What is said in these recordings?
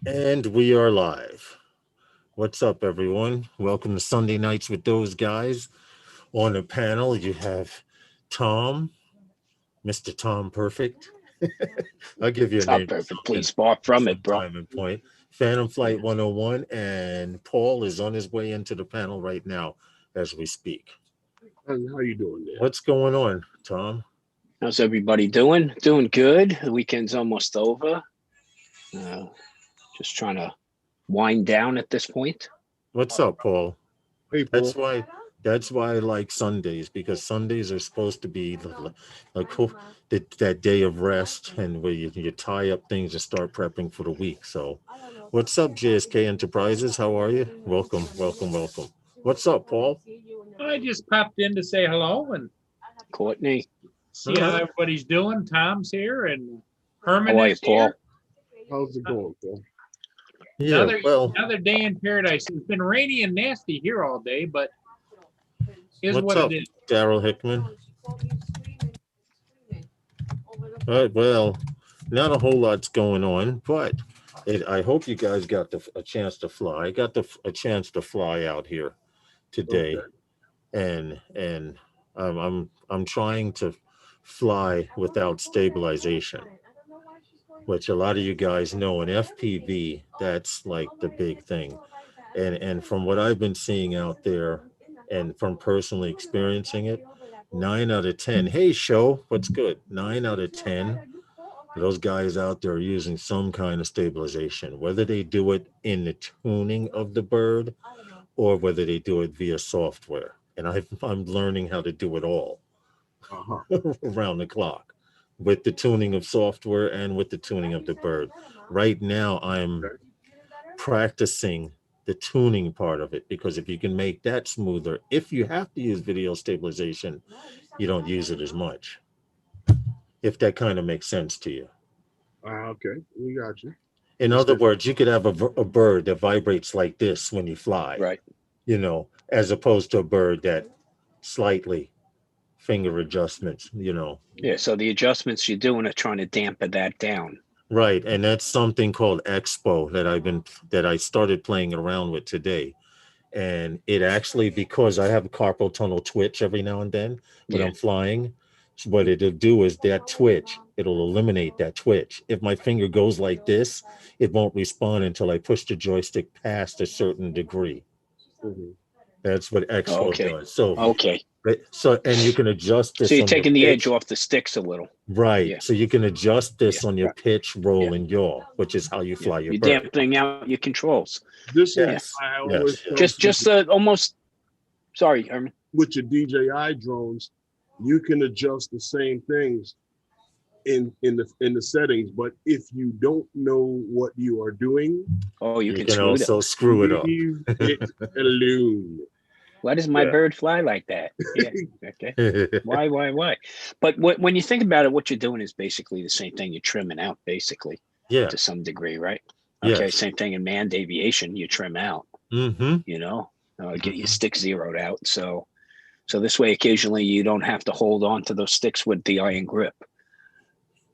And we are live. What's up, everyone? Welcome to Sunday Nights with those guys. On the panel, you have Tom, Mr. Tom Perfect. I'll give you a It's not name or perfect. something Please far from it, bro. sometime and point. Phantom Flight 101, and Paul is on his way into the panel right now as we speak. How you doing there? What's going on, Tom? How's everybody doing? Doing good. The weekend's almost over. Uh, just trying to wind down at this point. What's up, Paul? Hey, Paul. That's why I like Sundays, because Sundays are supposed to be like that day of rest, and where you tie up things and start prepping for the week. So, what's up, JSK Enterprises? How are you? Welcome, welcome, welcome. What's up, Paul? I just popped in to say hello and Courtney, see how everybody's doing. Tom's here and Herman how are you, is Paul? here. How's it going, Paul? Yeah, Another day in paradise. It's been rainy and nasty here all day, but is what's what up, it is. Daryl Hickman? All right, well, not a whole lot's going on, but I hope you guys got a chance to fly. I got a chance to fly out here today, Okay. and I'm trying to fly without stabilization, which a lot of you guys know in FPV, that's like the big thing. And from what I've been seeing out there and from personally experiencing it, 9 out of 10, hey show, what's good? 9 out of 10, those guys out there are using some kind of stabilization, whether they do it in the tuning of the bird or whether they do it via software. And I'm learning how to do it all around the clock with the tuning of software and with the tuning of the bird. Right now, I'm Okay. practicing the tuning part of it, because if you can make that smoother, if you have to use video stabilization, you don't use it as much. If that kind of makes sense to you. Okay. We got you. In other words, you could have a bird that vibrates like this when you fly, Right. as opposed to a bird that slightly finger adjustments, Yeah. So the adjustments you're doing are trying to dampen that down. Right. And that's something called Expo that I started playing around with today. And it actually, because I have a carpal tunnel twitch every now and then when Yeah. I'm flying, what it'll do is that twitch, it'll eliminate that twitch. If my finger goes like this, it won't respond until I push the joystick past a certain degree. Mhm. That's what Expo Okay. does. So, Okay. and you can adjust So this you're on your taking the edge pitch. off the sticks a little. Right. Yeah. So you can adjust Yeah. this on your pitch, roll, Yeah. and yaw, which is how you Yeah. fly your You're bird. dampening out your controls. This is Yes. why I always Yes. tell Just people almost. Sorry, Herman. with your DJI drones, you can adjust the same things in the settings, but if you don't know what you are doing, Oh, you You can can screw it up. also screw it up. leave it alone. Why does my Yeah. bird fly like that? Yeah. Okay. Why? But when you think about it, what you're doing is basically the same thing. You're trimming out, basically, Yeah. to some degree, right? Okay. Yes. Same thing in manned aviation. You trim out. Mm-hmm. Get your stick zeroed out. So this way, occasionally, you don't have to hold on to those sticks with the iron grip.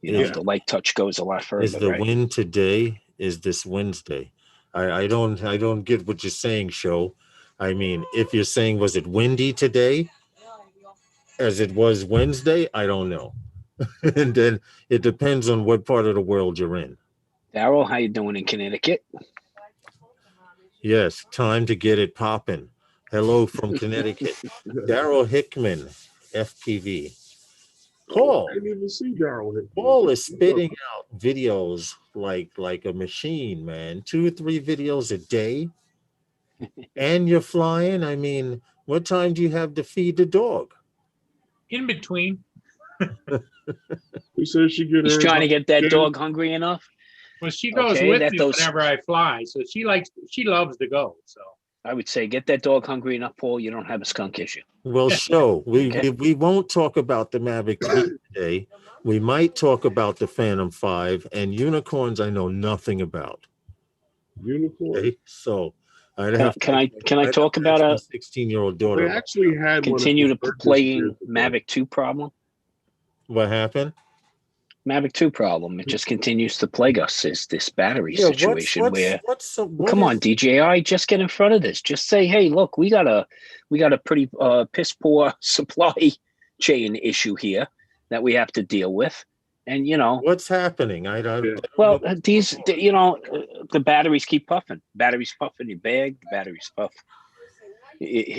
Yeah. The light touch goes a lot further, Is the right? wind today? Is this Wednesday? I don't get what you're saying, show. I mean, if you're saying was it windy today as it was Wednesday, I don't know. And then it depends on what part of the world you're in. Daryl, how you doing in Connecticut? Yes, time to get it popping. Hello from Connecticut. Daryl Hickman, FPV. Oh, Paul. I didn't even see Daryl hit. Paul is spitting out videos like a machine, man. 2 or 3 videos a day, and you're flying. I mean, what time do you have to feed the dog? In between. He said she get He's her trying to get that again. dog hungry enough. Well, she goes Okay, with that me those- whenever I fly, so she loves to go. So I would say get that dog hungry enough, Paul. You don't have a skunk issue. Well, show Okay. we won't talk about the Mavic 3 today. We might talk about the Phantom 5 and unicorns. I know nothing about. Unicorn. Okay, so I'd Can, have can to, I can I I'd talk have to about ask my a 16-year-old daughter. We actually had continue one to of the playing years ago. Mavic 2 problem? What happened? Mavic 2 problem. It just continues to plague us. Is this battery Yeah, situation where what come on, is DJI, just get in front of this. Just say, hey, look, we got a pretty piss poor supply chain issue here that we have to deal with. And what's happening? I don't, Yeah. I don't well, know. the batteries keep puffing. Batteries puffing your bag. The batteries puff.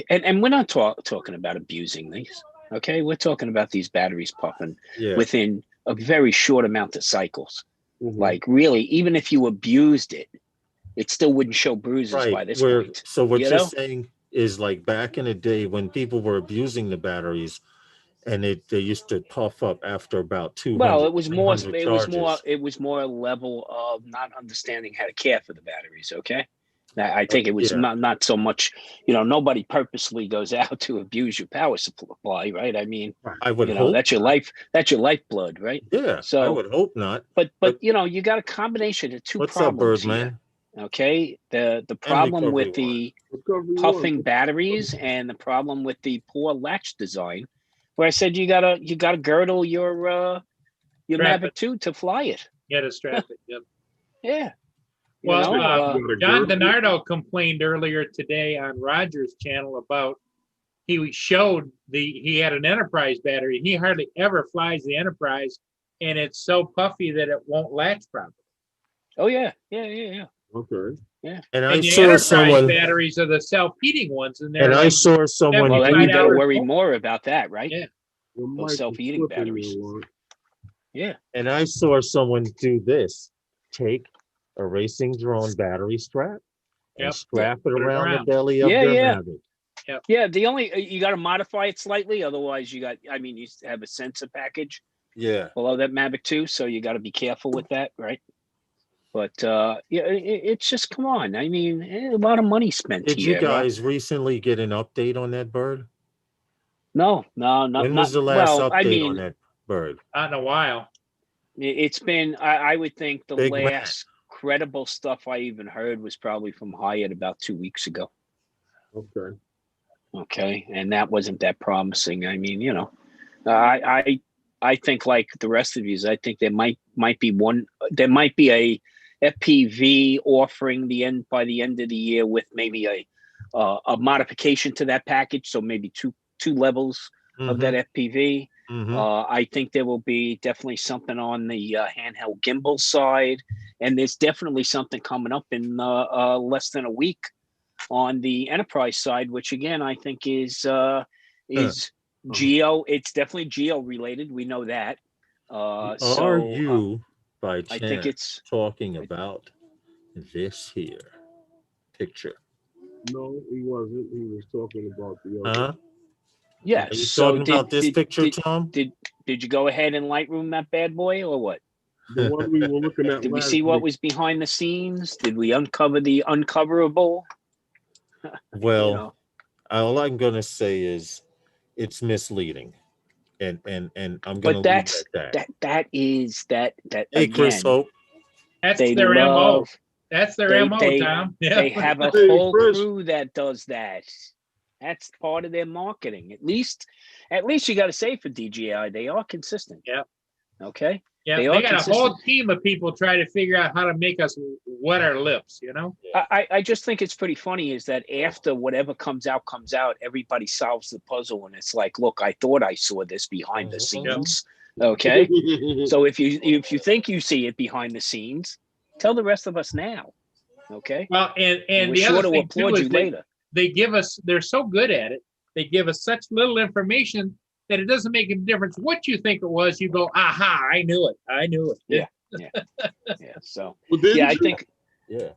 And we're not talking about abusing these. Okay, we're talking about these batteries puffing Yeah. within a very short amount of cycles. Mhm. Like really, even if you abused it, it still wouldn't show bruises by this point. So what you you're know? saying is like back in the day when people were abusing the batteries and they used to puff up after about 200, Well, it was more. 300 charges. It was more a level of not understanding how to care for the batteries. Okay, I think it was Yeah. not so much. Nobody purposely goes out to abuse your power supply, right? I mean, I would hope that's your not. life. That's your lifeblood, right? Yeah, I So, would hope not. but you got a combination of two What's up, problems here. Birdman? Okay, the And problem recovery with the Recovery puffing one. batteries and the problem with the poor latch design, where I said you gotta girdle your Strap Mavic it. 2 to fly it. Yeah, to strap it. Yep. Yeah. Well, You gotta John girdle it. DiNardo complained earlier today on Roger's channel about he showed he had an Enterprise battery. He hardly ever flies the Enterprise, and it's so puffy that it won't latch properly. Oh yeah. Okay. And I And the saw Enterprise someone, batteries are the self-heating ones, and they're and I like saw someone, Well, then you better $75 worry more. more about that, right? Yeah. Your Those mic is self-eating flipping batteries. a lot. Yeah. and I saw someone do this: take a racing drone battery strap and Yep. strap it Put it around the around. belly of Yeah, their yeah. Mavic. Yeah. The only you got to modify it slightly, otherwise you have a sensor package Yeah. below that Mavic 2, so you got to be careful with that, right? But it's just come on. I mean, a lot of money spent Did you here. guys recently get an update on that bird? No, When was not. the last Well, I update on mean, that bird? Not in a while. it's been. I would think the Big man. last credible stuff I even heard was probably from Hyatt about 2 weeks ago. Okay. Okay, and that wasn't that promising. I mean, I think like the rest of you, I think there might be one. There might be a FPV offering by the end of the year with maybe a modification to that package. So maybe two levels of that FPV. I think there will be definitely something on the handheld gimbal side, and there's definitely something coming up in less than a week on the enterprise side, which again I think is geo. It's definitely geo related. We know that. Are you by I chance think it's talking about this here picture? No, he wasn't. He was talking about the other. Huh? yes. Are you So talking about this picture, Tom? Did you go ahead and Lightroom that bad boy or what? The one we were looking at Did we last see what week. was behind the scenes? Did we uncover the uncoverable? Well, all I'm gonna say is it's misleading, and I'm gonna But leave it that's at that. that is that Hey, Chris again. Hope. That's They their MO. love. That's their MO, They Tom. Yeah. they have a Hey, whole Chris. crew that does that. That's part of their marketing. At least you got to say for DJI, they are consistent. Yep. Okay. Yeah, They they are got a consistent. whole team of people trying to figure out how to make us wet our lips, you know? I just think it's pretty funny is that after whatever comes out, everybody solves the puzzle and it's like, look, I thought I saw this behind the scenes. Okay. So if you think you see it behind the scenes, tell the rest of us now. Okay. Well, and We're the sure other to thing too applaud is you later. they give us, they're so good at it. They give us such little information that it doesn't make a difference what you think it was. You go, aha, I knew it. I knew it. Yeah. Yeah. So Well, didn't yeah, I you? think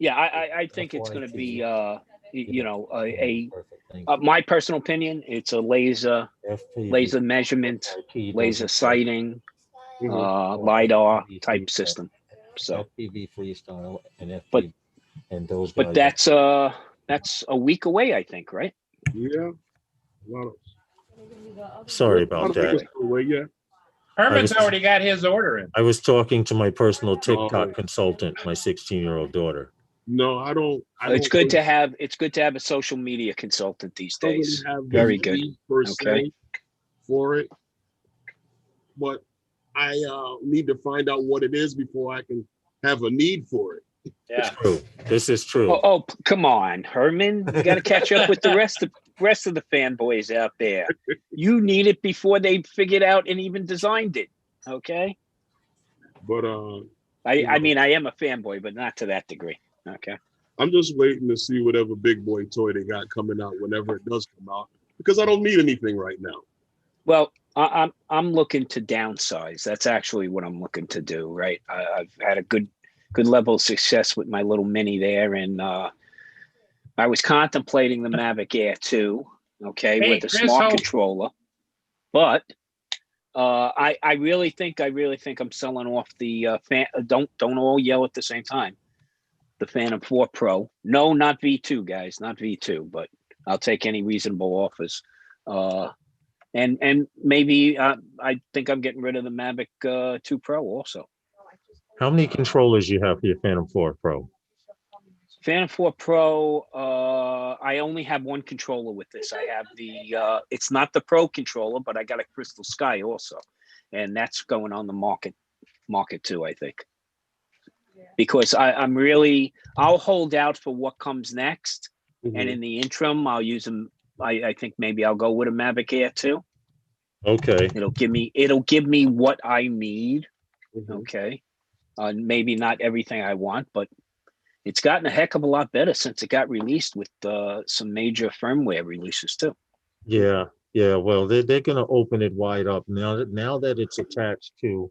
Yeah. I think it's going to be my personal opinion. It's a laser measurement, laser sighting, LiDAR type system. So FPV freestyle and FPV, But- and those but guys. that's a week away, I think, right? Yeah. A lot of, Sorry a lot about of that. people still away, yeah. Herman's was- already got his order in. I was talking to my personal TikTok Oh. consultant, my 16-year-old daughter. No, I don't. It's good to have a social media consultant these don't really days. have the Very good. need per se Okay. for it, but I need to find out what it is before I can have a need for it. Yeah. True. This is true. Come on, Herman. You got to catch up with the rest of the fanboys out there. You need it before they figured out and even designed it. Okay. But I mean, I am a fanboy, but not to that degree. Okay. I'm just waiting to see whatever big boy toy they got coming out whenever it does come out, because I don't need anything right now. Well, I'm looking to downsize. That's actually what I'm looking to do. Right. I've had a good level of success with my little mini there, and I was contemplating the Mavic Air 2, okay, Hey, with a Chris, smart controller, but I really think I'm selling off the fan. Don't all yell at the same time. The Phantom 4 Pro. No, not V2, guys, not V2, but I'll take any reasonable offers. And maybe I think I'm getting rid of the Mavic 2 Pro also. How many controllers you have for your Phantom 4 Pro? Phantom 4 Pro, I only have one controller with this. I have it's not the Pro controller, but I got a Crystal Sky also. And that's going on the market too, I think. Because I'll hold out for what comes next. Mm-hmm. And in the interim, I'll use them. I think maybe I'll go with a Mavic Air 2. Okay. It'll give me what I need. Mm-hmm. Okay. Maybe not everything I want, but it's gotten a heck of a lot better since it got released with some major firmware releases too. Yeah. Yeah. Well, they're going to open it wide up now that it's attached to.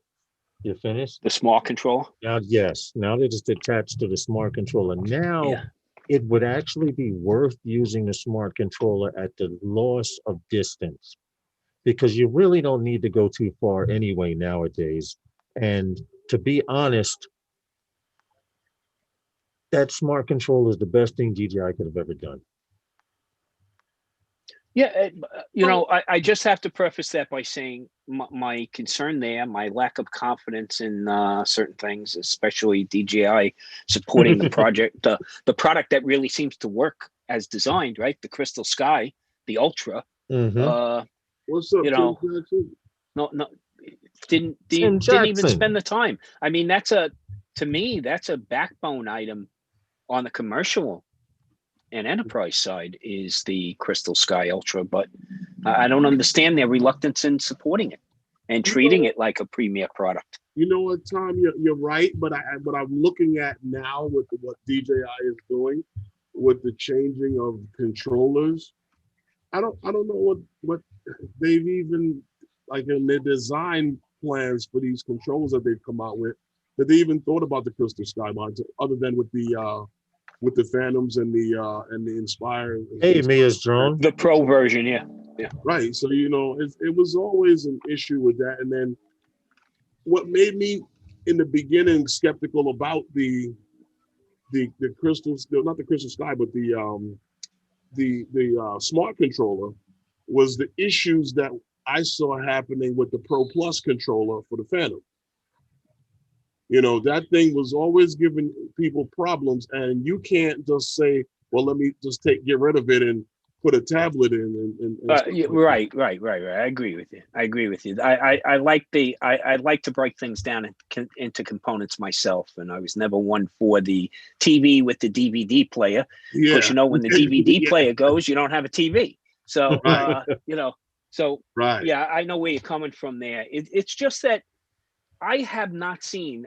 You finished? The smart controller? Now, yes. Now that it's attached to the smart controller, now it would actually be worth using the smart controller at the loss of distance, because you really don't need to go too far anyway nowadays. And to be honest, that smart controller is the best thing DJI could have ever done. Yeah, I just have to preface that by saying my concern there, my lack of confidence in certain things, especially DJI supporting the project, the product that really seems to work as designed, right? The Crystal Sky, the Ultra. Mm-hmm. What's up, Tim Jackson? No, didn't even spend the time. I mean, to me, that's a backbone item on the commercial and enterprise side is the Crystal Sky Ultra, but I don't understand their reluctance in supporting it and treating it like a premier product. You know what, Tom? You're right, but I'm looking at now with what DJI is doing with the changing of controllers. I don't know what they've even, like, in their design plans for these controllers that they've come out with, that they even thought about the Crystal Sky monitor, other than with the Phantoms and the Inspire. Hey, Mia's drone. The Pro version, yeah. Right. So it was always an issue with that. And then what made me in the beginning skeptical about the crystals, not the Crystal Sky, but the smart controller, was the issues that I saw happening with the Pro Plus controller for the Phantom. That thing was always giving people problems, and you can't just say, well, let me just get rid of it and put a tablet in. Right. I agree with you. I like to break things down into components myself, and I was never one for the TV with the DVD player. Yeah. Because when the DVD player goes, you don't have a TV. So Right. Right. Yeah, I know where you're coming from there. It's just that I have not seen,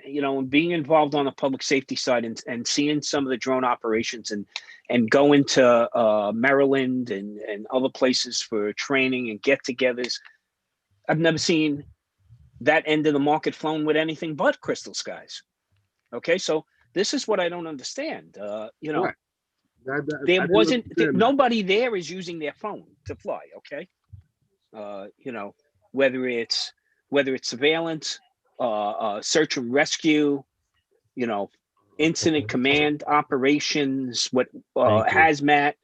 being involved on the public safety side and seeing some of the drone operations and going to Maryland and other places for training and get-togethers. I've never seen that end of the market flown with anything but Crystal Skies. Okay, so this is what I don't understand. Right. There wasn't nobody there is using their phone to fly. Okay, whether it's surveillance, search and rescue, incident command operations, hazmat.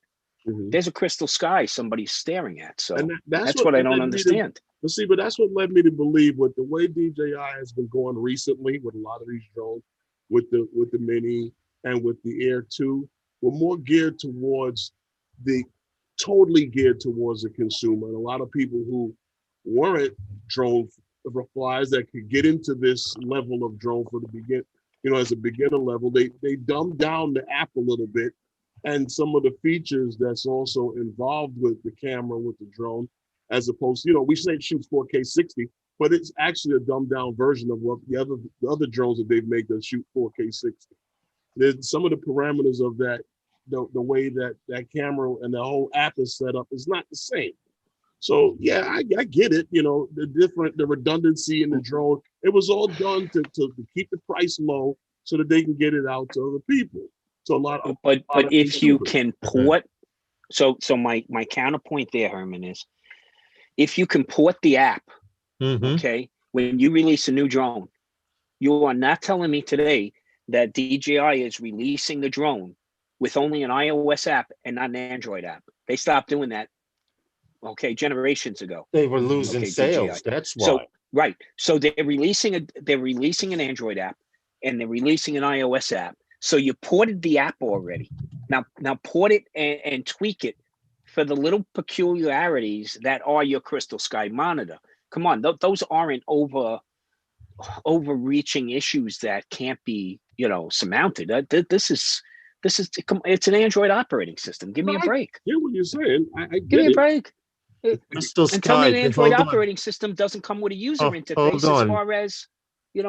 Mm-hmm. There's a Crystal Sky somebody's staring at. So that's what I don't understand. But that's what led me to believe, with the way DJI has been going recently with a lot of these drones, with the Mini and with the Air 2, we're more totally geared towards the consumer. And a lot of people who weren't drone for flyers that could get into this level of drone for the begin, as a beginner level. They dumbed down the app a little bit, and some of the features that's also involved with the camera with the drone, as opposed to, we say it shoots 4K 60, but it's actually a dumbed down version of what the other drones that they've made that shoot 4K 60. There's some of the parameters of that, the way that camera and the whole app is set up is not the same. So yeah, I get it. The redundancy in the drone, it was all done to keep the price low so that they can get it out to other people. So but if you can port, so my counterpoint there, Herman, is if you can port the app, okay, when you release a new drone, you are not telling me today that DJI is releasing the drone with only an iOS app and not an Android app. They stopped doing that, generations ago. They were losing sales. DJI. That's why. So right. So they're releasing an Android app and they're releasing an iOS app. So you ported the app already. Now port it and tweak it for the little peculiarities that are your Crystal Sky monitor. Come on, those aren't overreaching issues that can't be, surmounted. It's an Android operating system. Give me a break. Yeah, what you're saying. I Give me a break. Crystal And tell me an Sky, Android hold on. operating system doesn't come with a user hold interface as on. far as,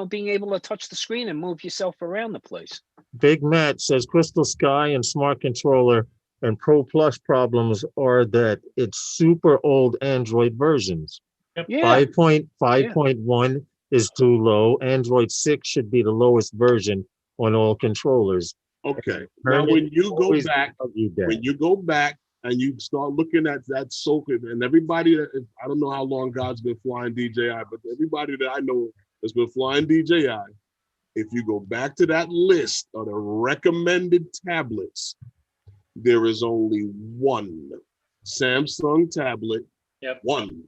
being able to touch the screen and move yourself around the place. Big Matt says Crystal Sky and Smart Controller and Pro Plus problems are that it's super old Android versions. Yeah. 5.1 is too low. Android 6 should be the lowest version on all controllers. Okay. Now, when you go back and you start looking at that socket, and everybody I don't know how long God's been flying DJI, but everybody that I know that's been flying DJI, if you go back to that list of the recommended tablets, there is only one Samsung tablet, one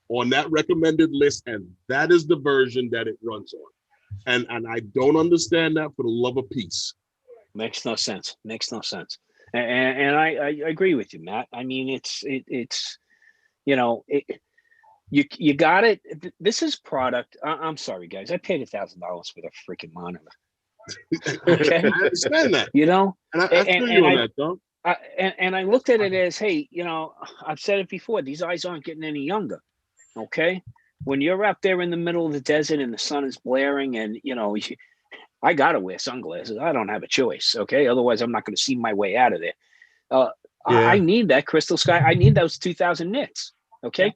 on that recommended list, and that is the version that it runs on. And I don't understand that for the love of peace. Makes no sense. And I agree with you, Matt. I mean, you got it. This is product. I'm sorry, guys. I paid $1,000 for the freaking monitor. Okay, I understand that. And I feel you on that, though. And I looked at it as, hey, I've said it before. These eyes aren't getting any younger. Okay, when you're out there in the middle of the desert and the sun is blaring, and I gotta wear sunglasses. I don't have a choice. Okay, otherwise I'm not going to see my way out of there. I need that Crystal Sky. I need those 2,000 nits. Okay,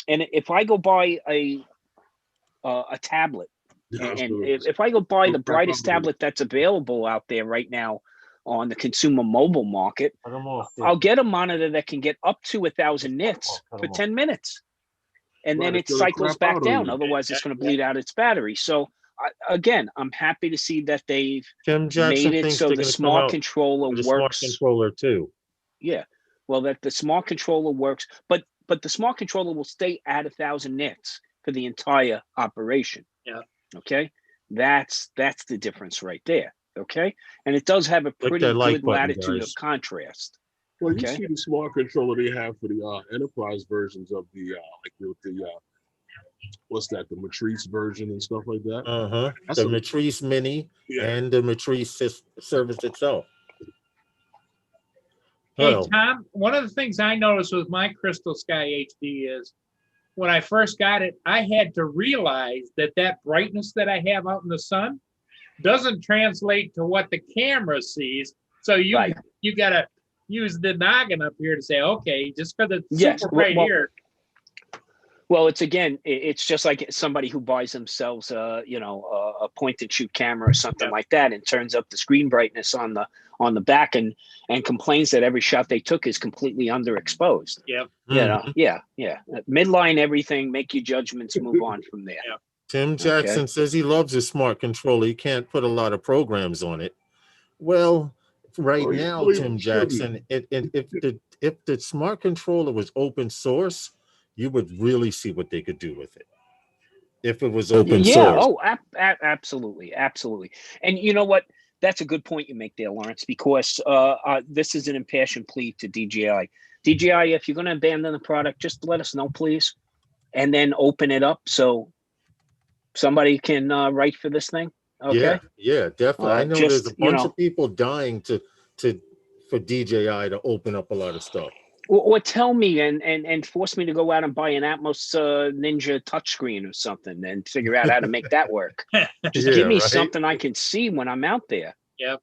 and if I go buy a tablet, and if I go buy the brightest tablet that's available out there right now on the consumer mobile market, I'll get a monitor that can get up to 1,000 nits for 10 minutes. And then it cycles back down. Otherwise, it's going to bleed out its battery. So, again, I'm happy to see that they've made it so the smart controller works. Smart controller too. Yeah, well, that the smart controller works, but the smart controller will stay at 1,000 nits for the entire operation. Yeah. Okay, that's the difference right there. Okay, and it does have a pretty good latitude of contrast. Well, you see the smart controller they have for the enterprise versions of the what's that, the Matrice version and stuff like that. The Matrice Mini and the Matrice service itself. Hey, Tom, one of the things I noticed with my Crystal Sky HD is when I first got it, I had to realize that brightness that I have out in the sun doesn't translate to what the camera sees. So you got to use the noggin up here to say, okay, just because it's super bright here. Well, it's just like somebody who buys themselves a point and shoot camera or something like that and turns up the screen brightness on the back and complains that every shot they took is completely underexposed. Midline everything, make your judgments, move on from there. Tim Jackson says he loves a smart controller. He can't put a lot of programs on it. Well, now, Tim Jackson, if the smart controller was open source, you would really see what they could do with it. If it was open source. Absolutely. And you know what? That's a good point you make there, Lawrence, because this is an impassioned plea to DJI. DJI, if you're going to abandon the product, just let us know, please, and then open it up so somebody can write for this thing. Okay. Yeah, definitely. I know there's Just, a bunch of people dying to for DJI to open up a lot of stuff. or tell me and force me to go out and buy an Atmos Ninja touchscreen or something and figure out how to make that work. Just Yeah, give me right? something I can see when I'm out there. Yep.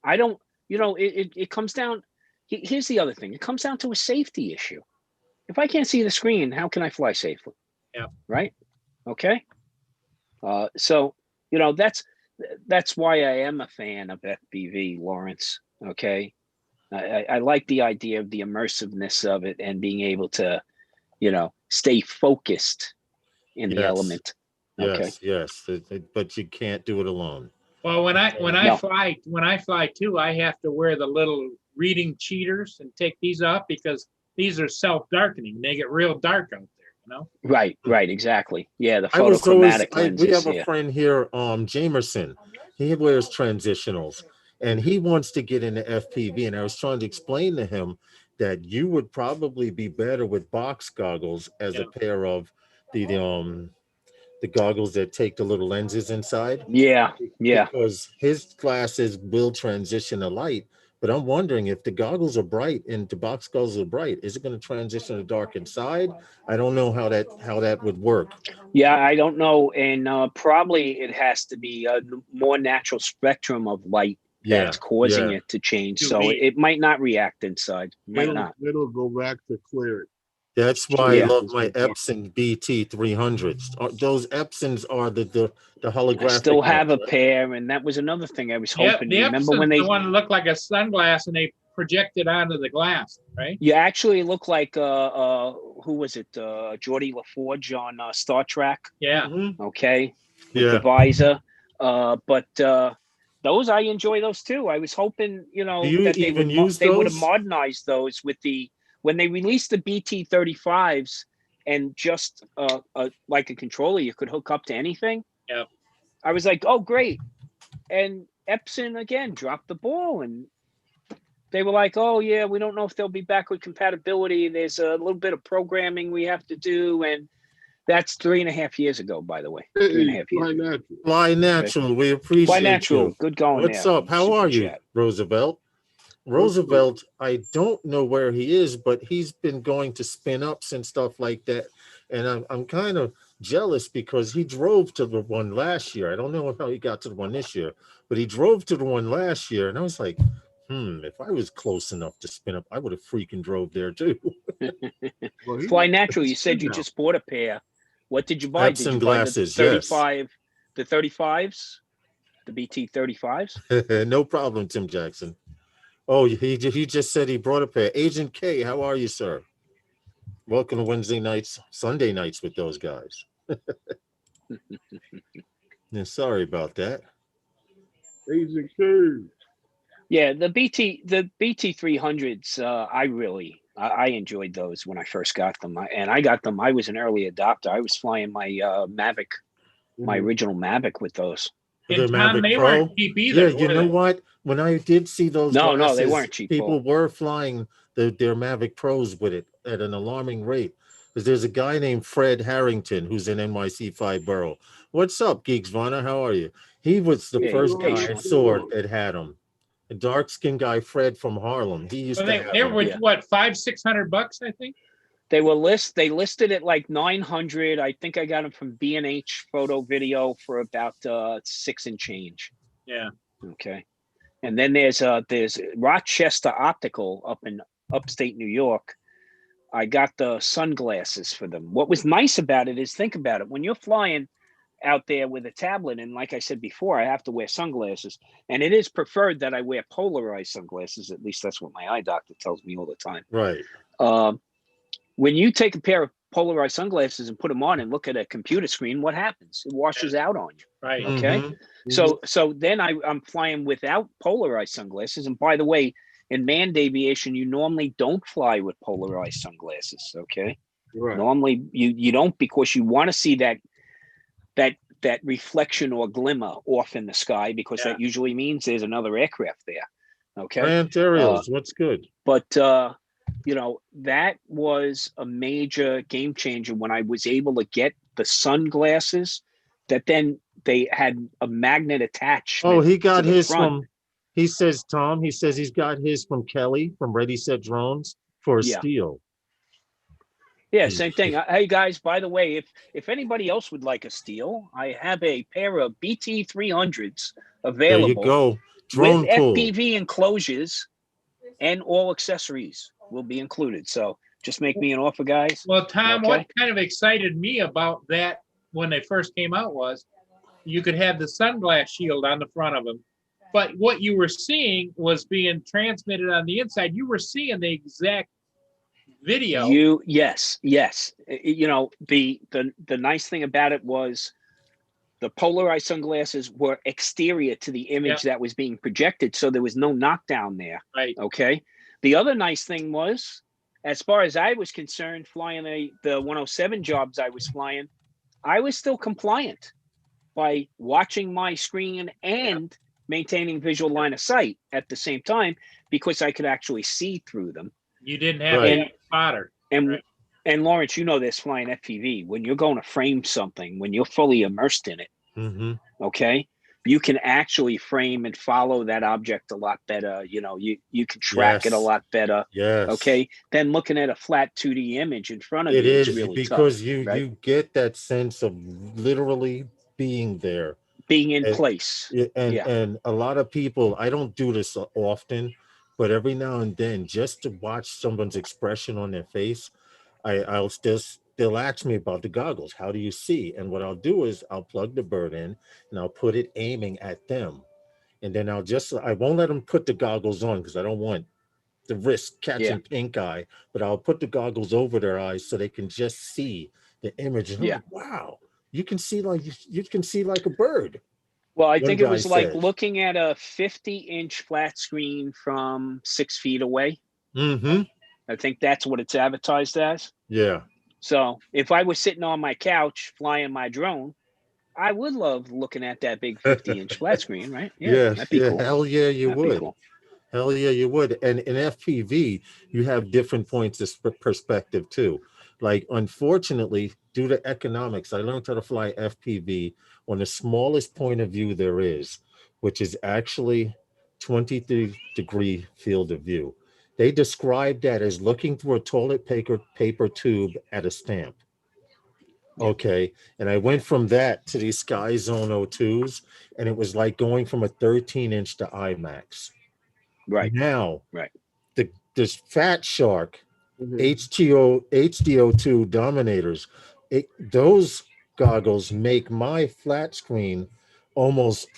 I don't, it comes down, here's the other thing. It comes down to a safety issue. If I can't see the screen, how can I fly safely? Yep. Right. Okay. So, that's why I am a fan of FPV, Lawrence. Okay. I like the idea of the immersiveness of it and being able to, stay focused in the Yes. element. Okay. Yes. But you can't do it alone. Well, when I No. fly too, I have to wear the little reading cheaters and take these off because these are self-darkening. They get real dark out there, Right, exactly. Yeah, the I was always, photochromatic lenses. we have a friend here, Jamerson. He wears transitionals and he wants to get into FPV. And I was trying to explain to him that you would probably be better with box goggles as a pair of the goggles that take the little lenses inside. Yeah. Because his glasses will transition the light. But I'm wondering if the goggles are bright and the box goggles are bright, is it going to transition to dark inside? I don't know how that would work. Yeah, I don't know. And probably it has to be a more natural spectrum of light that's causing it to change. So it might not react inside. It'll go back to clear it. That's why I love my Epson BT 300s. Those Epsons are the holographic. I still have ones, a right? pair, and that was another thing I was hoping. The Remember Epson's when they the one that looked like a sunglass and they projected onto the glass, right? You actually look like who was it? Geordie LaForge on Star Trek. Yeah. Okay. With the visor. But those, I enjoy those too. I was hoping, that they would have modernized those with when they released the BT-35s and just like a controller you could hook up to anything. Yep. I was like, oh, great. And Epson again dropped the ball, and they were like, oh yeah, we don't know if they'll be backward compatibility. There's a little bit of programming we have to do. And that's 3.5 years ago, by the way. 3.5 years ago. Fly Natural. We appreciate Fly Natural. you. Good going. What's up? How are you, Roosevelt? Roosevelt, I don't know where he is, but he's been going to spin ups and stuff like that. And I'm kind of jealous because he drove to the one last year. I don't know how he got to the one this year, but he drove to the one last year. And I was like, if I was close enough to spin up, I would have freaking drove there too. Fly Natural, you said you just bought a pair. What did you buy? Epson did you glasses, buy the 35, the 35s, the BT 35s? No problem, Tim Jackson. Oh, he just said he brought a pair. Agent K, how are you, sir? Welcome to Wednesday nights, Sunday nights with those guys. Yeah, sorry about that. Agent K. Yeah, the BT 300s. I enjoyed those when I first got them. I got them. I was an early adopter. I was flying my Mavic, my original Mavic with those. And Tom, they weren't cheap either. Yeah, you know what? When I did see those glasses, no, they weren't cheap. People were flying their Mavic Pros with it at an alarming rate. Because there's a guy named Fred Harrington who's in NYC 5 Borough. What's up, Geeks Vana? How are you? He was the first guy I saw that had them. A dark-skinned guy, Fred from Harlem. He used to have they were them. what, $500-600, I think. They listed at like 900. I think I got them from B&H Photo Video for about 6 and change. Yeah. Okay. And then there's Rochester Optical up in upstate New York. I got the sunglasses for them. What was nice about it is, think about it. When you're flying out there with a tablet, and like I said before, I have to wear sunglasses, and it is preferred that I wear polarized sunglasses. At least that's what my eye doctor tells me all the time. Right. When you take a pair of polarized sunglasses and put them on and look at a computer screen, what happens? It washes out on you. Right. Okay. Mm-hmm. So then I'm flying without polarized sunglasses. And by the way, in manned aviation, you normally don't fly with polarized sunglasses. Okay. Right. Normally you don't, because you want to see that reflection or glimmer off in the sky, because that usually means there's another aircraft there. Okay. Grant Aerials, what's good? But that was a major game changer when I was able to get the sunglasses that then they had a magnet attachment. Oh, he got to the his front. from, he says, Tom, he says he's got his from Kelly from Ready Set Drones for a Yeah. steel. Yeah, same thing. Hey guys, by the way, if anybody else would like a steel, I have a pair of BT 300s There you available go. with Drone pool. FPV enclosures, and all accessories will be included. So just make me an offer, guys. Well, Tom, Okay. what kind of excited me about that when they first came out was you could have the sunglass shield on the front of them, but what you were seeing was being transmitted on the inside. You were seeing the exact video. Yes. You know, the nice thing about it was the polarized sunglasses were exterior to the image that was being projected, so there was no knockdown there. Right. Okay. The other nice thing was, as far as I was concerned, flying the 107 jobs I was flying, I was still compliant by watching my screen and maintaining visual line of sight at the same time, because I could actually see through them. You didn't have Right. a spotter. And Lawrence, you know this flying FPV, when you're going to frame something, when you're fully immersed in it, okay, you can actually frame and follow that object a lot better. You know, you can track it a Yes. lot better. Yes. Okay. Than looking at a flat 2D image in front of It you. is It's really because tough, you right? you get that sense of literally being there. Being in And- place. And a lot of people, I don't do this often, but every now and then, just to watch someone's expression on their face, I'll just, they'll ask me about the goggles. How do you see? And what I'll do is I'll plug the bird in and I'll put it aiming at them. And then I won't let them put the goggles on because I don't want the risk catching pink eye, but I'll put the goggles over their eyes so they can just see the image. And I'm like, wow, you can see like a bird. Well, I One think it guy was like said. looking at a 50-inch flat screen from 6 feet away. I think that's what it's advertised as. Yeah. So if I was sitting on my couch flying my drone, I would love looking at that big 50-inch flat screen, right? Yeah, That'd be cool. hell yeah, you That'd be would. cool. Hell yeah, you would. And in FPV, you have different points of perspective too. Like, unfortunately, due to economics, I learned how to fly FPV on the smallest point of view there is, which is actually 23-degree field of view. They describe that as looking through a toilet paper tube at a stamp. Okay. And I went from that to these Sky Zone 02s, and it was like going from a 13-inch to IMAX. Right. Now, Right. this Fat Shark HDO2 Dominators, those goggles make my flat screen almost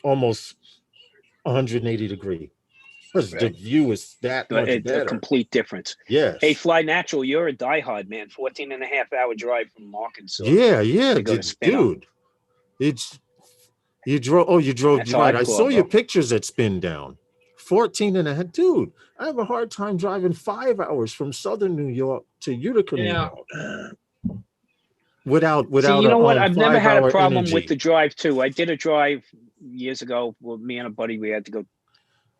almost 180 degree, because the view is that much It's better. a complete difference. Yes. Hey, Fly Natural, you're a diehard, man. 14.5-hour drive from Arkansas. Yeah, to go to Spin-Up. dude. You drove That's right. I hardcore, saw your bro. pictures at Spin Down. 14.5. Dude, I have a hard time driving 5 hours from southern New York to Utica, New Yeah. York. Without See, you know what? I've never had a 5-hour problem energy. with the drive too. I did a drive years ago with me and a buddy. We had to go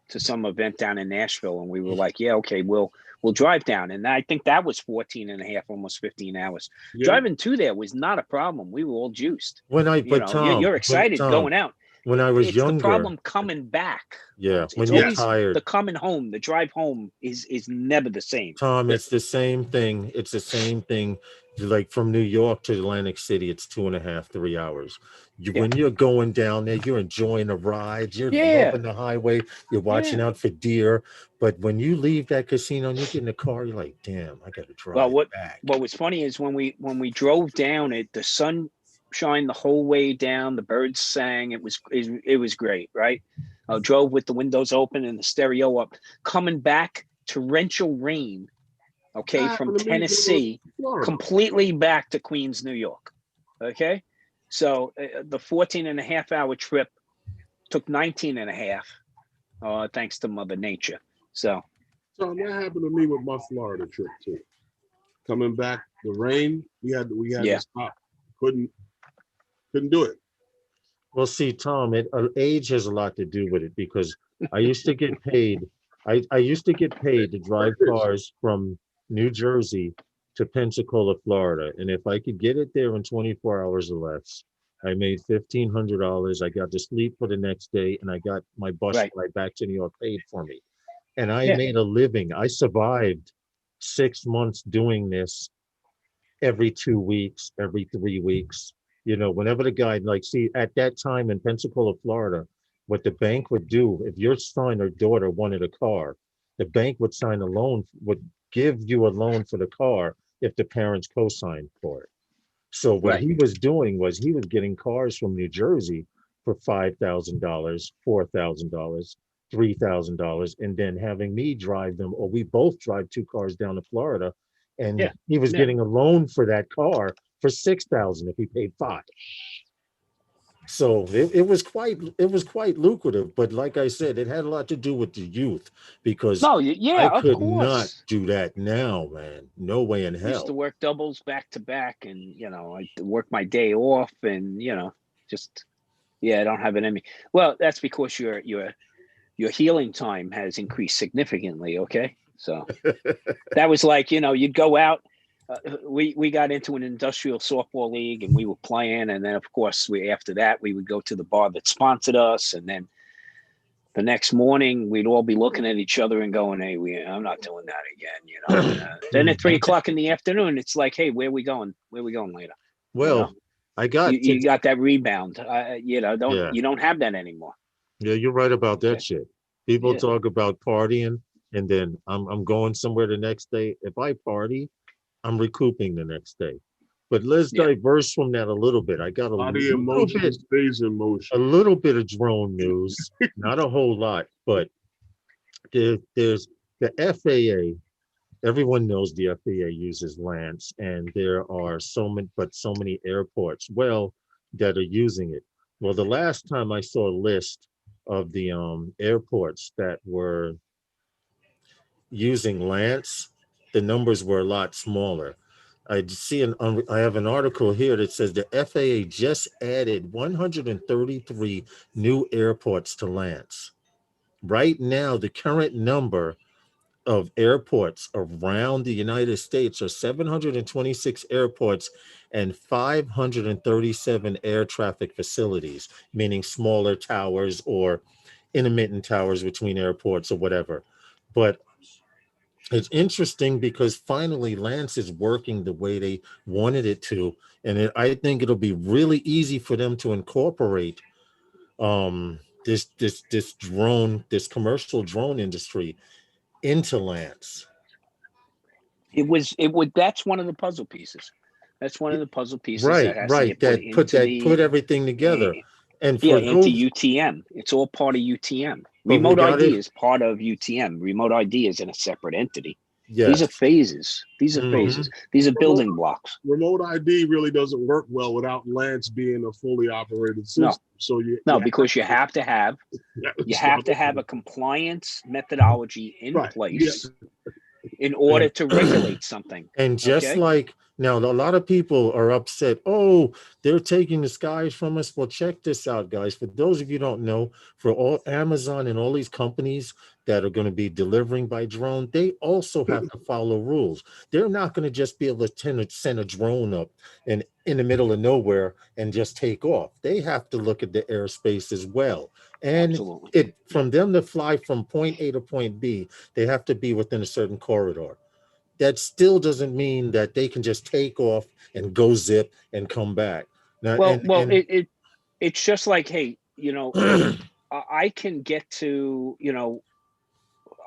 to some event down in Nashville, and we were like, "Yeah, okay, we'll drive down." And I think that was 14.5, almost 15 hours. Yeah. Driving to there was not a problem. We were all juiced. Tom, You're excited going out. When I was It's younger, the problem coming back. Yeah, It's when you're always tired. the coming home. The drive home is never the same. Tom, it's the same thing. It's the same thing. Like from New York to Atlantic City, it's 2.5, 3 hours. When you're going down there, you're enjoying the ride. You're loving the highway. You're watching out for deer. But when you leave that casino and you get in the car, you're like, damn, I got to drive back. What was funny is when we drove down it, the sun shined the whole way down. The birds sang. It was great, right? I drove with the windows open and the stereo up, coming back torrential rain. Okay, from Tennessee, completely back to Queens, New York. Okay, so the 14.5-hour trip took 19.5, thanks to Mother Nature. So that happened to me with my Florida trip too. Coming back, the rain, we had to stop. Couldn't do it. Well, see, Tom, age has a lot to do with it, because I used to get paid. I used to get paid to drive cars from New Jersey to Pensacola, Florida. And if I could get it there in 24 hours or less, I made $1,500. I got to sleep for the next day, and I got my bus Right. ride back to New York paid for me. And I Yeah. made a living. I survived 6 months doing this every 2 weeks, every 3 weeks. Whenever the guy, like, see, at that time in Pensacola, Florida, what the bank would do, if your son or daughter wanted a car, the bank would sign a loan, would give you a loan for the car if the parents co-signed for it. So what Right. he was doing was he was getting cars from New Jersey for $5,000, $4,000, $3,000, and then having me drive them, or we both drive two cars down to Florida, and Yeah. he was Yeah. getting a loan for that car for 6,000 if he paid five. So it was quite lucrative, but like I said, it had a lot to do with the youth because No. I Yeah. Of could not course. do that now, man. No way in Used to hell. work doubles back to back, and I work my day off, and just yeah, I don't have it in me. Well, that's because your healing time has increased significantly. Okay, so that was like you'd go out. We got into an industrial softball league, and we were playing, and then of course after that we would go to the bar that sponsored us, and then the next morning we'd all be looking at each other and going, "Hey, I'm not doing that again." Then at 3 o'clock in the afternoon, it's like, "Hey, where are we going? Where are we going later?" You know, Well, I you, got to, you got that rebound. Don't yeah. you don't have that anymore. Yeah, you're right about that Okay, shit. People yeah, talk about partying, and then I'm going somewhere the next day. If I party, I'm recouping the next day. But let's yeah. diverse from that a little bit. I got a Body in little motion bit, stays in a motion. little bit of drone news, not a whole lot, but there's the FAA. Everyone knows the FAA uses LANC, and there are so many airports, well, that are using it. Well, the last time I saw a list of the airports that were using LANC, the numbers were a lot smaller. I have an article here that says the FAA just added 133 new airports to LANC. Right now, the current number of airports around the United States are 726 airports and 537 air traffic facilities, meaning smaller towers or intermittent towers between airports or whatever. But it's interesting because finally Lance is working the way they wanted it to. And I think it'll be really easy for them to incorporate this commercial drone industry into Lance. It would. That's one of the puzzle pieces. That's one of the puzzle pieces Right, that has to right. get put into Put the everything together. And yeah, for into those, UTM. It's all part of UTM. but we Remote got ID it. is part of UTM. Remote ID is in a separate entity. These are Yes. phases. These are Hmm. phases. These are Remote, building blocks. remote ID really doesn't work well without Lance being a fully operated No, system. So no, because you have to have a compliance methodology in right. Yeah. place in order And to regulate something. and just Okay. like now, a lot of people are upset. Oh, they're taking the skies from us. Well, check this out, guys. For those of you who don't know, for all Amazon and all these companies that are going to be delivering by drone, they also have to follow rules. They're not going to just be able to send a drone up and in the middle of nowhere and just take off. They have to look at the airspace as well. And Absolutely. it from them to fly from point A to point B, they have to be within a certain corridor. That still doesn't mean that they can just take off and go zip and come back. Now, Well, and it's just like, hey, I can get to,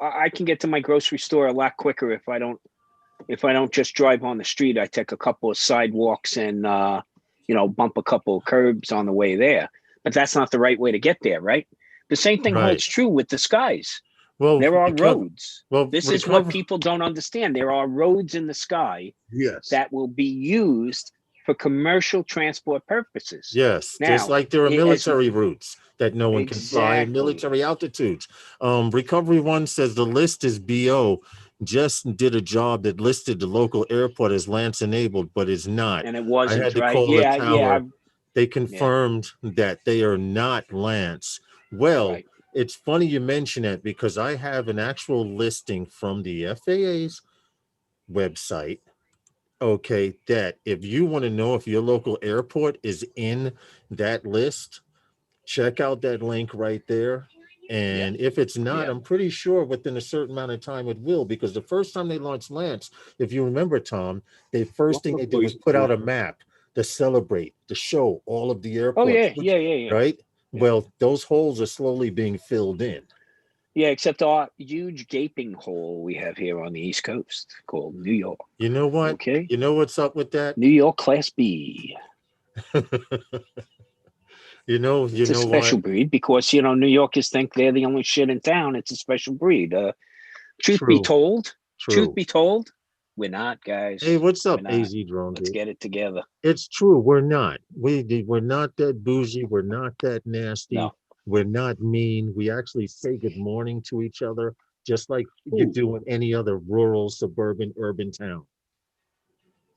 I can get to my grocery store a lot quicker if I don't just drive on the street. I take a couple of sidewalks and bump a couple of curbs on the way there. But that's not the right way to get there, right? The same thing right. holds true with the skies. Well, There are recover. roads. Well, This is what recover. people don't understand. There are roads in the sky Yes. that will be used for commercial transport purposes. Yes, just Now, like there are as military routes that no one can fly, exactly, military altitudes. Recovery One says the list is BO. Just did a job that listed the local airport as Lance enabled, but is not. and it I had wasn't to right. call the Yeah, yeah, tower. They yeah. confirmed that they are not Lance. Well, Right. it's funny you mention that because I have an actual listing from the FAA's website okay, that if you want to know if your local airport is in that list, check out that link right there. Yeah, And if it's not, yeah. I'm pretty sure within a certain amount of time it will, because the first time they launched Lance, if you remember, Tom, the A first lot thing of they did was places put do. out a map to celebrate, to show all of the Oh airports, yeah, yeah, yeah, yeah. right? Yeah. Well, those holes are slowly being filled in. Yeah, except our huge gaping hole we have here on the East Coast called New York. You know what? Okay, You know what's up with that? New York Class B. You It's a know what? special breed because New Yorkers think they're the only shit in town. It's a special breed. Truth be True, told, truth true. be told, we're not, Hey, guys. what's We're up, not. AZ Drone Let's Dude? get it together. It's true. We're not. We're not that bougie. We're not that nasty. No. We're not mean. We actually say good morning to each other, just like you Ooh, do in any other rural, suburban, urban town.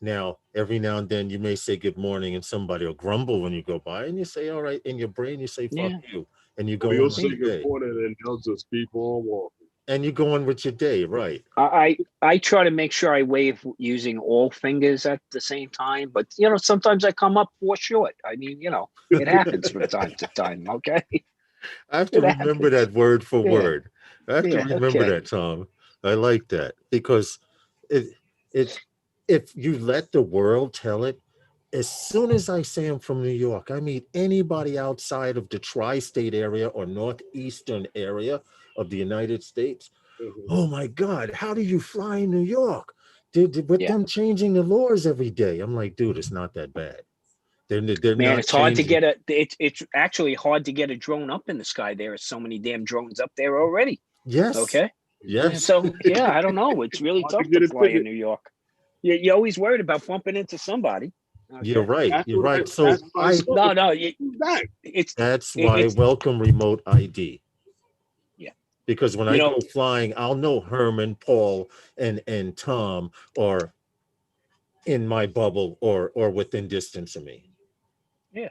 Now, every now and then you may say good morning, and somebody will grumble when you go by, and you say, "All right." In your brain, you say, "Fuck yeah. you," and you Or go you'll on with say Yeah. your good day. morning and they'll just keep on walking. And you go on with your day, right? I try to make sure I wave using all fingers at the same time, but sometimes I come up four short. I mean, it happens from time to time. Okay, I have to it remember happens. that word for Yeah, word. I have to yeah. remember Okay. that, Tom. I like that because it it's if you let the world tell it, as soon as I say I'm from New York, I meet anybody outside of the tri-state area or northeastern area of the United States. Mhm. Oh my God, how do you fly in New York? With Yeah, them changing the laws every day. I'm like, dude, it's not that bad. They're man, not it's hard to changing. get it's actually hard to get a drone up in the sky. There are so many damn drones up there already. Yes, Okay, yes. so yeah, I don't know. It's really Hard to tough to get it fly in fitted. New York. You're always worried about bumping into somebody. You're Okay, right. That's You're what I right. So asked my I son. no, no, Who's that? it's that's why it's welcome remote ID. yeah. Because when You I know, go flying, I'll know Herman, Paul, and Tom are in my bubble or within distance of me. yeah.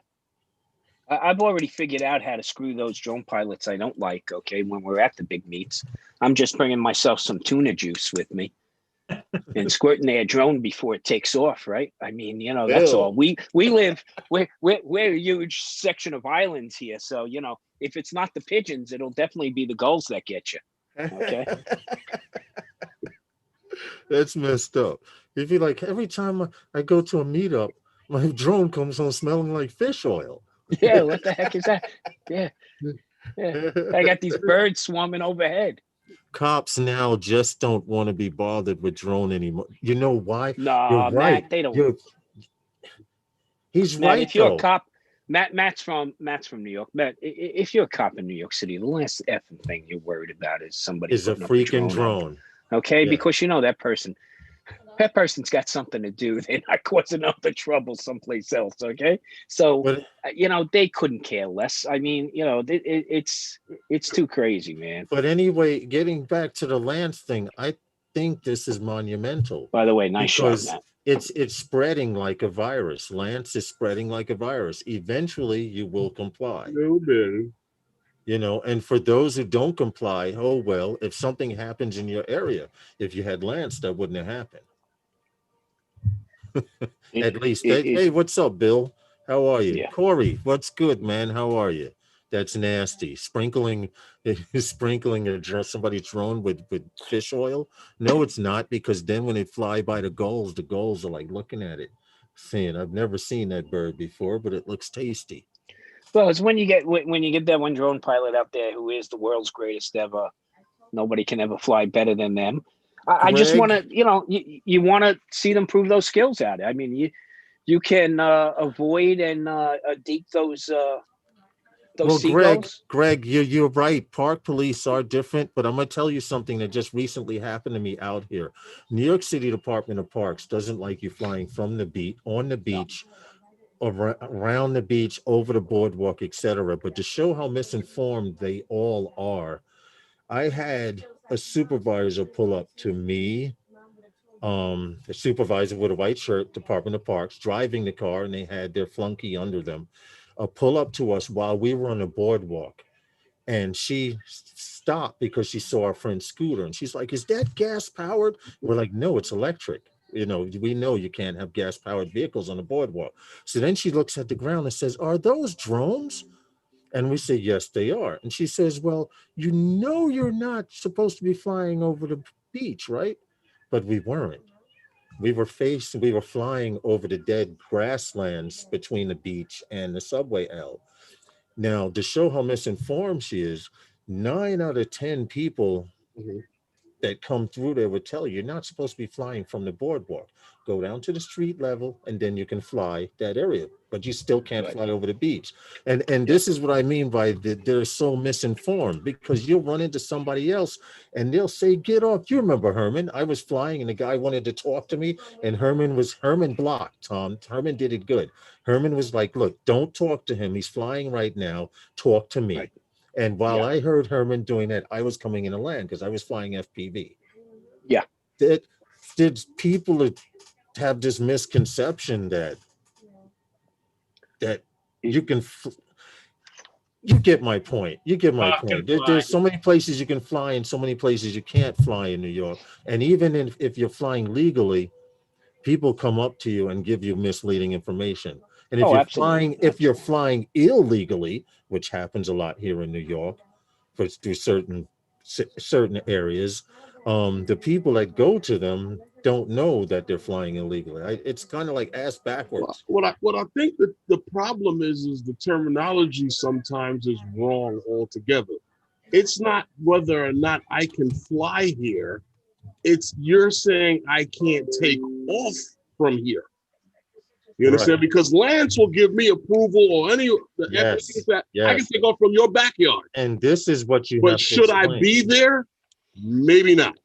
I've already figured out how to screw those drone pilots I don't like. Okay, when we're at the big meets, I'm just bringing myself some tuna juice with me and squirting their drone before it takes off. Right? I mean, that's all. Bill. We live we're a huge section of islands here, so if it's not the pigeons, it'll definitely be the gulls that get you. Okay. That's messed up. If you like, every time I go to a meetup, my drone comes on smelling like fish oil. Yeah. What the heck is that? Yeah. Yeah. I got these birds swarming overhead. Cops now just don't want to be bothered with drone anymore. You know why? You're Nah, right. Matt, they don't. You're He's Matt, right if you're a though. cop, Matt's from New York. Matt, if you're a cop in New York City, the last effing thing you're worried about is somebody Is a putting up a freaking drone up. drone. Okay, Yeah. because that person's got something to do. They're not causing other trouble someplace else. Okay, so But they couldn't care less. I mean, it's too crazy, man. but anyway, getting back to the Lance thing, I think this is monumental By the way, nice shot, because Matt. it's spreading like a virus. Lance is spreading like a virus. Eventually, you will comply. Little bit. And for those who don't comply, oh well, if something happens in your area, if you had Lance, that wouldn't have happened. It, At least, it, it hey, what's up, Bill? How are you? yeah. Corey, what's good, man? How are you? That's nasty. Sprinkling, sprinkling somebody's drone with fish oil. No, it's not, because then when they fly by the gulls are like looking at it, saying, "I've never seen that bird before, but it looks tasty." Well, it's when you get that one drone pilot out there who is the world's greatest ever. Nobody can ever fly better than them. I just want Greg, to, you want to see them prove those skills out. I mean, you can avoid and deke those well, Greg, seagulls. Greg, you're right. Park police are different, but I'm gonna tell you something that just recently happened to me out here. New York City Department of Parks doesn't like you flying from the beach, on the No. beach, around the beach, over the boardwalk, etc. But to show how misinformed they all are, I had a supervisor pull up to me, the supervisor with a white shirt, Department of Parks, driving the car, and they had their flunky under them, pull up to us while we were on the boardwalk. And she stopped because she saw our friend's scooter. And she's like, "Is that gas powered?" We're like, "No, it's electric." we know you can't have gas powered vehicles on the boardwalk. So then she looks at the ground and says, "Are those drones?" And we say, "Yes, they are." And she says, "Well, you're not supposed to be flying over the beach, right?" But we weren't. We were flying over the dead grasslands between the beach and the subway L. Now, to show how misinformed she is, 9 out of 10 people Mhm. that come through there would tell you you're not supposed to be flying from the boardwalk. Go down to the street level and then you can fly that area, but you still can't Right. fly over the beach. And Yeah. this is what I mean by they're so misinformed, because you'll run into somebody else and they'll say, "Get off." You remember Herman? I was flying and the guy wanted to talk to me, and Herman blocked. Tom Herman did it good. Herman was like, "Look, don't talk to him. He's flying right now. Talk to me." Right. And while Yeah. I heard Herman doing that, I was coming into land because I was flying FPV. Yeah. That did people have this misconception that It- you can you get my point. You get my Talk and point. fly. There's so many places you can fly and so many places you can't fly in New York. And even if you're flying legally, people come up to you and give you misleading information. And oh, absolutely. if you're Absolutely. flying illegally, which happens a lot here in New York, for through certain areas, the people that go to them don't know that they're flying illegally. It's kind of like ass Well, backwards. what I think that the problem is the terminology sometimes is wrong altogether. It's not whether or not I can fly here. It's you're saying I can't take off from here. You Right. understand? Because LANC will give me approval or any the FAA Yes. that I can Yes. take off from your backyard. And this is what you But have to should I explain. be there? Maybe not.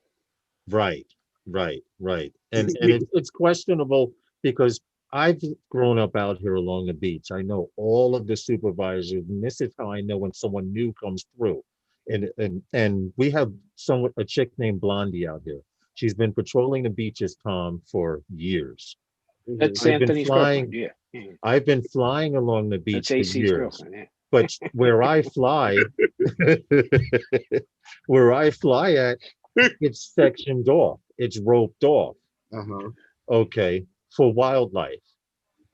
Right, right. And it's questionable because I've grown up out here along the beach. I know all of the supervisors, and this is how I know when someone new comes through. And we have a chick named Blondie out here. She's been patrolling the beaches, Tom, for years. Mhm. That's I've been Anthony's girlfriend. flying, Yeah. Yeah. I've been flying along the That's beach for AC's years. girlfriend. Yeah. But where I fly, where I fly at, it's sectioned off, it's roped off, Uh-huh. okay, for wildlife.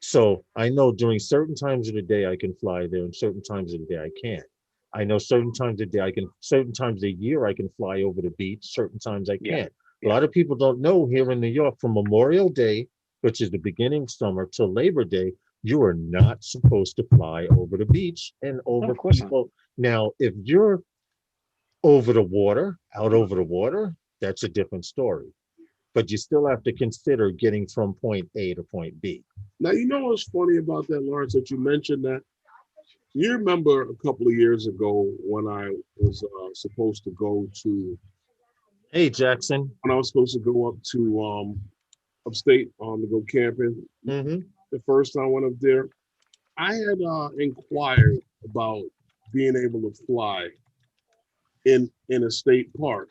So I know during certain times of the day I can fly there, and certain times of the day I can't. I know certain times of the day certain times of the year I can fly over the beach, certain times I Yeah. can't. A Yeah. lot of people don't know here in New York from Memorial Day, which is the beginning of summer, till Labor Day, you are not supposed to fly over the beach and No, over of course not. people. Now, if you're over the water, out over the water, that's a different story. But you still have to consider getting from point A to point B. Now you know what's funny about that, Lawrence, that you mentioned that. You remember a couple of years ago when I was supposed to go to Hey, Jackson. when I was supposed to go up to upstate to go camping. Hmm. The first time I went up there, I had inquired about being able to fly in a state park,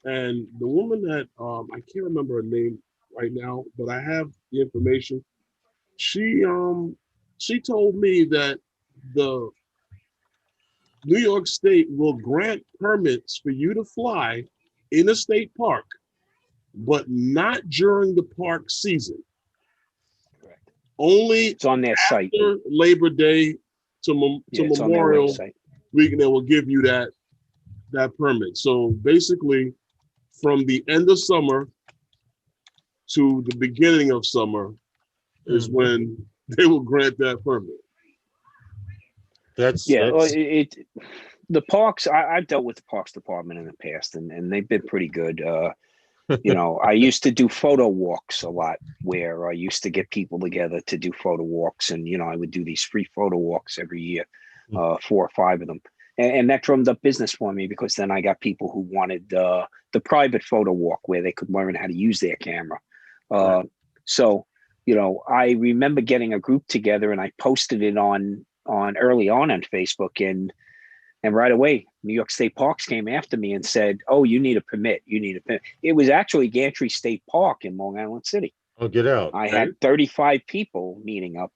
and the woman that I can't remember her name right now, but I have the information. She told me that the New York State will grant permits for you to fly in a state park, but not during the park season. Correct. Only It's on their site. after Labor Day to Yeah, it's on their Memorial website. Week, they will give you that permit. So basically, from the end of summer to the beginning of summer is Mhm. when they will grant that permit. Yeah. Well, That's the parks. I've dealt with the parks department in the past, and they've been pretty good. I used to do photo walks a lot, where I used to get people together to do photo walks, and I would do these free photo walks every year, 4 or 5 of them, and that drummed up business for me, because then I got people who wanted the private photo walk where they could learn how to use their camera. Right. So I remember getting a group together, and I posted it on early on Facebook, and right away, New York State Parks came after me and said, "Oh, you need a permit. You need a permit." It was actually Gantry State Park in Long Island City. I'll get out. I Okay. had 35 people meeting up,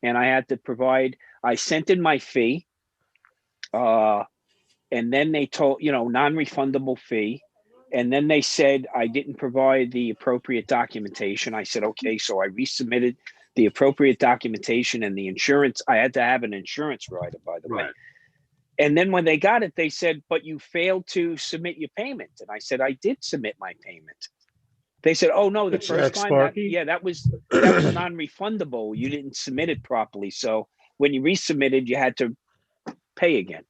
and I had to provide. I sent in my fee, and then they told non-refundable fee, And then they said I didn't provide the appropriate documentation. I said, okay, so I resubmitted the appropriate documentation and the insurance. I had to have an insurance rider, by the way. Right. And then when they got it, they said, but you failed to submit your payment. And I said, I did submit my payment. They said, oh no, the Check, first time Sparky. that was non-refundable. You didn't submit it properly. So when you resubmitted, you had to pay again.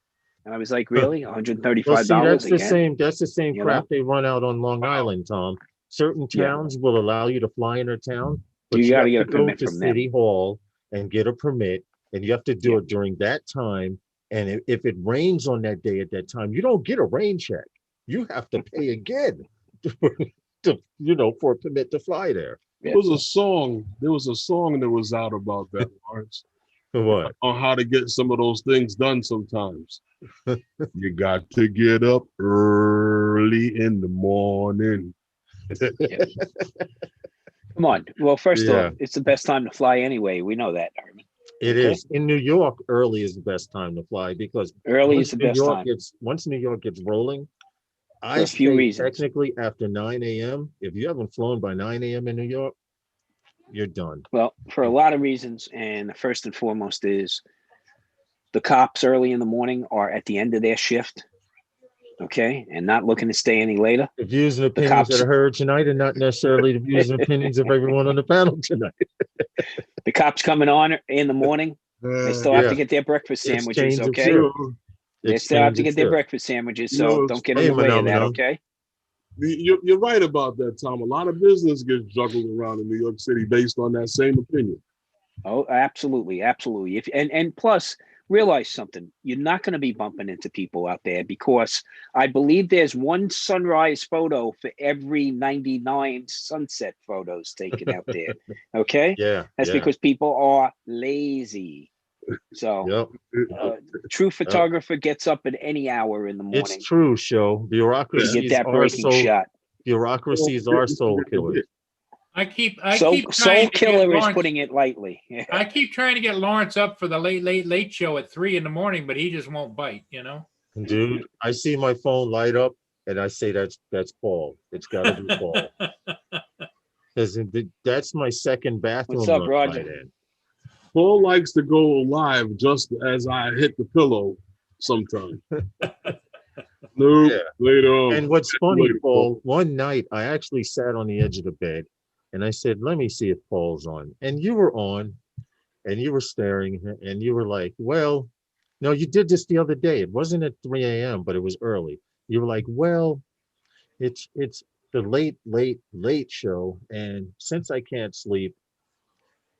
And I was like, really? $135 Well, see, that's the again? same. That's the same You crap know? they run out on Long Island, Tom. Certain Yeah. towns will allow you to fly in their town, but You you gotta have get to a go permit to from them. City Hall and get a permit, and you have to do Yeah. it during that time. And if it rains on that day at that time, you don't get a rain check. You have to pay again for a permit to fly there. There was a song. There was a song that was out about that, Lawrence, What? on how to get some of those things done. Sometimes you got to get up early in the morning. Come on. Well, first Yeah. off, it's the best time to fly anyway. We know that, Herman. It Okay. is. In New York, early is the best time to fly because Early is the best time. once New York gets rolling, I For a few say reasons. technically after 9 a.m., if you haven't flown by 9 a.m. in New York, you're done. Well, for a lot of reasons. And the first and foremost is the cops early in the morning are at the end of their shift. Okay. And not looking to stay any later. The views and opinions that are heard tonight are not necessarily the views and opinions of everyone on the panel tonight. The cops coming on in the morning. They still have to get their breakfast sandwiches. Exchange of Okay. shift. They still have to Exchange of get their shift. breakfast sandwiches. You So know, don't get in the way of that. phenomenon. Okay. You're right about that, Tom. A lot of business gets juggled around in New York City based on that same opinion. Oh, absolutely. Absolutely. And plus realize something, you're not going to be bumping into people out there because I believe there's one sunrise photo for every 99 sunset photos taken out there. Okay. Yeah. That's because people are lazy. So true photographer gets up at any hour in the morning. It's true, show. To Bureaucracies get that are breaking shot. bureaucracies are soul killers. I keep Soul trying to get killer is Lawrence, putting it lightly. I keep trying to get Lawrence up for the late show at 3 a.m, but he just won't bite, Dude, I see my phone light up and I say that's Paul. It's gotta be Paul. Because that's my second bathroom. What's up, run Roger? right in. Paul likes to go live just as I hit the pillow sometimes. Nope, Yeah. later on. And what's funny, Later, Paul, one night I actually sat on the edge of the bed and I said, let me see if Paul's on. And you were on and you were staring and you were like, well, no, you did this the other day. It wasn't at 3 a.m., but it was early. You were like, well, it's the late show. And since I can't sleep,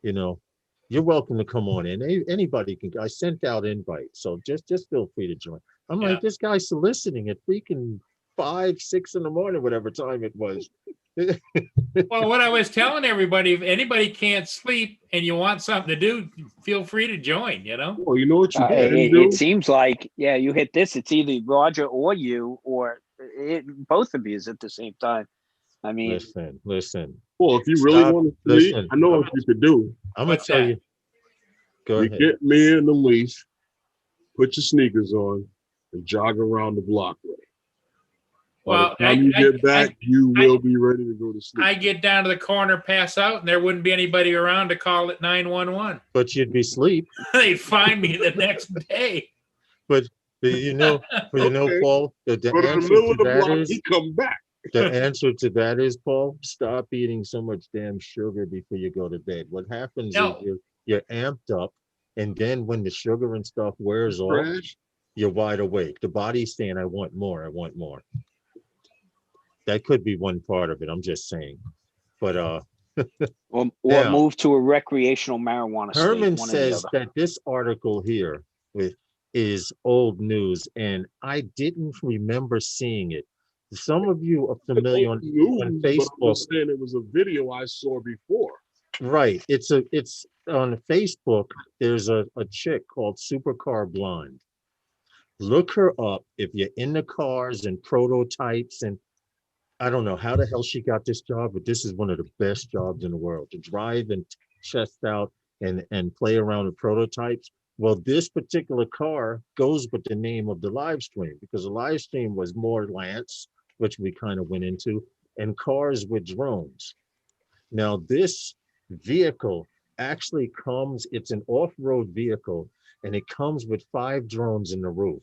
you're welcome to come on in. Anybody can. I sent out invites, so just feel free to join. I'm like, this guy's soliciting at freaking 5, 6 in the morning, whatever time it was. Well, what I was telling everybody, if anybody can't sleep and you want something to do, feel free to join, Well, you know what you can do? It seems like, you hit this. It's either Roger or you, or both of you at the same time. I mean, listen. Well, if you really want to sleep, listen. I know what you could do. I'm gonna tell you. Go You ahead. get me in the leash, put your sneakers on, and jog around the block with it. By Well, the time you get back, you will be ready to go to sleep. I get down to the corner, pass out, and there wouldn't be anybody around to call it 911. But you'd be asleep. They'd find me the next day. But Paul, the But in the answer middle to of the that block, is he come back. the answer to that is, Paul, stop eating so much damn sugar before you go to bed. What happens No. is you're amped up, and then when the sugar and stuff wears off, Crash. you're wide awake. The body's saying, I want more, I want more. That could be one part of it. I'm just saying. But or now, move to a recreational marijuana state. Herman one or the says other. that this article here is old news, and I didn't remember seeing it. Some of you are familiar on But I'm Facebook. saying it was a video I saw before. Right. It's on Facebook. There's a chick called Supercar Blonde. Look her up if you're into cars and prototypes, and I don't know how the hell she got this job, but this is one of the best jobs in the world, to drive and test out and play around with prototypes. Well, this particular car goes with the name of the live stream, because the live stream was more LANNC, which we kind of went into, and cars with drones. Now, this vehicle actually comes, it's an off-road vehicle, and it comes with 5 drones in the roof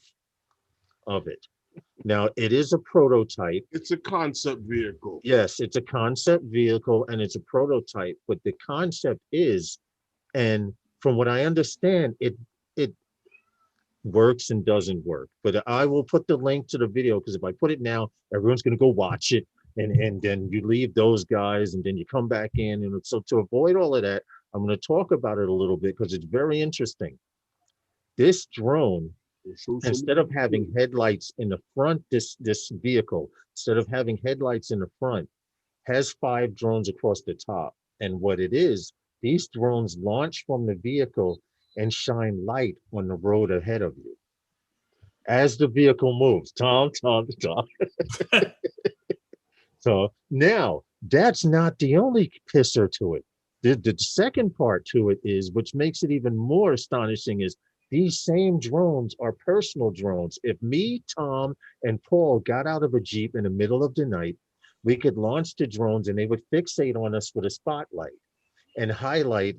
of it. Now, it is a prototype. It's a concept vehicle. Yes, it's a concept vehicle and it's a prototype, but the concept is, and from what I understand, it works and doesn't work. But I will put the link to the video, because if I put it now, everyone's going to go watch it, and then you leave those guys and then you come back in. And so to avoid all of that, I'm going to talk about it a little bit because it's very interesting. This drone, instead of having headlights in the front, this vehicle, instead of having headlights in the front, has 5 drones across the top. And what it is, these drones launch from the vehicle and shine light on the road ahead of you as the vehicle moves. Tom. So now, that's not the only pisser to it. The second part to it is, which makes it even more astonishing, is these same drones are personal drones. If me, Tom, and Paul got out of a Jeep in the middle of the night, we could launch the drones and they would fixate on us with a spotlight and highlight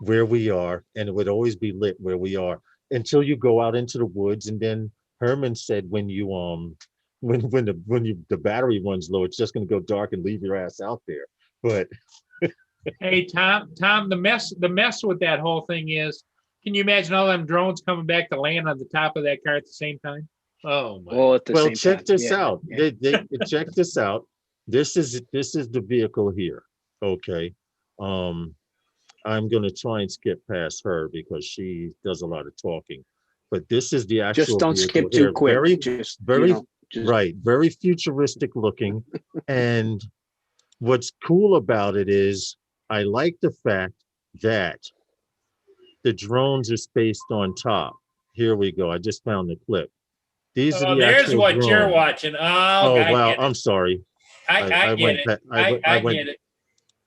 where we are, and it would always be lit where we are until you go out into the woods. And then Herman said, when the battery runs low, it's just going to go dark and leave your ass out there. But Hey, Tom, the mess with that whole thing is, can you imagine all them drones coming back to land on the top of that car at the same time? Oh my! All at the well, same check time. this Yeah, out. yeah. Check this out. This is the vehicle here. Okay. I'm going to try and skip past her because she does a lot of talking. But this is the actual Just don't vehicle skip too here. quick. Very, Just, very, you know, just, right. Very futuristic looking. And what's cool about it is I like the fact that the drones are spaced on top. Here we go. I just found the clip. These are Oh, the there's actual what you're drones. watching. Oh, Oh, I wow. get it. I'm sorry. I get it. I get it.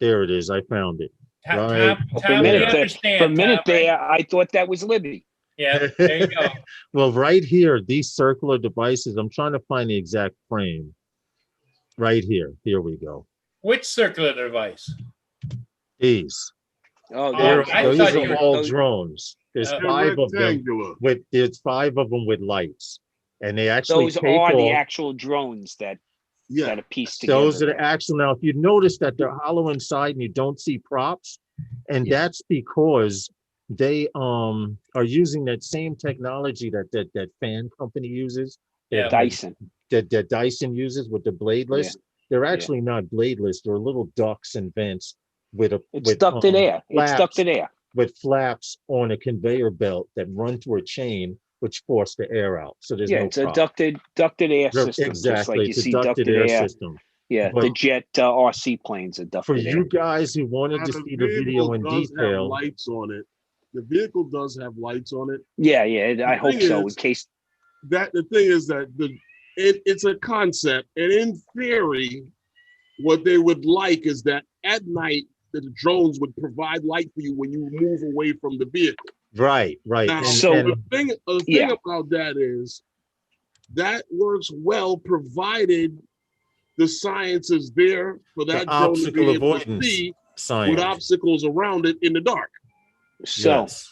There it is. I found it. Tom, Right. for a we minute, understand. for a minute Tom, there, I thought that was Libby. Yeah, there you go. Well, right here, these circular devices, I'm trying to find the exact frame. Right here. Here we go. Which circular device? These. Oh, Oh, I Those thought are you were- all drones. There's They're 5 of them rectangular. there's 5 of them with lights. And they actually those take are the off. actual drones that Yeah. are pieced together. Those are the there. actual. Now, if you notice that they're hollow inside and you don't see props, and Yeah. that's because they are using that same technology that fan company uses. Yeah. Dyson. That Dyson uses with the bladeless. They're actually not bladeless. They're little ducts and vents with It's ducted air. It's flaps, ducted air. with flaps on a conveyor belt that run through a chain, which force the air out. So there's Yeah, no it's a prop. ducted air They're- system. Just like Exactly. you It's a see ducted air system. Yeah, But- the jet RC planes are For ducted you air. guys who wanted to see the video in does have detail, lights on it. The vehicle does have lights on it. Yeah, I hope thing so. In is- case The thing is that it's a concept, and in theory, what they would like is that at night the drones would provide light for you when you move away from the vehicle. right. Now, the thing Yeah. about that is that works well provided the science is there for that drone to obstacle be able to avoidance see with science. obstacles around it in the dark. so. Yes.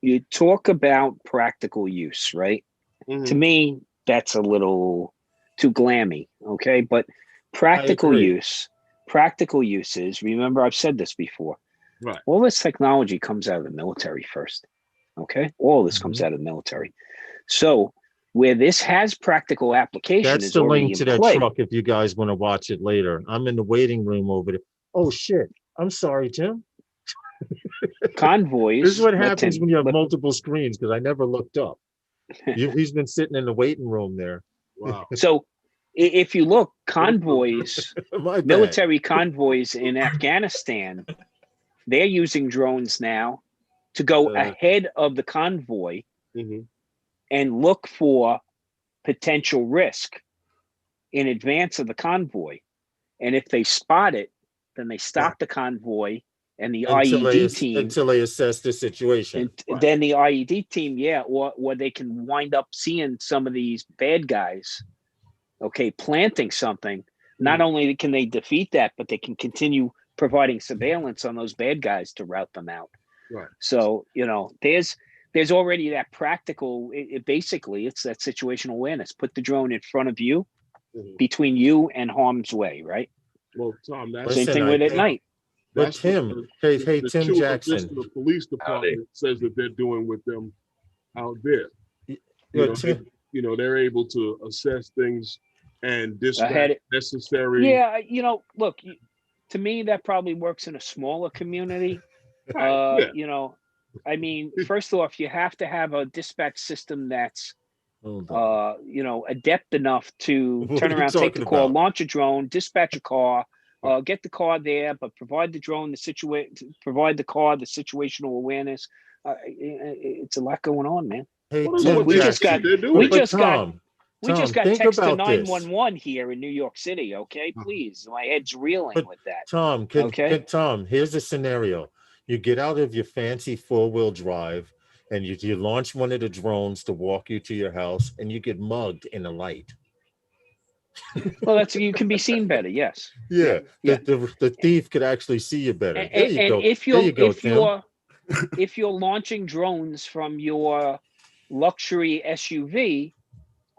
You talk about practical use, right? To me, that's a little too glammy, okay? But practical agree. uses, remember I've said this before. Right. All this technology comes out of the military first, okay? All this comes Mhm. out of the military. So where this has practical application That's is the already link to in that play. truck if you guys want to watch it later. I'm in the waiting room over there. Oh shit. I'm sorry, Tim. Convoys. This is what let happens Tim- when you have let- multiple screens, because I never looked up. He's been sitting in the waiting room there. Wow. So if you look, convoys, My bad. military convoys in Afghanistan, they're using drones now to go ahead of the convoy Mhm. and look for potential risk in advance of the convoy. And if they spot it, then they stop the convoy and the IED team. Until they assess the situation. And then the IED team, or they can wind up seeing some of these bad guys okay, planting something, not only can they defeat that, but they can continue providing surveillance on those bad guys to rout them out. Right. So, there's already that practical, basically it's that situational awareness. Put the drone in front of you, between you and harm's way, right? Well, Tom, that's Same thing with at night. But that's what Tim, hey, the Tim chief Jackson, assistant of the police department says that they're doing with them out there. They're able to assess things and dispatch necessary. Yeah, look, to me that probably works in a smaller community. Right, I mean, first off, you have to have a dispatch system that's adept enough to What turn are you around, take the call, talking about? launch a drone, dispatch a car, get the car there, but provide the drone, provide the car, the situational awareness. It's a lot going on, man. Hey, Well, Tim we just Jackson. got we But just got Tom, we just got think text to about this. 911 here in New York City. Okay, please, my head's reeling with that. Tom, Tom, here's a scenario. You get out of your fancy four-wheel drive and you launch one of the drones to walk you to your house and you get mugged in the light. Well, you can be seen better. Yes. Yeah. The thief could actually see you better. And, There you go. If you're launching drones from your luxury SUV,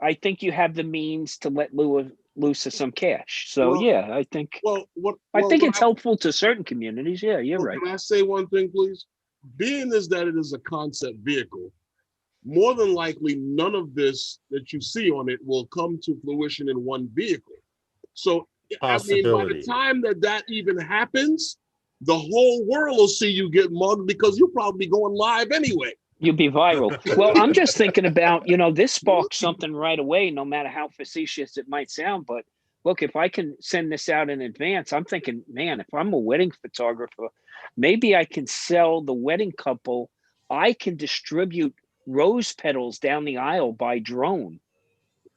I think you have the means to let loose of some cash. So I think it's helpful to certain communities. Yeah, you're right. Can I say one thing, please? Being is that it is a concept vehicle, more than likely none of this that you see on it will come to fruition in one vehicle. So I mean, by the time that even happens, the whole world will see you get mugged because you'll probably be going live anyway. You'll be viral. Well, I'm just thinking about, this sparks something right away, no matter how facetious it might sound. But look, if I can send this out in advance, I'm thinking, man, if I'm a wedding photographer, maybe I can sell the wedding couple. I can distribute rose petals down the aisle by drone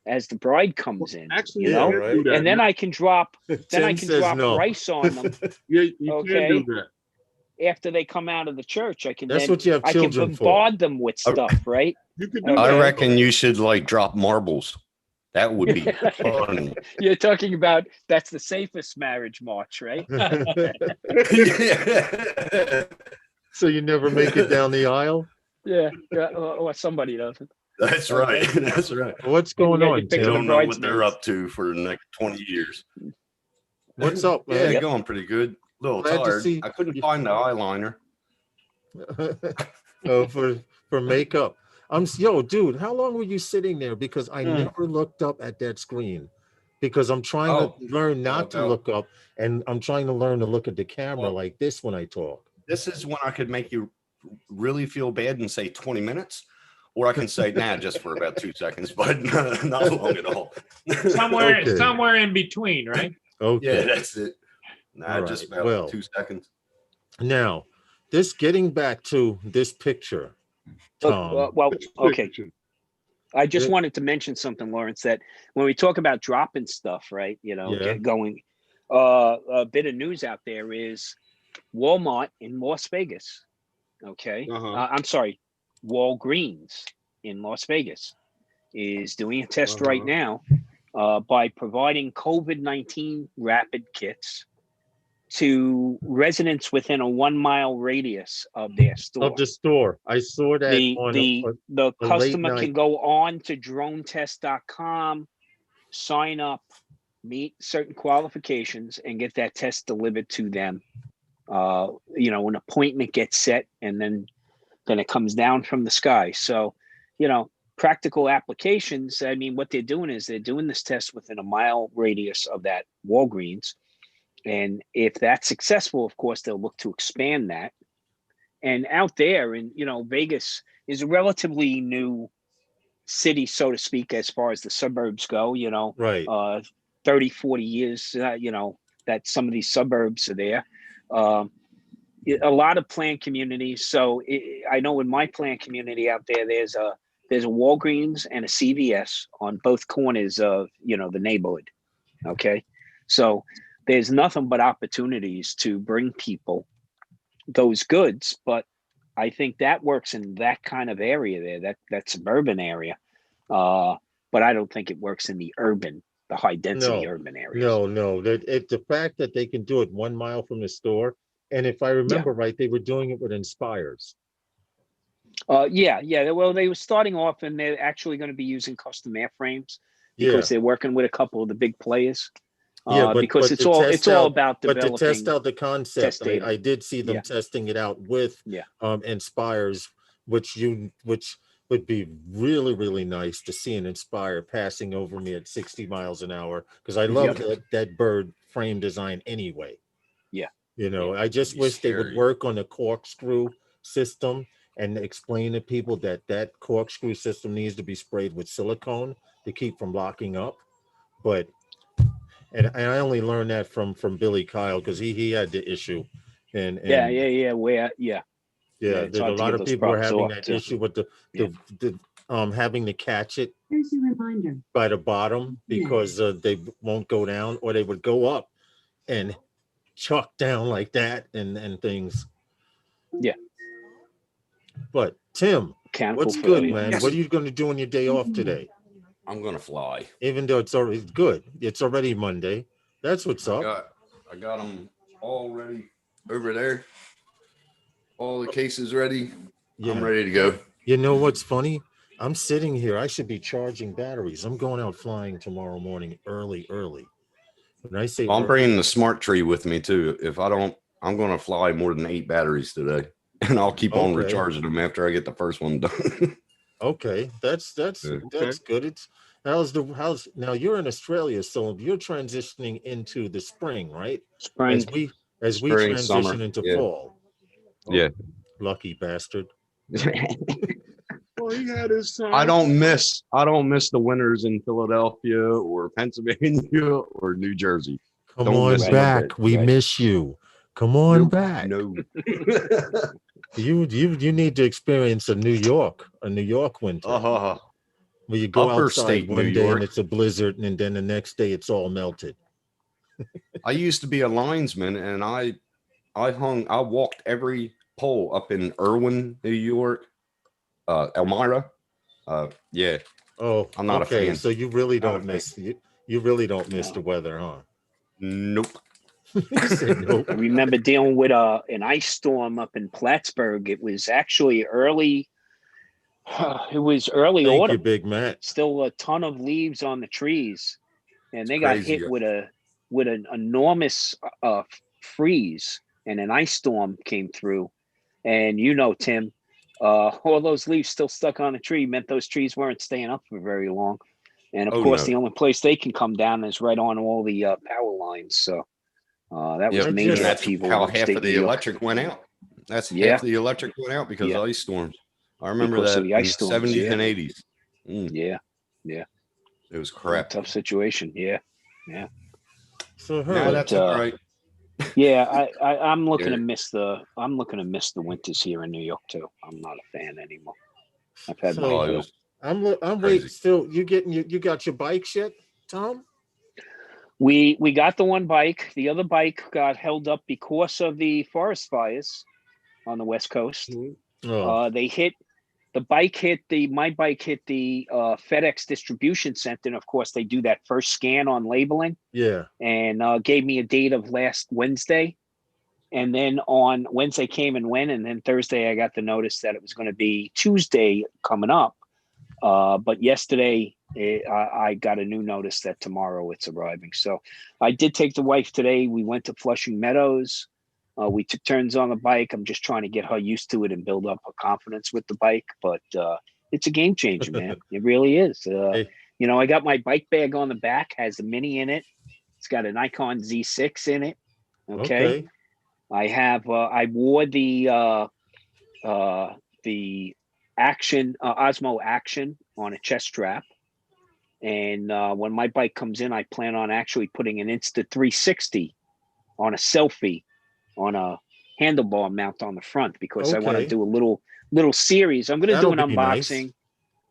as the bride comes in. Actually, right? And then I can drop, no. price on them. You can do that. After they come out of the church, I can what you have children I can bombard them with stuff, right? You could do I reckon you should drop marbles. That would be fun. You're talking about that's the safest marriage march, right? So you never make it down the aisle? Yeah, or somebody doesn't. That's right. That's right. What's going on, They Tim? don't know what they're up to for the next 20 years. What's up, man? Yeah, going pretty good. A little tired. I couldn't find the eyeliner. For makeup. Dude, how long were you sitting there? Because I never looked up at that screen because I'm trying to learn not to look up, and I'm trying to learn to look at the camera like this when I talk. This is when I could make you really feel bad and say 20 minutes, or I can say, nah, just for about 2 seconds, but not long at all. Somewhere in between, right? Okay. Yeah, that's it. Nah, just about 2 seconds. Now, getting back to this picture, Tom. Okay. I just wanted to mention something, Lawrence, that when we talk about dropping stuff, right, going, a bit of news out there is Walmart in Las Vegas, okay? I'm sorry, Walgreens in Las Vegas is doing a test right now by providing COVID-19 rapid kits to residents within a 1 mile radius of their store. Of the store. I saw that the customer can go on to dronetest.com, sign up, meet certain qualifications, and get that test delivered to them. An appointment gets set, and then it comes down from the sky. So, practical applications. I mean, what they're doing is they're doing this test within a mile radius of that Walgreens. And if that's successful, of course, they'll look to expand that. And out there in, Vegas is a relatively new city, so to speak, as far as the suburbs go, right. 30, 40 years, that some of these suburbs are there. A lot of planned communities. So I know in my planned community out there, there's a Walgreens and a CVS on both corners of, the neighborhood. Okay. So there's nothing but opportunities to bring people those goods. But I think that works in that kind of area there, that suburban area. But I don't think it works in the urban the high density No, urban areas. no. The fact that they can do it 1 mile from the store, and if I remember right, they were doing it with Inspires. Yeah. Well, they were starting off, and they're actually going to be using custom airframes Yeah, because they're working with a couple of the big players. yeah, Because it's to all test about but to test developing out the test concept, data. I did see them Yeah. testing it out with Yeah. Inspires, which would be really, really nice to see an Inspire passing over me at 60 miles an hour, because I love that bird frame design anyway. Yeah. I just Be wish they would scary. work on the corkscrew system and explain to people that corkscrew system needs to be sprayed with silicone to keep from locking up. But and I only learned that from Billy Kyle, because he had the issue, and Yeah. yeah, It's there's a hard to lot get of those people were props having off that too. issue with Yeah. the having to catch it Here's your reminder. by the bottom, because they won't go down, or they would go up and chuck down like that and things. Yeah. But Tim, Mechanical what's good, failure. man? Yes. What are you going to do on your day off today? I'm gonna fly. Even though it's already good, it's already Monday. That's what's up. I got them all ready over there. All the cases ready. Yeah. I'm ready to go. You know what's funny? I'm sitting here. I should be charging batteries. I'm going out flying tomorrow morning early. When I say I'm early, bringing the smart tree with me too. If I don't, I'm gonna fly more than 8 batteries today, and I'll keep on Okay. recharging them after I get the first one done. okay, that's Yeah. good. It's how's now you're in Australia, so you're transitioning into the spring, right? Spring. As we Spring, transition summer. into Yeah. fall. Oh, Yeah. lucky bastard. Well, he had his time. I don't miss the winters in Philadelphia or Pennsylvania or New Jersey. Come Don't on miss them a back. bit. We Right. miss you. Come on Nope, back. No. You need to experience a New York winter. Where you go Upper outside state one New day and York. it's a blizzard, and then the next day it's all melted. I used to be a linesman, and I walked every pole up in Irwin, New York, Elmira. Yeah, Oh, I'm not a okay. fan. So you really Not a don't miss you really don't miss No. the weather, huh? Nope. He said nope. I remember dealing with an ice storm up in Plattsburgh. It was actually early. It was early Thank you, autumn. Big Matt. Still a ton of leaves on the trees, and they It's got crazy. hit with an enormous freeze, and an ice storm came through. And Tim, all those leaves still stuck on the tree meant those trees weren't staying up for very long. And of course, no. the only place they can come down is right on all the power lines. So that was Yep. major And that's upheaval. how in half upstate of New the York. electric went out. That's Yeah. half the electric went out because Yeah. of ice storms. I remember Because of that the in ice the storms, 70s yeah. and 80s. Yeah. It was crap. Tough situation. Yeah. So Nah, Herb, that's all right. Yeah, I'm looking Yeah. to miss the winters here in New York too. I'm not a fan anymore. I've had So- my Oh, it fill. was I'm Crazy. waiting still. You got your bike yet, Tom? We got the one bike. The other bike got held up because of the forest fires on the West Coast. Mhm. Oh, My bike hit the FedEx distribution center, and of course they do that first scan on labeling, yeah. and gave me a date of last Wednesday. And then on Wednesday came and went, and then Thursday I got the notice that it was going to be Tuesday coming up. But yesterday I got a new notice that tomorrow it's arriving. So I did take the wife today. We went to Flushing Meadows. We took turns on the bike. I'm just trying to get her used to it and build up her confidence with the bike. But it's a game changer, man. It really is. Hey. I got my bike bag on the back, has the Mini in it. It's got an Icon Z6 in it. Okay. I have. I wore the Action Osmo Action on a chest strap, and when my bike comes in, I plan on actually putting an Insta 360 on a selfie on a handlebar mount on the front, because I want to Okay. do a little series. I'm going to do an That'll be nice. unboxing.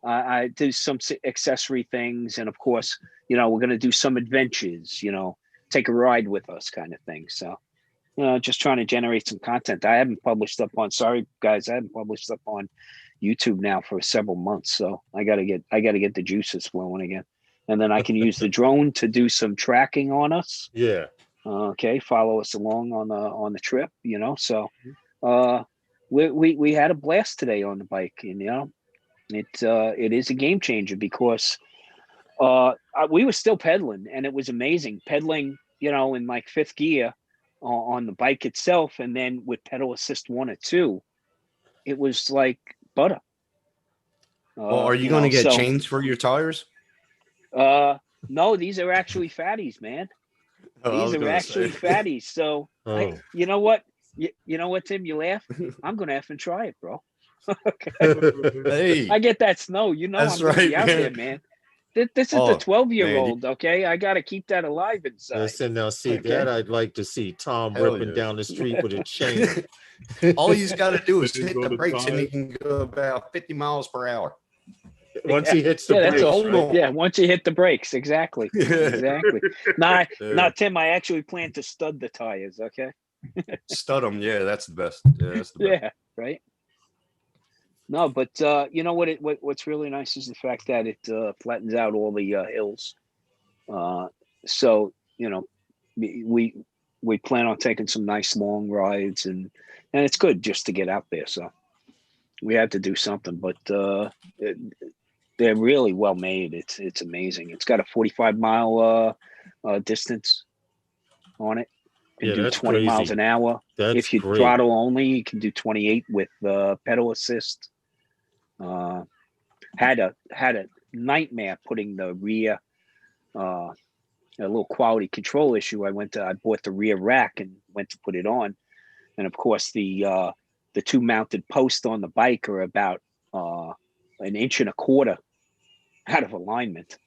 I do some accessory things, and of course, we're going to do some adventures. Take a ride with us, kind of thing. So. Just trying to generate some content. I haven't published up on YouTube now for several months. So I gotta get the juices flowing again. and then I can use the drone to do some tracking on us. Yeah. Okay, follow us along on the trip. So we had a blast today on the bike, and it is a game changer because we were still pedaling, and it was amazing pedaling. In like fifth gear on the bike itself, and then with pedal assist 1 or 2, it was like butter. Well, are you going to get so chains for your tires? no, these are actually fatties, man. Oh, I was These are gonna actually say. fatties. So Oh. you know what? You know what, Tim? You laugh. I'm gonna have to try it, bro. Okay. Hey, I get that snow. I'm that's gonna be right, out there, man. man. This is Oh, the man, 12-year-old. Okay, I gotta keep that alive inside. Listen, now see Okay. that I'd like to see Tom Hell ripping yeah. down the street with a chain. All he's got to do is Let it hit go the to brakes, and he tires. can go about 50 miles per hour. Once he hits the Yeah, that's brakes, all. right? on. Yeah, once you hit the brakes, exactly. Exactly. Now, Yeah. Tim, I actually plan to stud the tires. Okay. Stud them. Yeah, that's the best. Yeah, that's the best. Yeah. Right. No, but you know what's really nice is the fact that it flattens out all the hills. So we plan on taking some nice long rides, and it's good just to get out there. So we had to do something, but they're really well made. It's amazing. It's got a 45-mile distance on it. You Yeah, can do that's 20 miles crazy. an hour. That's If you great. throttle only, you can do 28 with pedal assist. Had a nightmare putting the rear, a little quality control issue. I bought the rear rack and went to put it on, and of course the 2 mounted posts on the bike are about 1.25 inches out of alignment.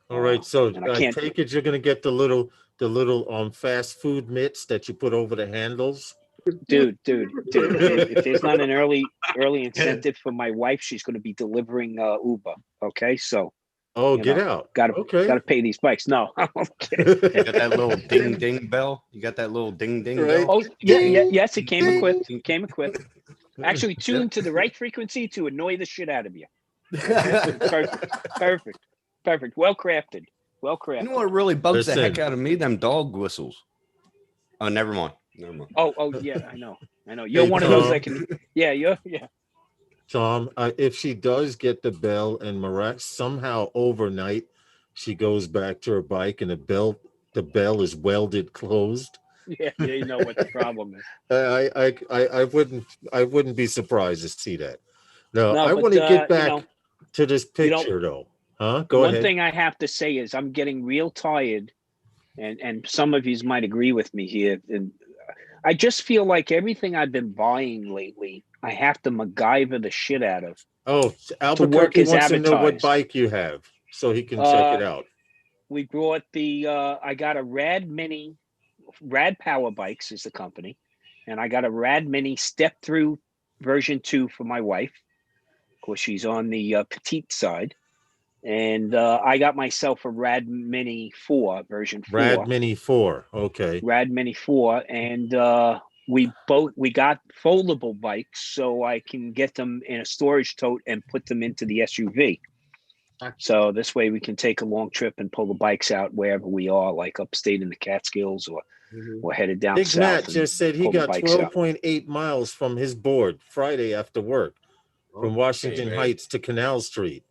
All right, so and I I can't, take it you're gonna get the little fast food mitts that you put over the handles. dude. If there's not an early incentive for my wife, she's going to be delivering Uber. Okay, so Oh, get out. gotta Okay. pay these bikes. No, I'm kidding. You got that little ding ding bell. You got that little ding ding Right. bell. Oh yeah, Ding, yes, it came ding. equipped. Actually tuned to the right frequency to annoy the shit out of you. Perfect. Well crafted. You know what really bugs the heck Listen. out of me? Them dog whistles. Oh, never mind. Oh yeah, I know. You're Hey, one of those Tom. that can. Yeah. Tom, if she does get the bell and somehow overnight she goes back to her bike and the bell is welded closed. Yeah, you know what the problem is. I wouldn't be surprised to see that. No, No, I but want to get back to this picture though. Huh? Go one ahead. thing I have to say is I'm getting real tired, and some of you might agree with me here. And I just feel like everything I've been buying lately, I have to MacGyver the shit out of. Oh, To work Albuquerque as wants to know what advertised. bike you have so he can check it out. We brought I got a Rad Mini. Rad Power Bikes is the company, and I got a Rad Mini step through version 2 for my wife. Of course, she's on the petite side, and I got myself a Rad Mini 4 version 4. Rad Mini 4. Okay. Rad Mini 4, and we got foldable bikes, so I can get them in a storage tote and put them into the SUV. So this way we can take a long trip and pull the bikes out wherever we are, like upstate in the Catskills or headed down Big south. Matt just said he got 12.8 12.8 miles from his board Friday after work from Washington Hey, Heights to Canal Street.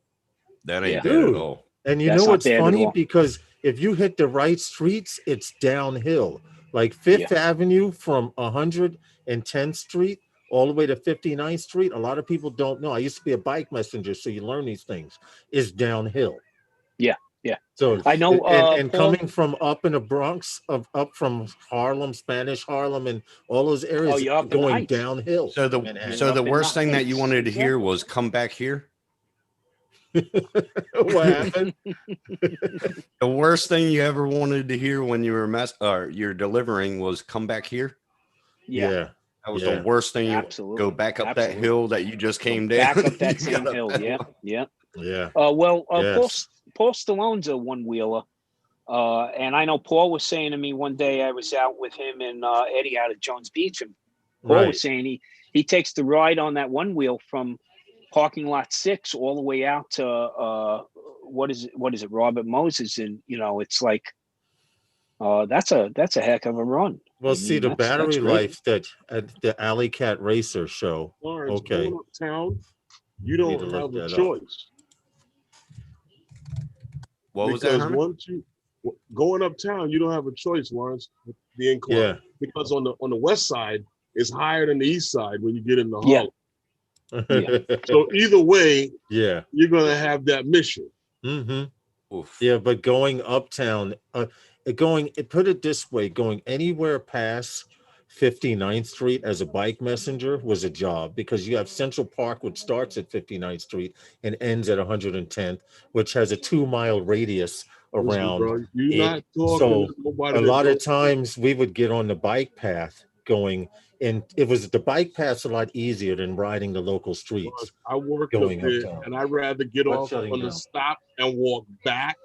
That ain't Yeah. bad at Dude. all. And you That's know not what's bad at funny? all. Because if you hit the right streets, it's downhill. Like Fifth Avenue from 110th Street all the way to 59th Street. A lot of people don't know. I used to be a bike messenger, so you learn these things. Is downhill. Yeah. So I know. and Paul, coming from up in the Bronx, up from Harlem, Spanish Harlem, and all those areas, you're up in the going Heights. So downhill. You're the up in worst the thing that you Heights. wanted to hear Exactly. was come back here. What happened? The worst thing you ever wanted to hear when you were you're delivering was come back here. Yeah. That was the worst thing. Absolutely. Go back up that hill that you just came down. Back up that You same gotta hill. pedal. Yeah. Yeah. Yes. Paul Stallone's a one-wheeler. And I know Paul was saying to me one day, I was out with him and Eddie out at Jones Beach, and Paul was saying he takes the ride on that one wheel from parking lot 6 all the way out to what is it, Robert Moses, and it's like, that's a heck of a run. Well, I see, mean, the that's battery great. life that at the Alley Cat Racer show. Lawrence, Okay. going uptown, you Need to don't look have a that up. choice. What was that, Because Herman? once you going uptown, you don't have a choice, Lawrence. The incline. Yeah. Because on the west side, it's higher than the east side when you get in the Yeah. hull. Yeah. So either way, Yeah. you're gonna have that mission. Mm-hmm. Oof. Yeah, but going uptown, put it this way, going anywhere past 59th Street as a bike messenger was a job, because you have Central Park, which starts at 59th Street and ends at 110th, which has a 2-mile radius Listen, around bro, you're it. not talking So to nobody. a that lot of knows- times we would get on the bike path going, and it was the bike path's a lot easier than riding the local streets. I worked up Going there, uptown. and I'd rather get What's off shutting on the down? stop and walk back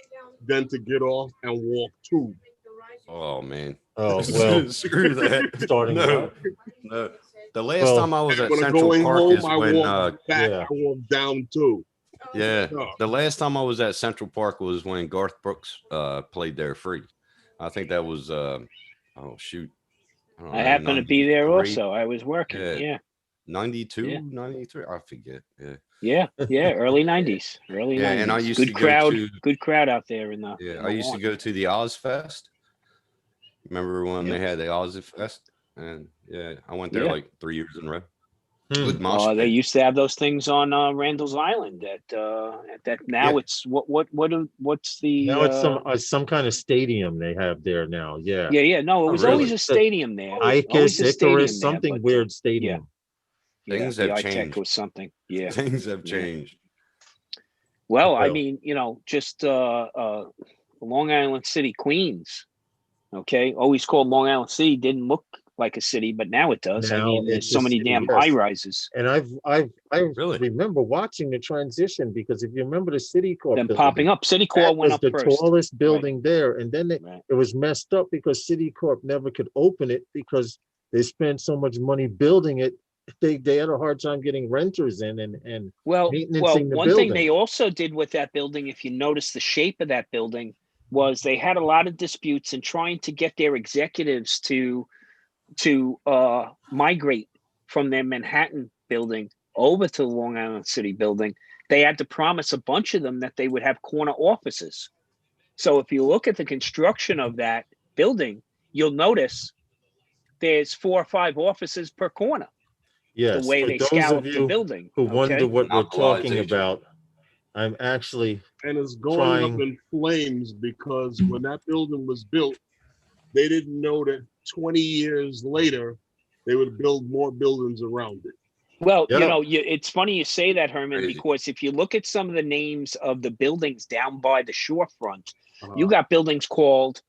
than to get off and walk to. Oh man. Oh, well, Screw that. starting No. what? No. The last Well, time I was at When I'm Central going Park home, is I when walk back. yeah. I walk down too. yeah. No. The last time I was at Central Park was when Garth Brooks played there free. I think that was oh shoot. don't I know, happened to be there 93, also. I was working. Yeah. Yeah. 92, Yeah. 93. I forget. Yeah. Yeah. Early 90s. Early Yeah, 90s. and I used good to go crowd. to- Good crowd out there in the. Yeah. in I the used to lawn. go to the Oz Fest. Remember when Yeah. they had the Oz Fest? And yeah, I went there Yeah. like 3 years in a row. Hmm. Good mosh They pit. used to have those things on Randall's Island. At that now Yeah. it's what's the Now it's some kind of stadium they have there now. Yeah. yeah. No, it Oh, was always really? a stadium there. Icus, Always a stadium Icarus, there, something but, weird stadium. Things the have iTech changed. was something. Yeah. Things have Yeah. changed. Well, I Well. mean, just Long Island City, Queens. Okay, always called Long Island City. Didn't look like a city, but now it does. I Now mean, there's it's so a many city, damn yes. high rises. And I Really? remember watching the transition, because if you remember the City Corp Them building, popping up. City Core that went was up the first. tallest building there, and then Right. it was messed up because City Corp never could open it because they spent so much money building it. They had a hard time getting renters in and Well, maintaining the one thing building. they also did with that building, if you notice the shape of that building, was they had a lot of disputes in trying to get their executives to migrate from their Manhattan building over to the Long Island City building. They had to promise a bunch of them that they would have corner offices. So if you look at the construction of that building, you'll notice there's 4 or 5 offices per corner. Yes, The way for they those scalloped of the you building. who wonder okay? what we're talking Monopolization. about, I'm actually And it's going up Trying. in flames because when that building was built, they didn't know that 20 years later, they would build more buildings around it. Well, Yeah. it's funny you say that, Herman, Crazy. because if you look at some of the names of the buildings down by the shorefront, you Uh, got buildings called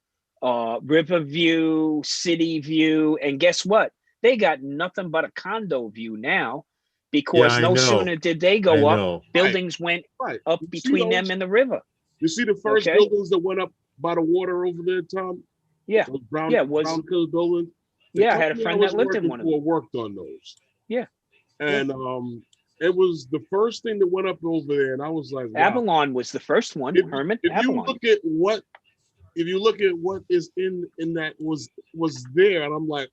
Riverview, City View, and guess what? They got nothing but a condo view now, because I no know. sooner did they I go up, know. buildings went right. up You see between those? them and the river. You see the first Okay. buildings that went up by the water over there, Tom? Yeah, Those brown, Yeah, it was- brown color buildings. The yeah. I had a company friend was that lived in working one of them. for worked on those. Yeah. And it was the first thing that went up over there, and I was like, wow. Avalon was the first one, Herman. If you Avalon. look at what is in that was there, and I'm like,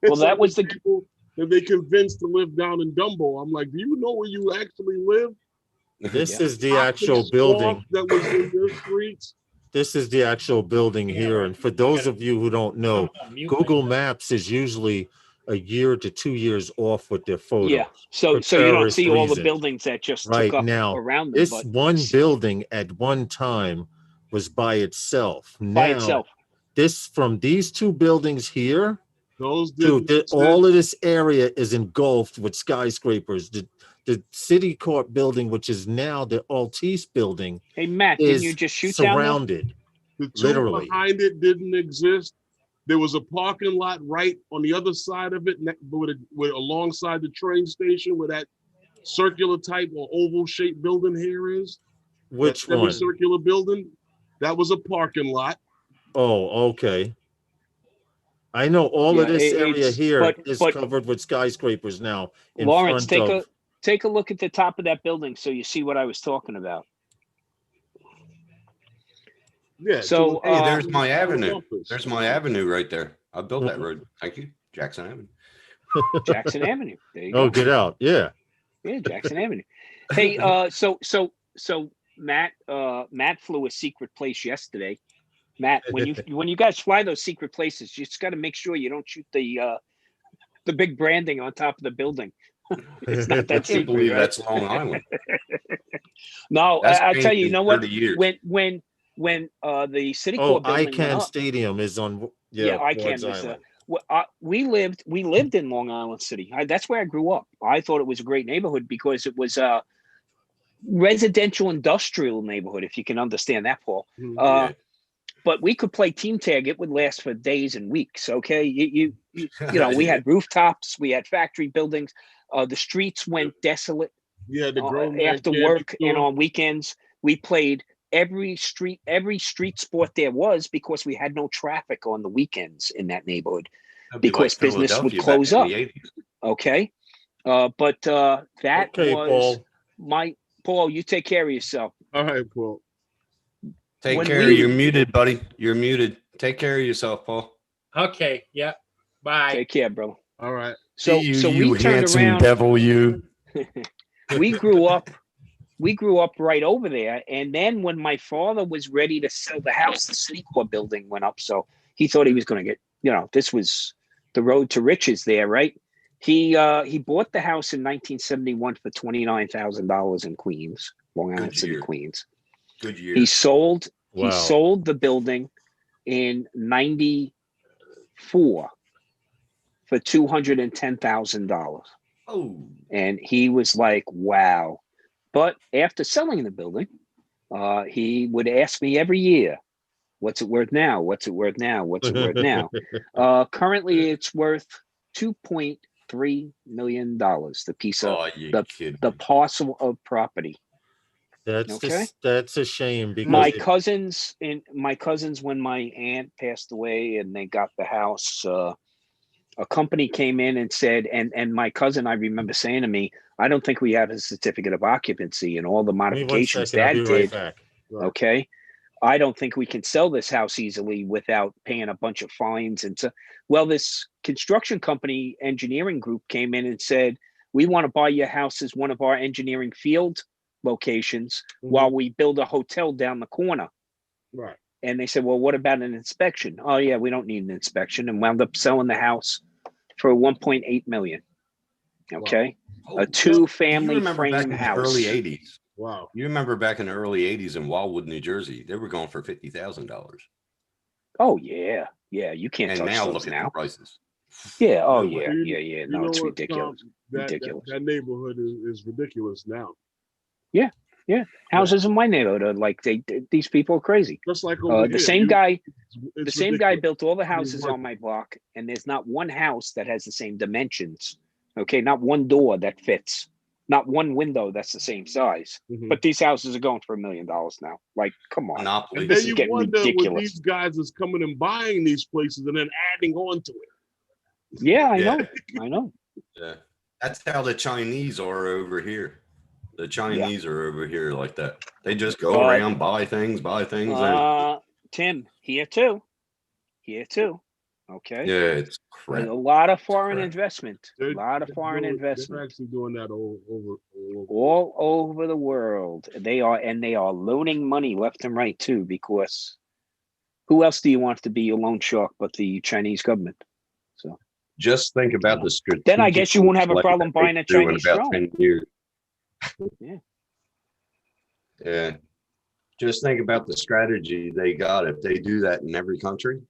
Well, that was the- people that they convinced to live down in Dumbo. I'm like, do you know where you actually live? This Yeah. is the actual building. That was in their streets. This is the actual building here. And for those of you who don't know, Google Maps is usually a year to 2 years off with their photos. Yeah. So for you don't terrorist see all the reasons. buildings that just Right took up now, around them, this but one building at one time was by itself. by Now, itself. this from these two buildings here, Those dude, didn't all of this area is engulfed with skyscrapers. The City Court building, which is now the Altice building, Hey Matt, didn't is you just shoot down there? surrounded. The two Literally. behind it didn't exist. There was a parking lot right on the other side of it, with alongside the train station, where that circular type or oval shaped building here is. Which that one? Circular building. That was a parking lot. Oh, okay. I know all of Yeah, this area it's- here but- is but- covered with skyscrapers now in Lawrence, front of take a look at the top of that building so you see what I was talking about. Yeah. So, Hey, there's my Town's avenue. office. There's my avenue right there. I built that road. Thank you, Jackson Avenue. Jackson Avenue. There you Oh, go. get out. Yeah. Yeah, Jackson Avenue. Hey, so Matt flew a secret place yesterday. Matt, when you guys fly those secret places, you just got to make sure you don't shoot the big branding on top of the building. It's not I that can't secret, believe right? that's Long Island. No, That's I tell changed you, in you know what? 30 years. When the City Oh, Corps building went ICANN up, Stadium is on yeah, Ward's ICANN was Island. we lived in Long Island City. That's where I grew up. I thought it was a great neighborhood because it was a residential industrial neighborhood, if you can understand that, Paul. Yeah. But we could play team tag. It would last for days and weeks. Okay, you know, we Yeah. had rooftops, we had factory buildings. The streets went desolate. Yeah, the grown man After candy work and store. on weekends. We played every street sport there was because we had no traffic on the weekends in that neighborhood That'd be because like business would Philadelphia back close in up. the 80s. Okay, but that Okay, was Paul. Paul. You take care of yourself. All right, Paul. Take When care. You're muted, buddy. You're muted. Take care of yourself, Paul. Okay. Yeah. Bye. Take care, bro. All right. So you we turned handsome around. devil, you. We grew up right over there. And then when my father was ready to sell the house, the City Corps building went up. So he thought he was going to get, this was the road to riches there, right? He bought the house in 1971 for $29,000 in Queens, Long Island Good City, year. Queens. Good year. He sold Wow. the building in 94 for $210,000. Oh, And he was like, wow. But after selling the building, he would ask me every year, what's it worth now? What's it worth now? What's it worth now? Currently, it's worth $2.3 million, the piece of you kidding the me. parcel of property. That's Okay. that's a shame because My cousins, when my aunt passed away and they got the house, a company came in and said, and my cousin, I remember saying to me, I don't think we have a certificate of occupancy and all the give me one modifications second, I'll Dad be right did. back. Right. Okay. I don't think we can sell this house easily without paying a bunch of fines. And so, well, this construction company engineering group came in and said, we want to buy your house as one of our engineering field locations while we build a hotel down the corner. Right. And they said, well, what about an inspection? Oh yeah, we don't need an inspection, and wound up selling the house for 1.8 million. Okay. Oh, A do you 2-family remember back frame in house. the early 80s? Wow. You remember back in the early 80s in Wildwood, New Jersey, they were going for $50,000. Oh yeah. Yeah. You can't And touch now those look at now. the prices. Yeah. Oh No way. yeah. You- Yeah. Yeah. You No, know it's what, ridiculous. Tom? Ridiculous. That neighborhood is ridiculous now. Yeah. Houses in my neighborhood are like these people are crazy. Just like over The here. same guy, It's the same guy ridiculous. built all the I mean, houses what- on my block, and there's not one house that has the same dimensions. Okay, not one door that fits, not one window that's the same size. Mhm. But these houses are going for $1 million now. Like, come on. Monopoly. And This then is you getting wonder when ridiculous. these guys is coming and buying these places and then adding on to it. Yeah, I Yeah. know. I know. Yeah. That's how the Chinese are over here. The Chinese are over here like that. They just go around, buy things, and Tim, here too. Okay. yeah, it's There's crap. a lot of foreign crap. investment. A They're- lot of they're foreign doing- investment. They're actually doing that all over. All over the world. They are loaning money left and right too, because who else do you want to be your loan shark but the Chinese government? So Just think about the strategic. then I guess you won't have a play problem that they buying a do in Chinese about drone. 10 years. Yeah. Yeah. Just think about the strategy they got if they do that in every country.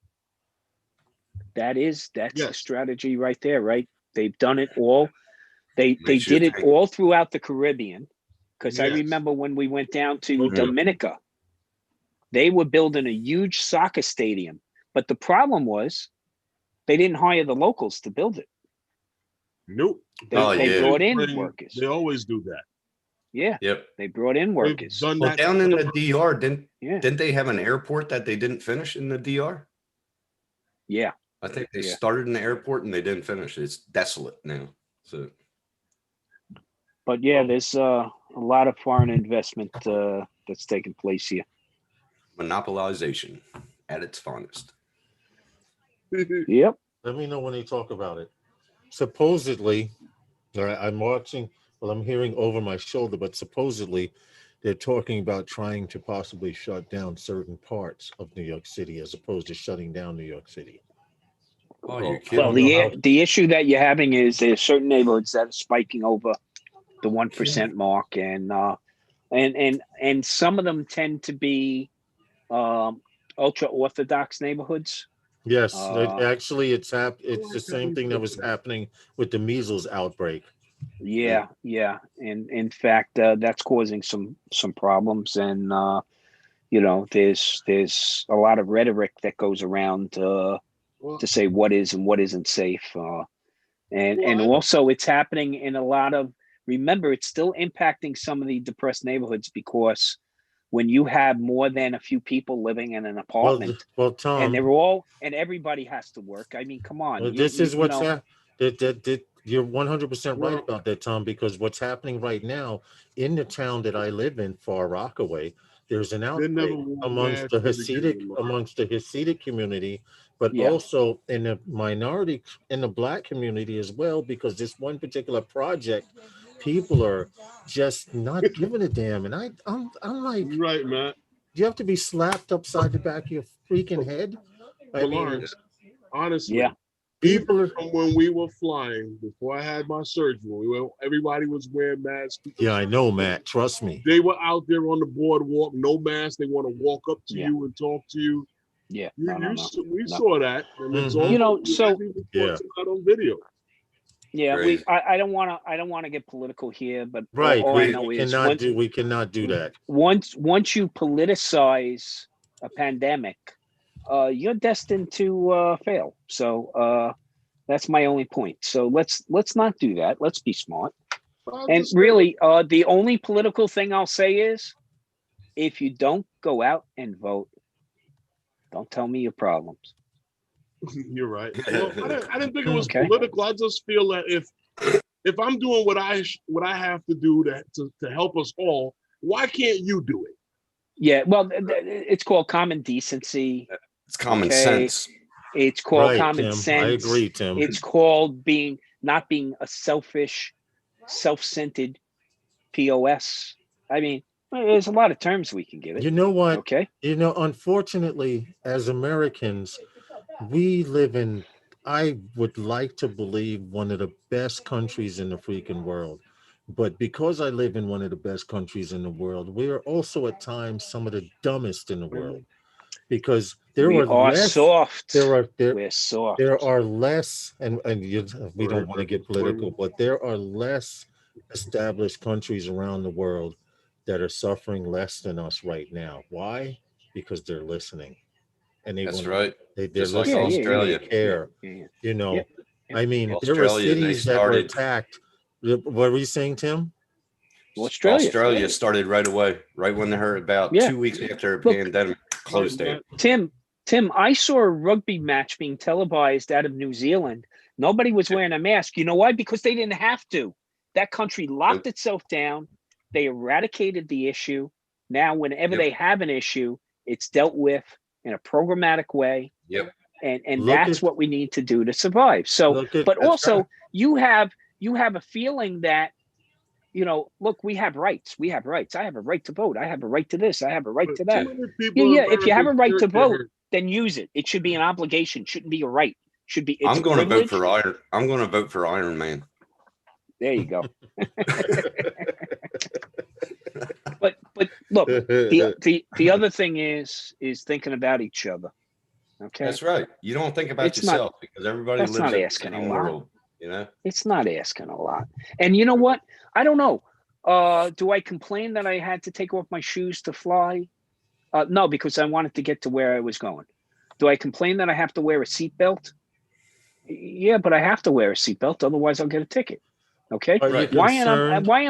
That's the Yes. strategy right there, right? They've done it all. They Makes you did it think. all throughout the Caribbean. Because I Yes. remember when we went down to Okay. Dominica, they were building a huge soccer stadium. But the problem was they didn't hire the locals to build it. Nope. They yeah. brought in Bring- workers. They always do that. Yeah, Yep. they brought in They've workers. done Well, that. down in the DR, didn't Yeah, they have an airport that they didn't finish in the DR? yeah. I think they Yeah. started in the airport and they didn't finish. It's desolate now. So But yeah, there's a lot of foreign investment that's taking place here. Monopolization at its finest. Yep. Let me know when they talk about it. Supposedly, I'm watching, well, I'm hearing over my shoulder, but supposedly they're talking about trying to possibly shut down certain parts of New York City as opposed to shutting down New York City. Oh, you're I kidding Well, don't know me. how. the issue that you're having is there's certain neighborhoods that are spiking over the 1% mark, and some of them tend to be ultra orthodox neighborhoods. Yes, actually, it's I it's the like how same you thing that said was that. happening with the measles outbreak. Yeah, yeah, and in fact, that's causing some problems, and there's a lot of rhetoric that goes around to Well, say what is and what isn't safe, and well, also it's happening in a lot of. Remember, it's still impacting some of the depressed neighborhoods because when you have more than a few people living in an apartment Well, and Tom, they're all and everybody has to work. I mean, come on, this is you what's know, that you're 100% right well, about that, Tom, because what's happening right now in the town that I live in, Far Rockaway, there's an they never outbreak wore masks in the beginning. amongst the Hasidic community, but yeah, also in the minority, in the Black community as well, because this one particular project, people are just not giving a damn, and I'm like, You're right, Matt. you have to be slapped upside the back of your freaking head. I But mean, Lawrence, honestly, yeah, even people are. from when we were flying, before I had my surgery, everybody was wearing masks. Yeah, I know, Matt. Trust me. They were out there on the boardwalk, no mask. They want to walk up to yeah, you and talk to you. yeah. You, No, no, you, no, we no. saw that, and it's Mhm. all. So We Yeah. caught that on video. yeah, Crazy. I don't want to get political here, but Right. all I know We is cannot do. We cannot do that. once you politicize a pandemic, you're destined to fail. So that's my only point. So let's not do that. Let's be smart. I'm And just saying, really, the only political thing I'll say is, if you don't go out and vote, don't tell me your problems. you're right. Well, I didn't think it was Okay. political. I just feel that if I'm doing what I have to do to help us all, why can't you do it? Yeah. Well, it's called common decency. It's common Okay. sense. It's called Right, common Tim. I sense. agree, Tim. It's called not being a selfish, self-centered POS. I mean, there's a lot of terms we can give it. You know what? Okay. Unfortunately, as Americans, we live in, I would like to believe, one of the best countries in the freaking world. But because I live in one of the best countries in the world, we are also at times some of the dumbest in the world. Because there We are are less, there soft. are there We're soft. there are less, and we don't want to get political, Disclaimer. but there are less established countries around the world that are suffering less than us right now. Why? Because they're listening, and they That's want right. they're Just like Yeah, listening yeah, and yeah, they Australia. yeah, care. yeah, You yeah, know, yeah. I mean, there were Australia, they cities that were started. attacked. What were you saying, Tim? Australia. Australia started right away, right when they heard about Yeah. 2 weeks after the Look, pandemic closed down. Tim, I saw a rugby match being televised out of New Zealand. Nobody was wearing a mask. You know why? Because they didn't have to. That country locked itself down. They eradicated the issue. Now, whenever Yep. they have an issue, it's dealt with in a programmatic way. Yep. And Look that's at what we need to do to survive. So, look at but That's also right. you have a feeling that, look, we have rights. We have rights. I have a right to vote. I have a right to this. I have a right But to too that. many Yeah, people in yeah. If you have America a right to shirk their vote, hurt. then use it. It should be an obligation. Shouldn't be a right. Should be. It's I'm a going to vote privilege. for Iron. I'm going to vote for Iron Man. There you go. But look, the other thing is thinking about each other. Okay, That's right. You don't think about It's not- yourself because everybody that's lives not in the asking a same lot. world. You know. It's not asking a lot. And you know what? I don't know. Do I complain that I had to take off my shoes to fly? No, because I wanted to get to where I was going. Do I complain that I have to wear a seatbelt? Yeah, but I have to wear a seatbelt, otherwise I'll get a ticket. Okay. Are you Right. concerned? Why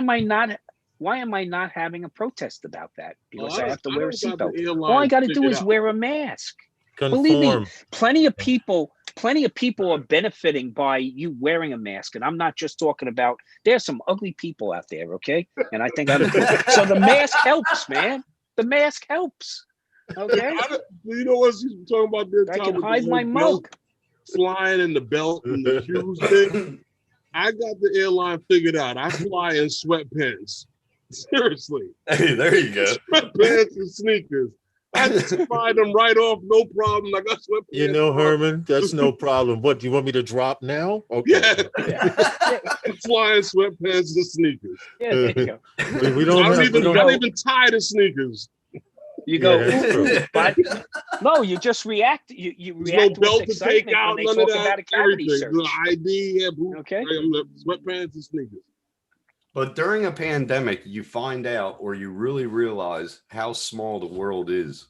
am I not having a protest about that? Because I have to wear a don't got the seatbelt. All I airlines got to do figured is out. wear a mask. Believe me, Conform. plenty of people plenty of people are benefiting by you wearing a mask, and I'm not just talking about. There's some ugly people out there, okay? And I think so. The mask helps, man. The mask helps. Okay. You know what she's talking about there? I Tom, can with the hide my whole mug. belt flying and the belt and the shoes thing. I got the airline figured out. I fly in sweatpants. Seriously. Hey, there you go. Sweatpants and sneakers. I just fly them right off, no problem. I got sweatpants. You know, on. Herman, that's no problem. What, do you want me to drop now? Okay. Yeah. Flying sweatpants and sneakers. Yeah, there you go. We don't I have, don't even tie the sneakers. You go, Yeah, that's ooh, true. but no, you just react. You There's no react belt with to take excitement out, when they none talk of about that. a cavity Everything. search. The ID, yeah, boots, Okay. sweatpants and sneakers. But during a pandemic, you find out or you really realize how small the world is.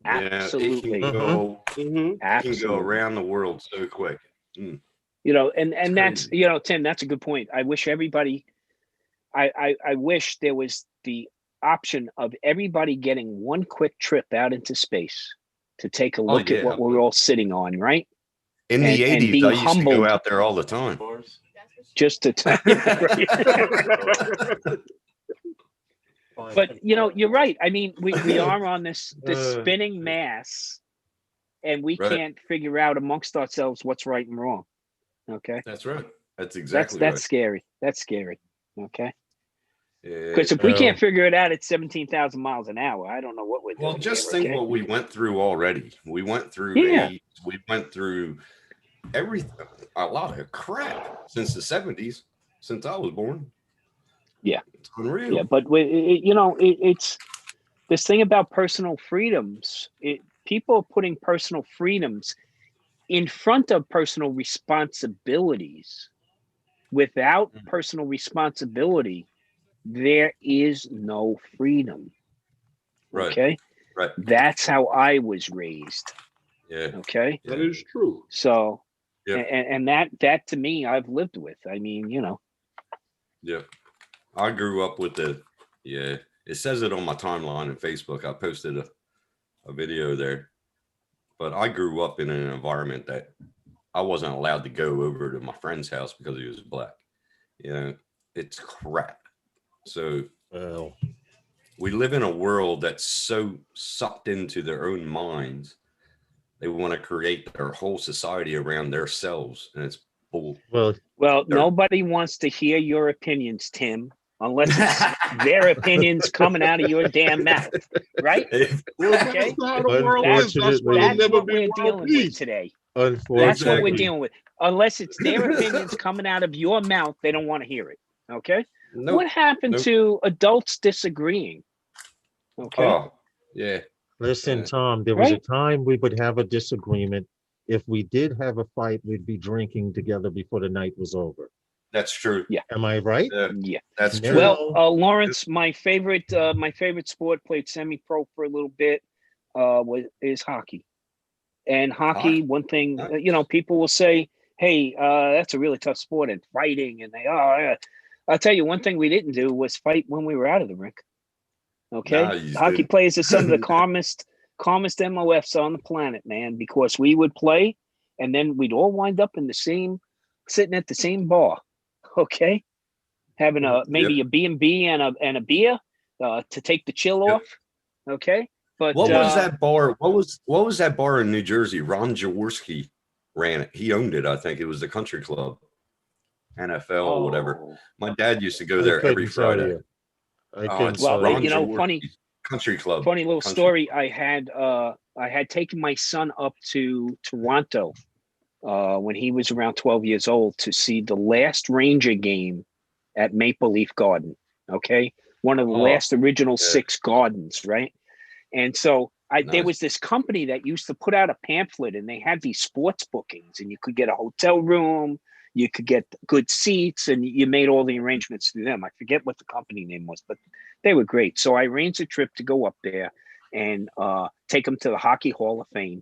Absolutely. Yeah, it can go, Mm-hmm. it can Absolutely. go around the world so quick. You know, and that's, crazy. you know, Tim, that's a good point. I wish everybody, I wish there was the option of everybody getting one quick trip out into space to take a look at yeah. what we're all sitting on, right? In the and 80s, being I used to humbled. go out there all the time. Just to tell you, but you know, you're right. I mean, we are on this spinning mass, and we Right. can't figure out amongst ourselves what's right and wrong. Okay, That's right. That's exactly that's right. scary. That's scary. Okay, Yeah. because if we Well- can't figure it out at 17,000 miles an hour, I don't know what we're doing. Well, just here, think okay? what we went through already. We went through Yeah. AIDS. We went through everything, a lot of crap since the 70s, since I was born. Yeah. It's unreal. Yeah, but you know, it's this thing about personal freedoms. People are putting personal freedoms in front of personal responsibilities. Without personal responsibility, there is no freedom. Right. Okay, Right. that's how I was raised. Yeah. Okay, That is true. so Yeah. and that to me, I've lived with. I mean, you know. Yeah. I grew up with it says it on my timeline on Facebook. I posted a video there, but I grew up in an environment that I wasn't allowed to go over to my friend's house because he was black. You know, it's crap. So Well, we live in a world that's so sucked into their own minds. They want to create their whole society around themselves, and it's bull. Well, nobody wants to hear your opinions, Tim, unless it's their opinions coming out of your damn mouth, right? Well, Okay. that's how the world is. That's why That's there'll never what be we're world dealing with peace. today. unfortunately, That's what we're dealing with. Unless it's their opinions coming out of your mouth, they don't want to hear it. Okay. Nope. What happened Nope. to adults disagreeing? Okay. Oh, yeah. Listen, Yeah. Tom, there was a Right. time we would have a disagreement. If we did have a fight, we'd be drinking together before the night was over. That's true. Am I right? Yeah. That's Yeah. true. Well, Lawrence, my favorite sport, played semi-pro for a little bit, is hockey. And hockey, one thing, you know, people will say, "Hey, that's a really tough sport," and fighting, and I'll tell you one thing we didn't do was fight when we were out of the rink. Okay, Nah, you hockey didn't. players are some of the calmest MOFs on the planet, man, because we would play, and then we'd all wind up sitting at the same bar. Okay, having maybe a B&B and a beer to take the chill off. Okay, but What was that bar? What was that bar in New Jersey? Ron Jaworski ran it. He owned it. I think it was the Country Club, NFL or whatever. Oh. My dad used to go I there every couldn't tell Friday. you. I Oh, couldn't it's tell Well, Ron you know, Jaworski's Country Club. Funny little Country story. Club. I had taken my son up to Toronto when he was around 12 years old to see the last Ranger game at Maple Leaf Garden. Okay, one of the last original 6 gardens, right? And so there was this company that used to put out a pamphlet, and they had these sports bookings, and you could get a hotel room, you could get good seats, and you made all the arrangements through them. I forget what the company name was, but they were great. So I arranged a trip to go up there and take them to the Hockey Hall of Fame.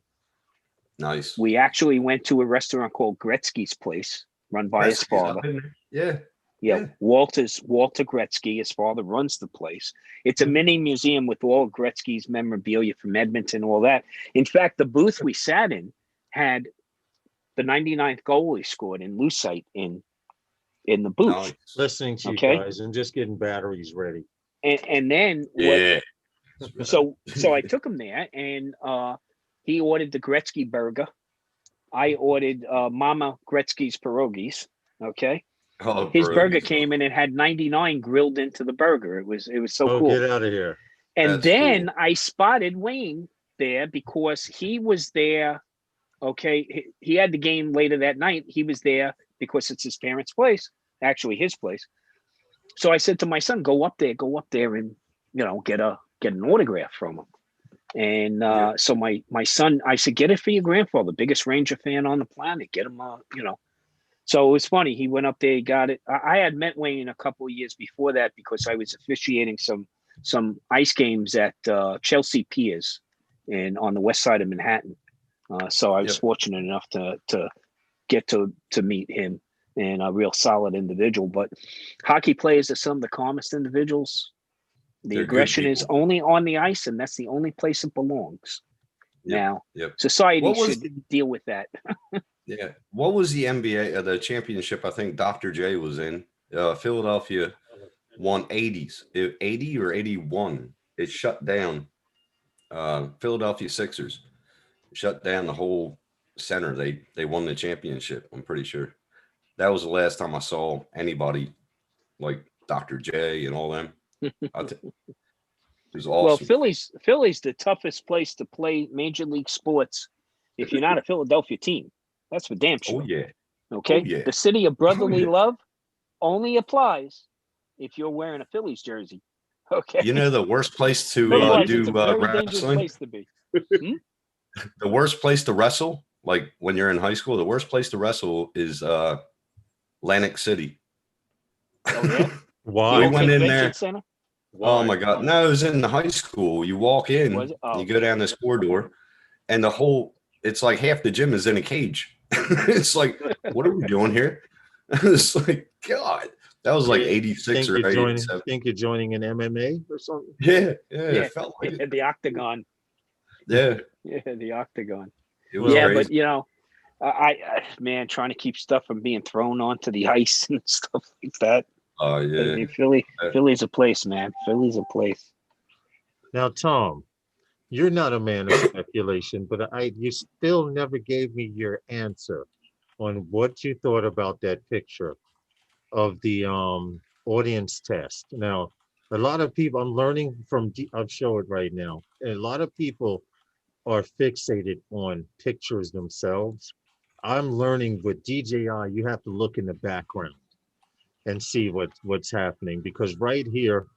Nice. We actually went to a restaurant called Gretzky's Place, run by his Gretzky's up father. in there. Yeah. Yeah, Walter Gretzky, his father, runs the place. It's a mini museum with all Gretzky's memorabilia from Edmonton, all that. In fact, the booth we sat in had the 99th goal he scored in Lucite in the booth. Nice. Listening to Okay. you guys and just getting batteries ready. And then Yeah. so I took him there, and he ordered the Gretzky burger. I ordered Mama Gretzky's pierogies. Okay. Oh, His burger pierogies. came in and had 99 grilled into the burger. It was so Oh, cool. get out of here. And That's then cool. I spotted Wayne there because he was there. Okay. He had the game later that night. He was there because it's his parents' place, actually his place. So I said to my son, go up there and, get an autograph from him. And so my son, I said, get it for your grandfather, biggest Ranger fan on the planet. Get him, So it was funny. He went up there, he got it. I had met Wayne a couple of years before that because I was officiating some ice games at Chelsea Piers on the west side of Manhattan. So I was fortunate enough to get to meet him, and a real solid individual. But hockey players are some of the calmest individuals. The They're good aggression is people. only on the ice, and that's the only place it belongs. Yep, Now, yep. society What was should deal with that. Yeah. What was the NBA, the championship? I think Dr. J was in. Philadelphia won 80s, 80 or 81. It shut down. Philadelphia Sixers shut down the whole center. They won the championship. I'm pretty sure. That was the last time I saw anybody like Dr. J and all them. It was awesome. Well, Philly's the toughest place to play major league sports if you're not a Philadelphia team. That's for damn sure. Oh yeah. Okay. Oh, yeah. The city of brotherly yeah. love only applies if you're wearing a Phillies jersey. Okay. You know the worst place to Otherwise, do it's a very dangerous wrestling? place to be. The worst place to wrestle, like when you're in high school, the worst place to wrestle is LANNC City. Oh yeah. Why? We went in Convention there. Center? Oh my God. No, it was in the high school. You walk in, Was it? Oh, you go down this corridor, and it's like half the gym is in a cage. It's like, what are we doing here? It's like, God, that was like 86 or 87. Think you're joining an MMA or something? Yeah, it felt like it. The octagon. Yeah. Yeah, the octagon. It was Yeah, crazy. but man, trying to keep stuff from being thrown onto the ice and stuff like that. Oh I yeah. mean, Philly's a place, man. Philly's a place. Now, Tom, you're not a man of speculation, but you still never gave me your answer on what you thought about that picture of the audience test. Now, a lot of people, I'm learning from, I'll show it right now. A lot of people are fixated on pictures themselves. I'm learning with DJI, you have to look in the background and see what's happening, because right here,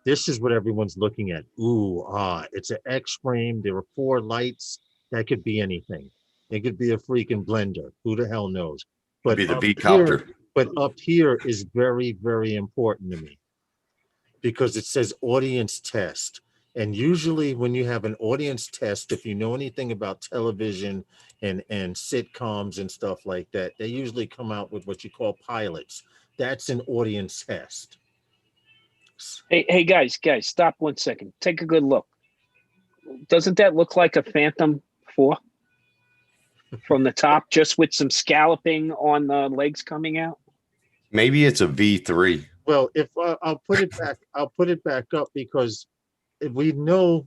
this is what everyone's looking at. Ooh, it's an X-frame. There are 4 lights. That could be anything. It could be a freaking blender. Who the hell knows? But Be the up V-copter. here, but up here is very, very important to me because it says audience test. And usually when you have an audience test, if you know anything about television and sitcoms and stuff like that, they usually come out with what you call pilots. That's an audience test. Hey, guys, stop 1 second. Take a good look. Doesn't that look like a Phantom 4 from the top, just with some scalloping on the legs coming out? Maybe it's a V3. Well, if I'll put it back up because we know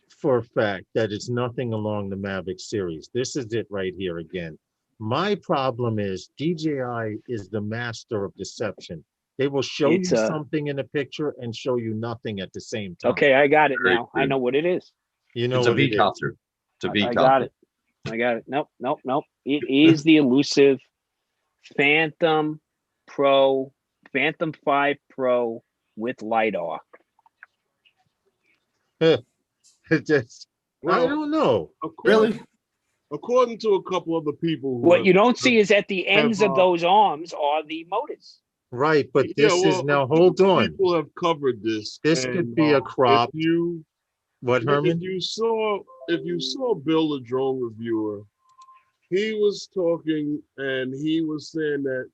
for a fact that it's nothing along the Mavic series. This is it right here again. My problem is DJI is the master of deception. They will show you something in a picture and show you nothing at the same time. Okay, I got it now. I know what it is. You know It's a what it is. V-copter. It's a V-copter. I got it. Nope. It is the elusive Phantom 5 Pro with LiDAR. Just, I don't know. Really? According to a couple of the people, What you don't see is at the ends of those arms are the motors. Right, but this is now. Hold on. People have covered this. This could be a crop. What, Herman? If you saw Bill, the drone reviewer, he was talking and he was saying that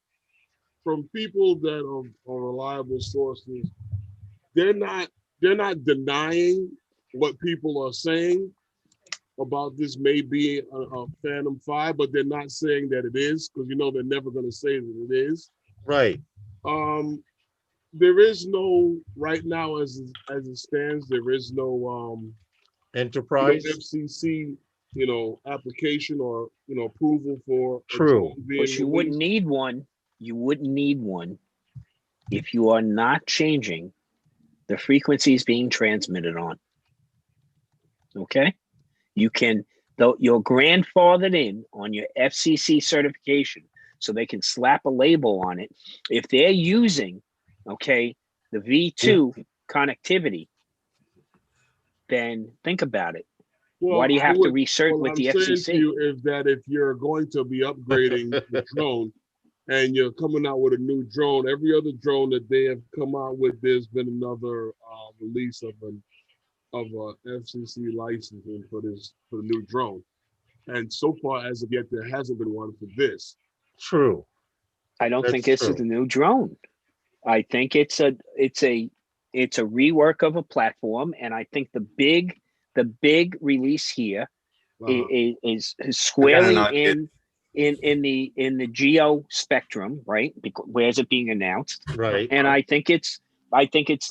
from people that are reliable sources, they're not denying what people are saying, about this may be a Phantom 5, but they're not saying that it is, because you know they're never going to say that it is. Right. There is no, right now as it stands, there is no Enterprise. FCC, application or approval for a True. drone being But you wouldn't released. need one. You wouldn't need one if you are not changing the frequencies being transmitted on. Okay? You can, though you're grandfathered in on your FCC certification, so they can slap a label on it. If they're using, okay, the V2 connectivity, then think about it. Why do you have to recert with the I'm saying FCC? to you is that if you're going to be upgrading the drone and you're coming out with a new drone, every other drone that they have come out with, there's been another release of a FCC licensing for the new drone. And so far as of yet, there hasn't been one for this. True. I don't think That's this is true. the new drone. I think it's a rework of a platform, and I think the big release here is squarely in the geo spectrum, right? Because where's it being announced? Right. And I think it's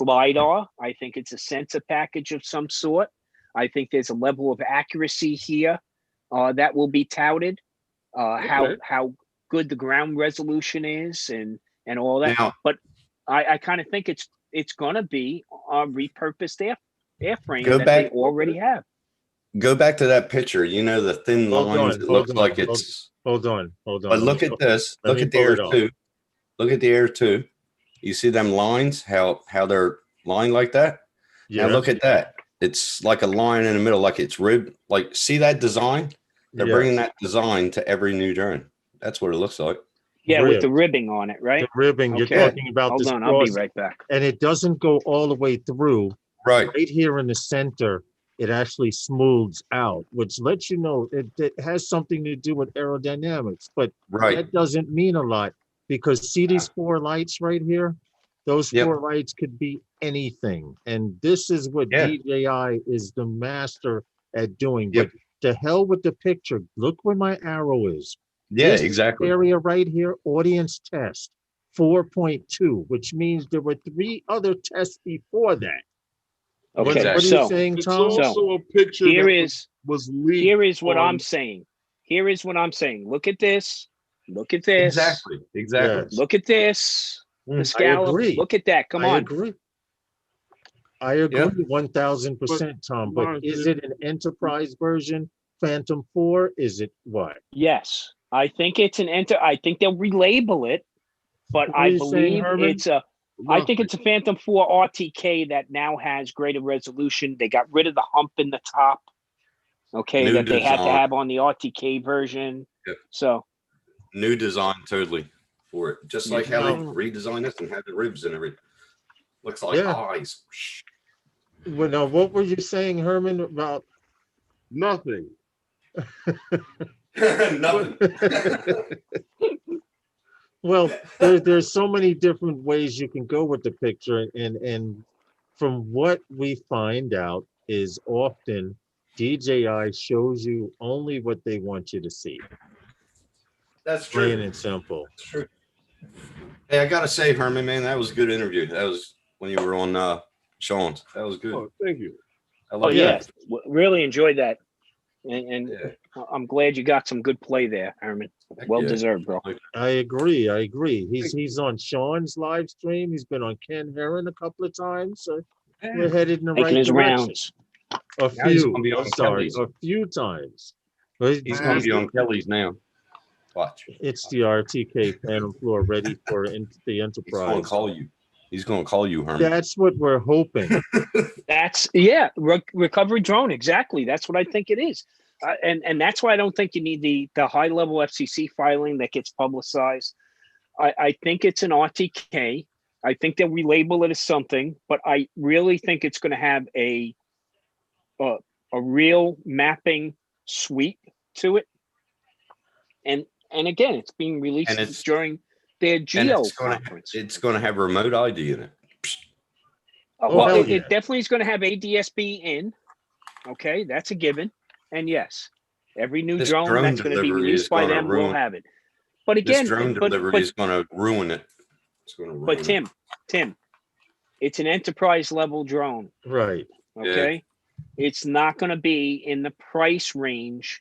LiDAR. I think it's a sensor package of some sort. I think there's a level of accuracy here that will be touted. How good the ground resolution is and all that. Now, but I kind of think it's gonna be a repurposed airframe Go that back- they already have. go back to that picture. You know, the thin Hold lines. on, It hold looks on, like hold- it's. Hold on. But look at this. let Look me at the pull Air it up. 2. Look at the Air 2. You see them lines? How they're lined like that? Yeah. Now look at that. It's like a line in the middle, like it's ribbed. Like, see that design? They're bringing that design to every new drone. That's what it looks like. Yeah, with the Ribbed. ribbing on it, right? The ribbing. Okay. You're talking about Hold this on, I'll be cross, right back. and it doesn't go all the way through. Right. Right here in the center, it actually smooths out, which lets you know it has something to do with aerodynamics, but Right. that doesn't mean a lot, because see these four lights right here? Those Yep. four lights could be anything. And this is what Yeah. DJI is the master at doing. Yep. But to hell with the picture. Look where my arrow is. Yeah, This exactly. area right here, audience test 4.2, which means there were 3 other tests before that. Okay, What are you so saying, It's Tom? also a picture here that is was leaked. here is what on- I'm saying. Here is what I'm saying. Look at this. Look at this. Exactly. Exactly. Yes. Look at this. The Mm, scallop. agree. Look at that. Come I on. agree. I agree 1000%, Tom. But Mark, is it an enterprise version? Phantom 4? Is it what? Yes, I think it's an I think they'll relabel it, but What are I you saying, believe Herman? it's I think it's a Phantom 4 RTK that now has greater resolution. They got rid of the hump in the top, okay, New that they had to design. have on the RTK version. Yep. So New design totally for it. Just like how they No. redesigned this and had the ribs and everything. Looks like Yeah. eyes. Well, now, what were you saying, Herman, about? Nothing. Nothing. Well, there's so many different ways you can go with the picture, and from what we find out is often DJI shows you only what they want you to see. That's Plain true. and simple. That's true. Hey, I gotta say, Herman, man, that was a good interview. That was when you were on Sean's. That was good. Oh, thank you. I oh like yeah, that. really enjoyed that. And Yeah. I'm glad you got some good play there, Herman. Heck Well yeah. deserved, bro. I agree. He's on Sean's live stream. He's been on Ken Heron a couple of times. So we're headed in the Making right his direction. rounds. A Now he's few. gonna be I'm on sorry, Kelly's. a few times. But He's gonna be on Kelly's now. Watch. It's the RTK Phantom floor ready for the He's gonna Enterprise. call you. He's gonna call you, Herman. That's what we're hoping. That's recovery drone. Exactly. That's what I think it is. And that's why I don't think you need the high level FCC filing that gets publicized. I think it's an RTK. I think they'll relabel it as something, but I really think it's going to have a real mapping suite to it. And again, it's being released And it's- during their And Geo it's gonna conference. it's gonna have remote ID in it. Oh, Well, hell it yeah. definitely is going to have ADSB in. Okay, that's a given. And yes, every new This drone drone that's going to be delivery released is by gonna them will ruin- have it. But This again, drone delivery is going to ruin it. It's going to ruin but Tim, it's an enterprise level drone. Right. Okay, it's not going to be in the price range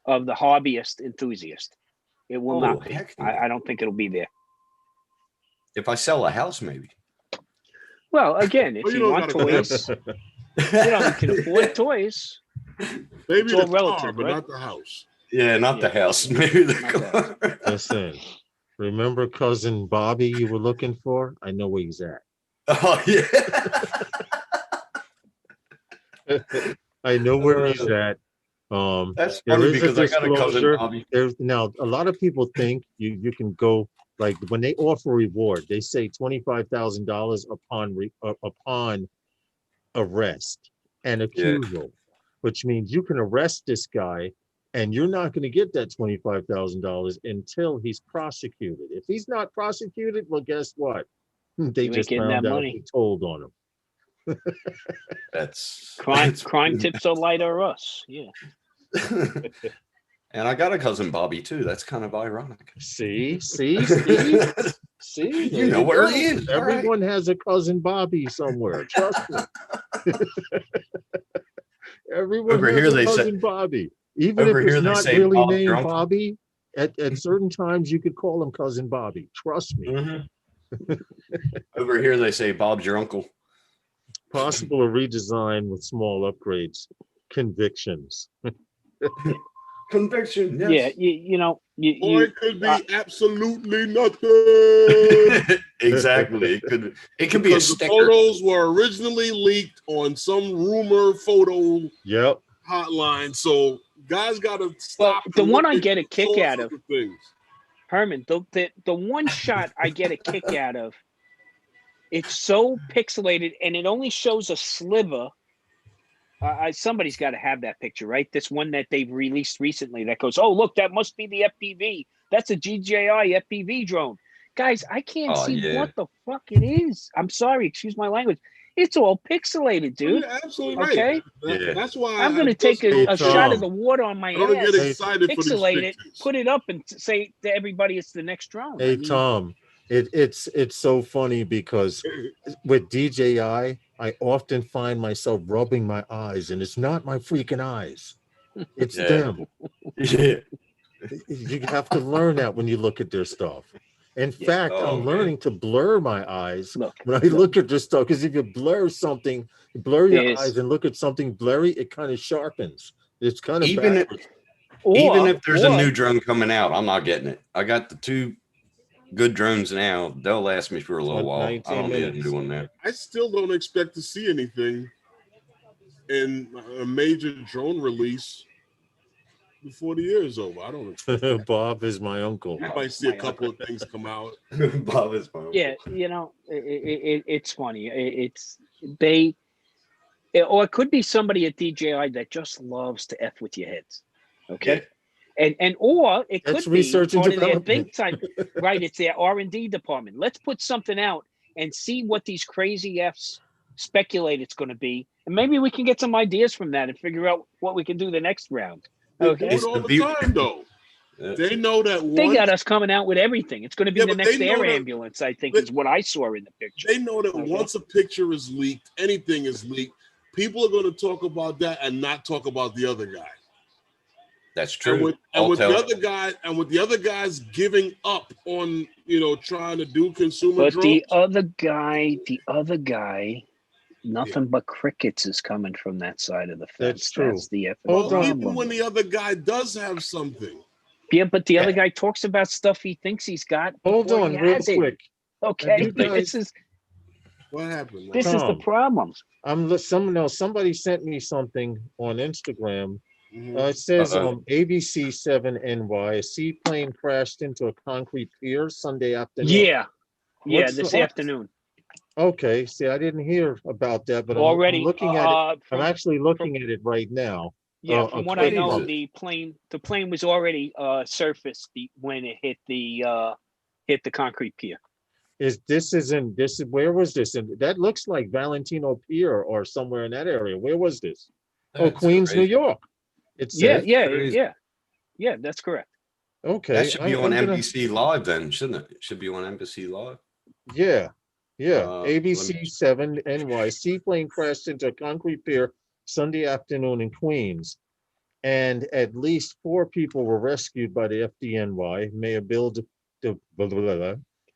of the hobbyist enthusiast. It will Oh, not be. heck no. I don't think it'll be there. If I sell a house, maybe. Well, again, if Well, you you don't want gotta do toys, you can afford toys. Maybe It's the all relative, car, but right? not the house. Yeah, not the Yeah. house. Maybe the Not the car. Listen, remember cousin Bobby you were looking for? I know where he's at. Oh yeah. I know where he's at. That's There funny is a because I got a cousin disclosure. Bobby. There's now a lot of people think you can go like when they offer reward, they say $25,000 upon arrest and accusal, which means you can arrest this guy and you're not going to get that $25,000 until he's prosecuted. If he's not prosecuted, well, guess what? They You ain't just getting that found out money. he told on him. That's crime tips are lighter us. Yeah. And I got a cousin Bobby too. That's kind of ironic. See. You There know where go. he is. All right. Everyone has a cousin Bobby somewhere. Trust me. Everyone Over has here a they say- cousin Bobby. Even if over it's here they not say really Bob named Drunk. Bobby, at certain times you could call him cousin Bobby. Trust me. Mhm. Over here they say Bob's your uncle. Possible a redesign with small upgrades. Convictions. Conviction. Yeah. Yes. Or it could be absolutely nothing. Exactly. It could be a Because the sticker. photos were originally leaked on some rumor photo Yep. hotline. So guys got to Well, stop. the and one look I at get a the kick source out of, the things. Herman, the one shot I get a kick out of, it's so pixelated and it only shows a sliver. Somebody's got to have that picture, right? This one that they've released recently that goes, oh, look, that must be the FPV. That's a DJI FPV drone. Guys, I can't Oh, see yeah. what the fuck it is. I'm sorry, excuse my language. It's all pixelated, dude. You're absolutely Okay? right. Yeah. That's why I'm going to I take just a don't shot of Tom. the water on my I don't get ass, excited for these pixelate it, pictures. put it up, and say to everybody it's the next drone. Hey, Tom, it's so funny because with DJI, I often find myself rubbing my eyes, and it's not my freaking eyes. It's Yeah. them. Yeah. You have to learn that when you look at their stuff. In Yeah. fact, Oh, I'm man. learning to blur my eyes Look, when I look at this stuff, because if you blur something, blur your There's- eyes and look at something blurry, it kind of sharpens. It's kind of Even if- backwards. Even if there's a or- new drone coming out, I'm not getting it. I got the two good drones now. They'll last me for a little while. I 19 don't need a minutes. new one now. I still don't expect to see anything in a major drone release before the year is over. I don't expect that. Bob is my uncle. You might see a couple of things come out. Bob is my Yeah, it's funny. Or it could be somebody at DJI that just loves to f with your heads. Okay, or it That's could be research and part of their development. think tank. Right, it's their R&D department. Let's put something out and see what these crazy f's speculate it's going to be, and maybe we can get some ideas from that and figure out what we can do the next round. They Okay, do It's it all the the time, though. They know that they one. got us coming out with everything. It's going to be Yeah, the but next they know air that- ambulance. I think they- is what I saw in the picture. They know that Okay. once a picture is leaked, anything is leaked. People are going to talk about that and not talk about the other guy. That's true. And with I'll the tell you. other guy, and with the other guys giving up on trying to do consumer But drones. the other guy, nothing but crickets is coming from that side of the fence. That's true. That's the Hold on. Even when the other guy does have something. Yeah, but the other guy talks about stuff he thinks he's got. Hold before on, he real has it. quick. Okay, you guys- What happened? this is the Tom. problem. Somebody sent me something on Instagram. Mhm. It says Uh-oh. ABC 7NY, a seaplane crashed into a concrete pier Sunday afternoon. Yeah, What's this the- afternoon Okay, see, I didn't hear about that, but already. I'm looking at it. From, I'm actually looking at it right now. yeah, a from what I clip know, of- the plane was already surfaced when it hit the concrete pier. Where was this? And that looks like Valentino Pier or somewhere in that area. Where was this? Oh, That's Queens, crazy. New York. It Yeah, says. yeah, that's correct. Okay. That should be on I'm gonna, NBC Live then, shouldn't it? It should be on NBC Live. yeah. Yeah. Let me ABC 7 NY seaplane crashed into a concrete pier Sunday afternoon in Queens. And at least 4 people were rescued by the FDNY. Mayor Bill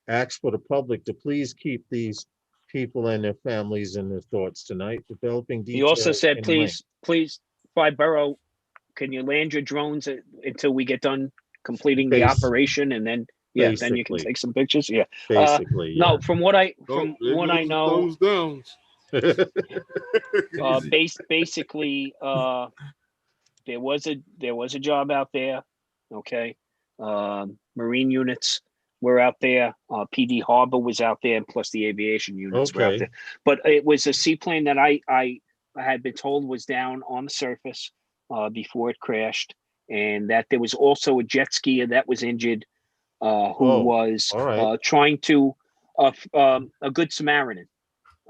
asked for the public to please keep these people and their families in their thoughts tonight. Developing He also details said, in link. please, Fly Borough, can you land your drones until we get done completing the Base- operation, and then then you can basically. take some pictures. Yeah. Basically, yeah. No, from what I Oh, there goes the know, thumbs downs. Easy. basically, there was a job out there. Okay, Marine units were out there. PD Harbor was out there, and plus the aviation units were out Okay. there. But it was a seaplane that I had been told was down on the surface before it crashed, and that there was also a jet skier that was injured, who Oh, was all right. trying to a good Samaritan.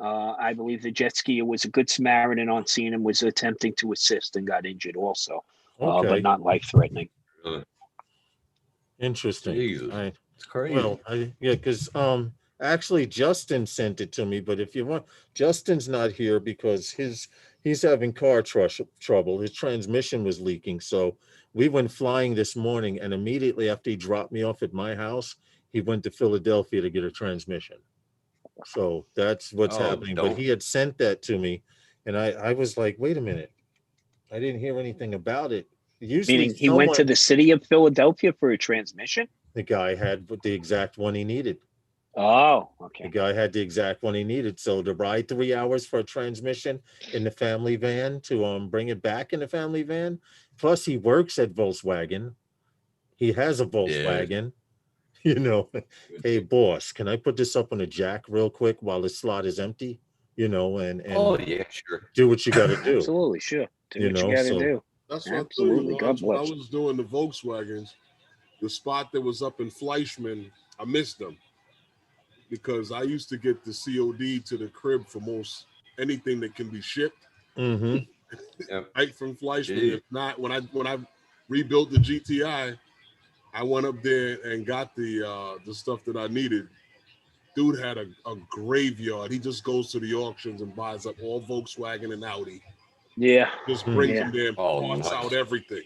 I believe the jet skier was a good Samaritan on scene and was attempting to assist and got injured also, Okay. but not life-threatening. Really. Interesting. Jesus. I, It's crazy. well, yeah, because actually Justin sent it to me, but if you want, Justin's not here because he's having car trouble. His transmission was leaking. So we went flying this morning, and immediately after he dropped me off at my house, he went to Philadelphia to get a transmission. So that's what's happening. But he had sent that to me, and I was like, wait a minute, I didn't hear anything about it. Usually Meaning he went to the city of Philadelphia for a transmission? the guy had the exact one he needed. Oh, The okay. guy had the exact one he needed. So to ride 3 hours for a transmission in the family van to bring it back in the family van. Plus he works at Volkswagen. He has a Volkswagen. You know, hey boss, can I put this up on a jack real quick while the slot is empty? You know, and Oh yeah, sure. do what you got to do. Absolutely, sure. Do You what know, you got to so- do. That's what Absolutely. I God tell you, when I bless. was doing the Volkswagens, the spot that was up in Fleischman, I missed them because I used to get the COD to the crib for most anything that can be shipped Mhm. right from Fleischman. Yeah. If not, when I rebuilt the GTI, I went up there and got the stuff that I needed. Dude had a graveyard. He just goes to the auctions and buys up all Volkswagen and Audi. Yeah. Just brings Yeah. them there and Oh, parts nice. out everything.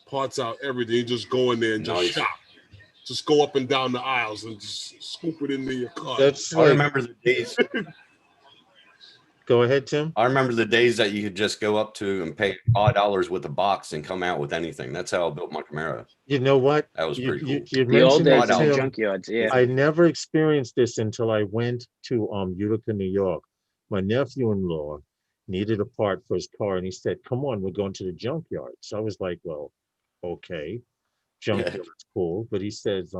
Parts out everything. Just go in there and just Nice. shop. Just go up and down the aisles and just scoop it into your car. That's I like, remember the days. go ahead, Tim. I remember the days that you could just go up to and pay $5 with a box and come out with anything. That's how I built my Camaro. You know what? That was pretty cool. You The old mentioned days that, in the Tim. junkyards. Yeah. I never experienced this until I went to Utica, New York. My nephew-in-law needed a part for his car, and he said, "Come on, we're going to the junkyard." So I was like, "Well, okay, junkyard's cool." But he says,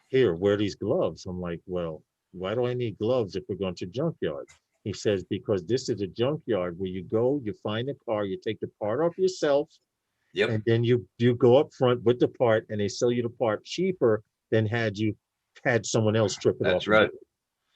"Here, wear these gloves." I'm like, "Well, why do I need gloves if we're going to junkyard?" He says, "Because this is a junkyard where you go, you find a car, you take the part off yourself, Yep. and then you go up front with the part, and they sell you the part cheaper than had you had someone else strip it off." That's right.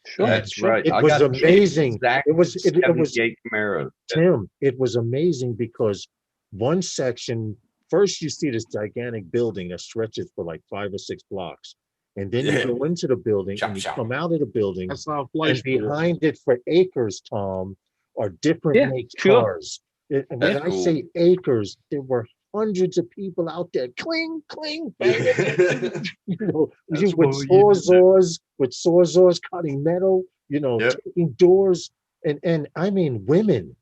Sure. That's sure. right. It I was got the amazing. exact It was 78 Camaro. Tim, it was amazing because one section, first you see this gigantic building that stretches for like 5 or 6 blocks. And then Yeah. you go into the building Chop, and you chop. come out of the building, That's how and Fleischman was. behind it for acres, Tom, are different Yeah, make sure. cars. And when That's I cool. say acres, there were hundreds of people out there, cling, cling, bang, you know, That's with what we used to do. sawzalls cutting metal, you know, Yep. taking doors, and I mean women,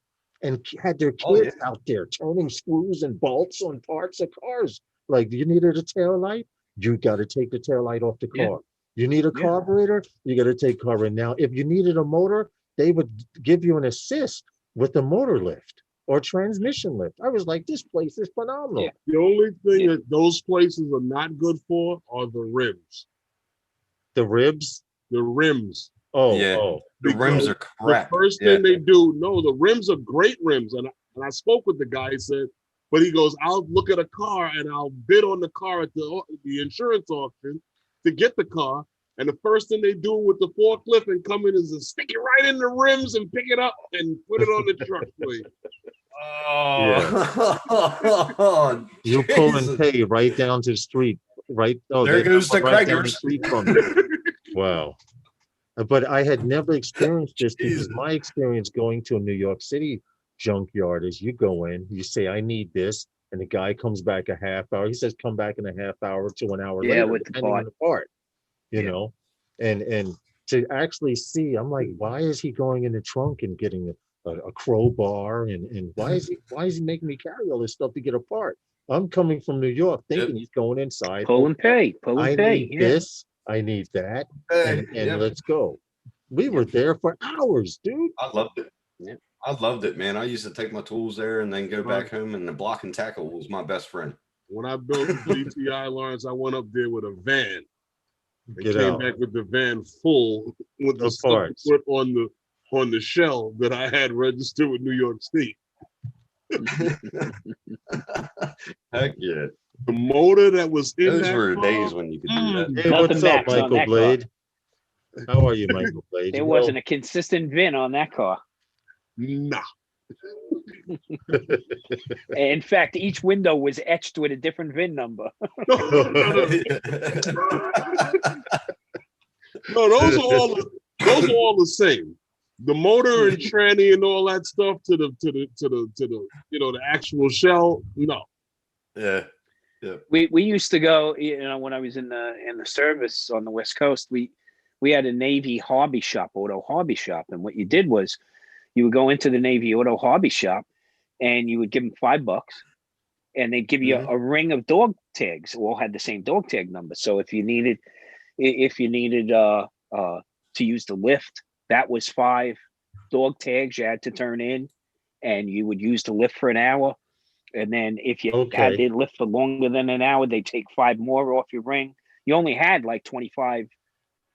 and had their Oh, kids out there turning screws and bolts on parts of cars. Like, you needed a tail light, you got to take the tail light off the Yeah. car. You need a Yeah. carburetor, you got to take carburetor. Now, if you needed a motor, they would give you an assist with the motor lift or transmission lift. I was like, this place is phenomenal. Yeah. The only thing Yeah. that those places are not good for are the rims. The ribs, The rims. Yeah. oh, The rims Because are crap. The first Yeah. thing they do, no, the rims are great rims. And I spoke with the guy, he said, but he goes, I'll look at a car and I'll bid on the car at the insurance auction to get the car. And the first thing they do with the forklift and come in is to stick it right in the rims and pick it up and put it on the truck for you. Oh, You pull and Jesus. pay right down to the street, right? Oh, There they goes the right down the crackers. street from you. Wow. But I had never experienced this because Jesus. my experience going to a New York City junkyard is you go in, you say, I need this, and the guy comes back a half hour. He says, come back in a half hour to an hour Yeah, later, with the depending on part. the part, you Yeah. know? And to actually see, I'm like, why is he going in the trunk and getting a crowbar? And why is he making me carry all this stuff to get a part? I'm coming from New York thinking Yep. he's going inside. Pull and Okay, pay. Pull and I pay. need Yeah. this, I need that, Hey, and yep. let's go. We were Yep. there for hours, dude. I loved it. Yeah. I loved it, man. I used to take my tools there and then go Right. back home, and the block and tackle was my best friend. When I built the GTI, Lawrence, I went up there with a van and Get came out. back with the van full with the Of stuff to parts. put on the shell that I had registered with New York State. Heck yeah. The motor that was in Those that were the car, days when you could do that. Hey, Nothing what's up, backs on Michael that car. Blade? How are you, Michael Blade? There You wasn't a consistent VIN on that car. nah. In fact, each window was etched with a different VIN number. No, those are all the same. The motor and tranny and all that stuff to the the actual shell. No. Yeah. We used to go, when I was in the service on the West Coast, we had a Navy hobby shop, auto hobby shop, and what you did was you would go into the Navy auto hobby shop and you would give them $5 and they'd give you Mhm. a ring of dog tags, all had the same dog tag number. So if you needed to use the lift, that was 5 dog tags you had to turn in, and you would use the lift for an hour. And then if you had Okay. the lift for longer than an hour, they take 5 more off your ring. You only had like 25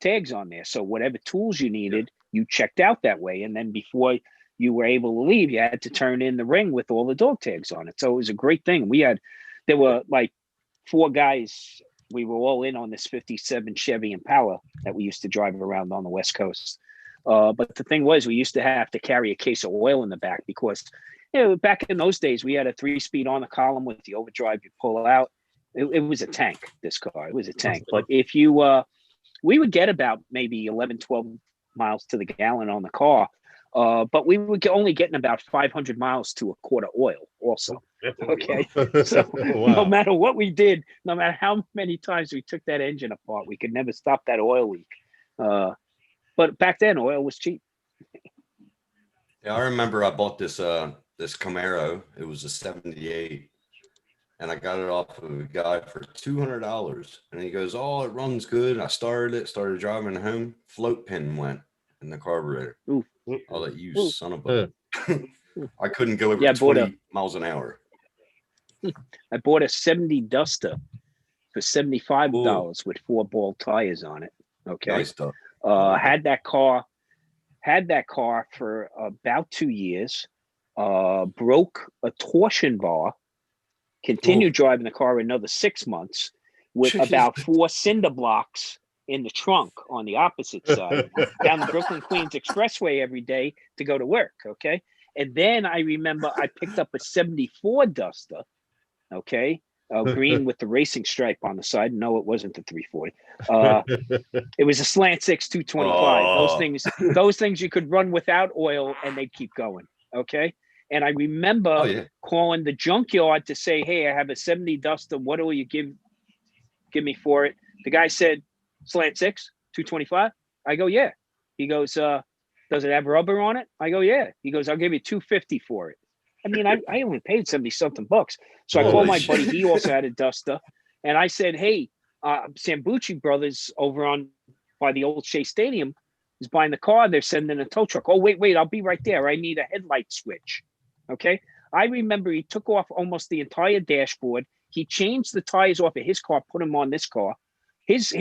tags on there. So whatever tools you needed, you checked out that way. And then before you were able to leave, you had to turn in the ring with all the dog tags on it. So it was a great thing. There were like 4 guys. We were all in on this 57 Chevy Impala that we used to drive around on the West Coast. But the thing was, we used to have to carry a case of oil in the back because, back in those days, we had a 3-speed on the column with the overdrive you pull out. It was a tank, this car. It was a tank. But if you, we would get about maybe 11, 12 miles to the gallon on the car. But we were only getting about 500 miles to a quart of oil also. Okay. So no Wow. matter what we did, no matter how many times we took that engine apart, we could never stop that oil leak. But back then, oil was cheap. Yeah, I remember I bought this Camaro. It was a 78. And I got it off of a guy for $200. And he goes, oh, it runs good. I started driving home. Float pin went in the carburetor. Ooh. I'll let you, Ooh. son of a. I couldn't go over Yeah, I bought 20 miles an hour. I bought a 70 Duster for $75 with 4 ball tires on it. Okay. Nice stuff. Had that car for about 2 years. Broke a torsion bar. Continued driving the car another 6 months with about 4 cinder blocks in the trunk on the opposite side down the Brooklyn Queens Expressway every day to go to work. Okay. And then I remember I picked up a 74 Duster. Okay. Green with the racing stripe on the side. No, it wasn't the 340. It was a slant 6 225. Oh. Those things you could run without oil and they'd keep going. Okay. And I remember calling the junkyard to say, hey, I have a 70 Duster. What will you give me for it? The guy said, slant 6 225. I go, yeah. He goes, does it have rubber on it? I go, yeah. He goes, I'll give you $250 for it. I mean, I only paid 70-something bucks. So I called my buddy. He also had a Duster. And I said, hey, Sambucci Brothers over by the old Shea Stadium is buying the car. They're sending a tow truck. Oh, wait, I'll be right there. I need a headlight switch. Okay. I remember he took off almost the entire dashboard. He changed the tires off of his car, put them on this car. His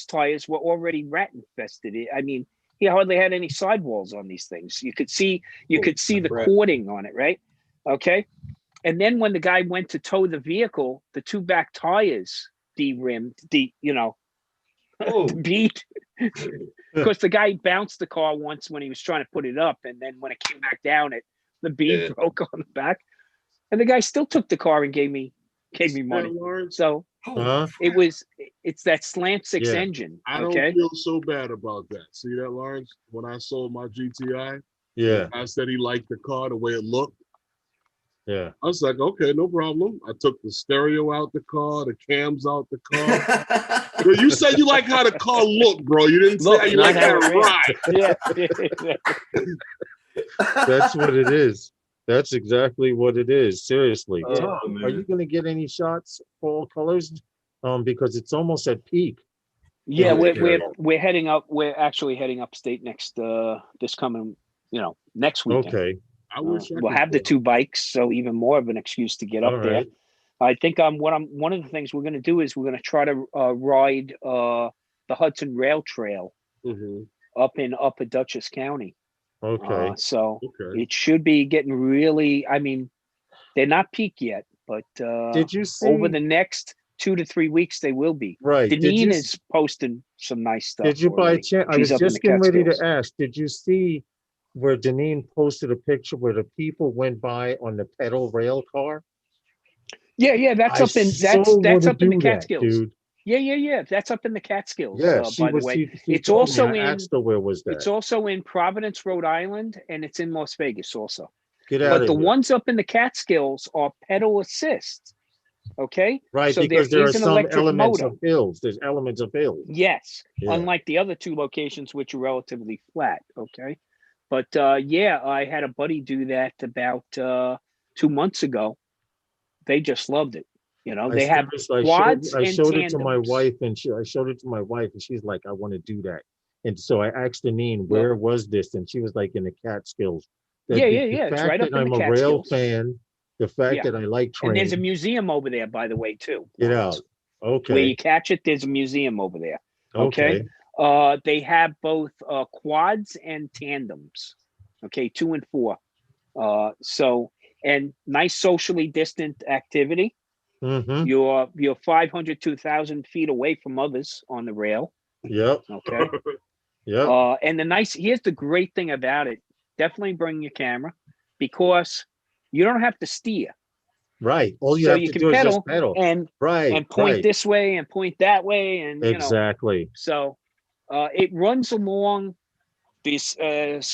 tires were already rat infested. I mean, he hardly had any sidewalls on these things. You could see the cording on it, right? Okay. And then when the guy went to tow the vehicle, the 2 back tires de-rimmed, beat. Because the guy bounced the car once when he was trying to put it up, and then when it came back down, it the bead Yeah. broke on the back, and the guy still took the car and gave me money. Lawrence, So Huh? it's that slant six Yeah. engine. I don't Okay. feel so bad about that. See that, Lawrence? When I sold my GTI, Yeah. I said he liked the car the way it looked. Yeah. I was like, okay, no problem. I took the stereo out the car, the cams out the car. But you said you like how the car looked, bro. You didn't say Look, how you not like how how it it ran. ride. Yeah. That's what it is. That's exactly what it is. Seriously. Yeah. Tom, Oh, are you man. going to get any shots for all colors? Because it's almost at peak. Yeah, in this we're area. we're heading up. We're actually heading upstate next this coming next weekend. Okay. I wish I We'll could have the go. 2 bikes, so even more of an excuse to get All up there. right. I think one of the things we're going to do is we're going to try to ride the Hudson Rail Trail Mhm. up in Upper Dutchess County. Okay. So Okay. it should be getting really. I mean, they're not peak yet, but Did you see? over the next 2 to 3 weeks they will be. Right. Did Deneen you? is posting some nice stuff. Did you by already. chance? I She's was up in just the getting ready to Catskills. ask. Did you see where Deneen posted a picture where the people went by on the pedal rail car? Yeah, that's I up in so that's wanna up in the do that, Catskills. dude. Yeah. That's up in the Catskills. Yeah, she By the was. way, She it's told me. also I in asked her where was that. it's also in Providence, Rhode Island, and it's in Las Vegas also. Get out But of the here. ones up in the Catskills are pedal assist. Okay, Right, so because there there are is an some electric elements motor. of hills. There's elements of hills. Yes, Yeah. unlike the other 2 locations, which are relatively flat. Okay, but yeah, I had a buddy do that about 2 months ago. They just loved it. They have quads I and showed it to my tandems. wife, and I showed it to my wife, and she's like, "I want to do that." And so I asked Deneen, Well- "Where was this?" And she was like, "In the Catskills." Yeah. The It's fact right up that in the I'm a rail Catskills. fan, the fact Yeah. that I like And there's a trains. museum over there, by the way, too. Get Lawrence. out. Where Okay. you catch it, there's a museum over there. Okay. They have both quads and tandems. Okay, 2 and 4. And nice socially distant activity. Mm-hmm. You're 500 to 1,000 feet away from others on the rail. Yep. Okay. Yep. And here's the great thing about it. Definitely bring your camera because you don't have to steer. Right. All you So have you to can do is pedal just pedal. and Right. point Right. this way and point that way, and Exactly. So it runs along this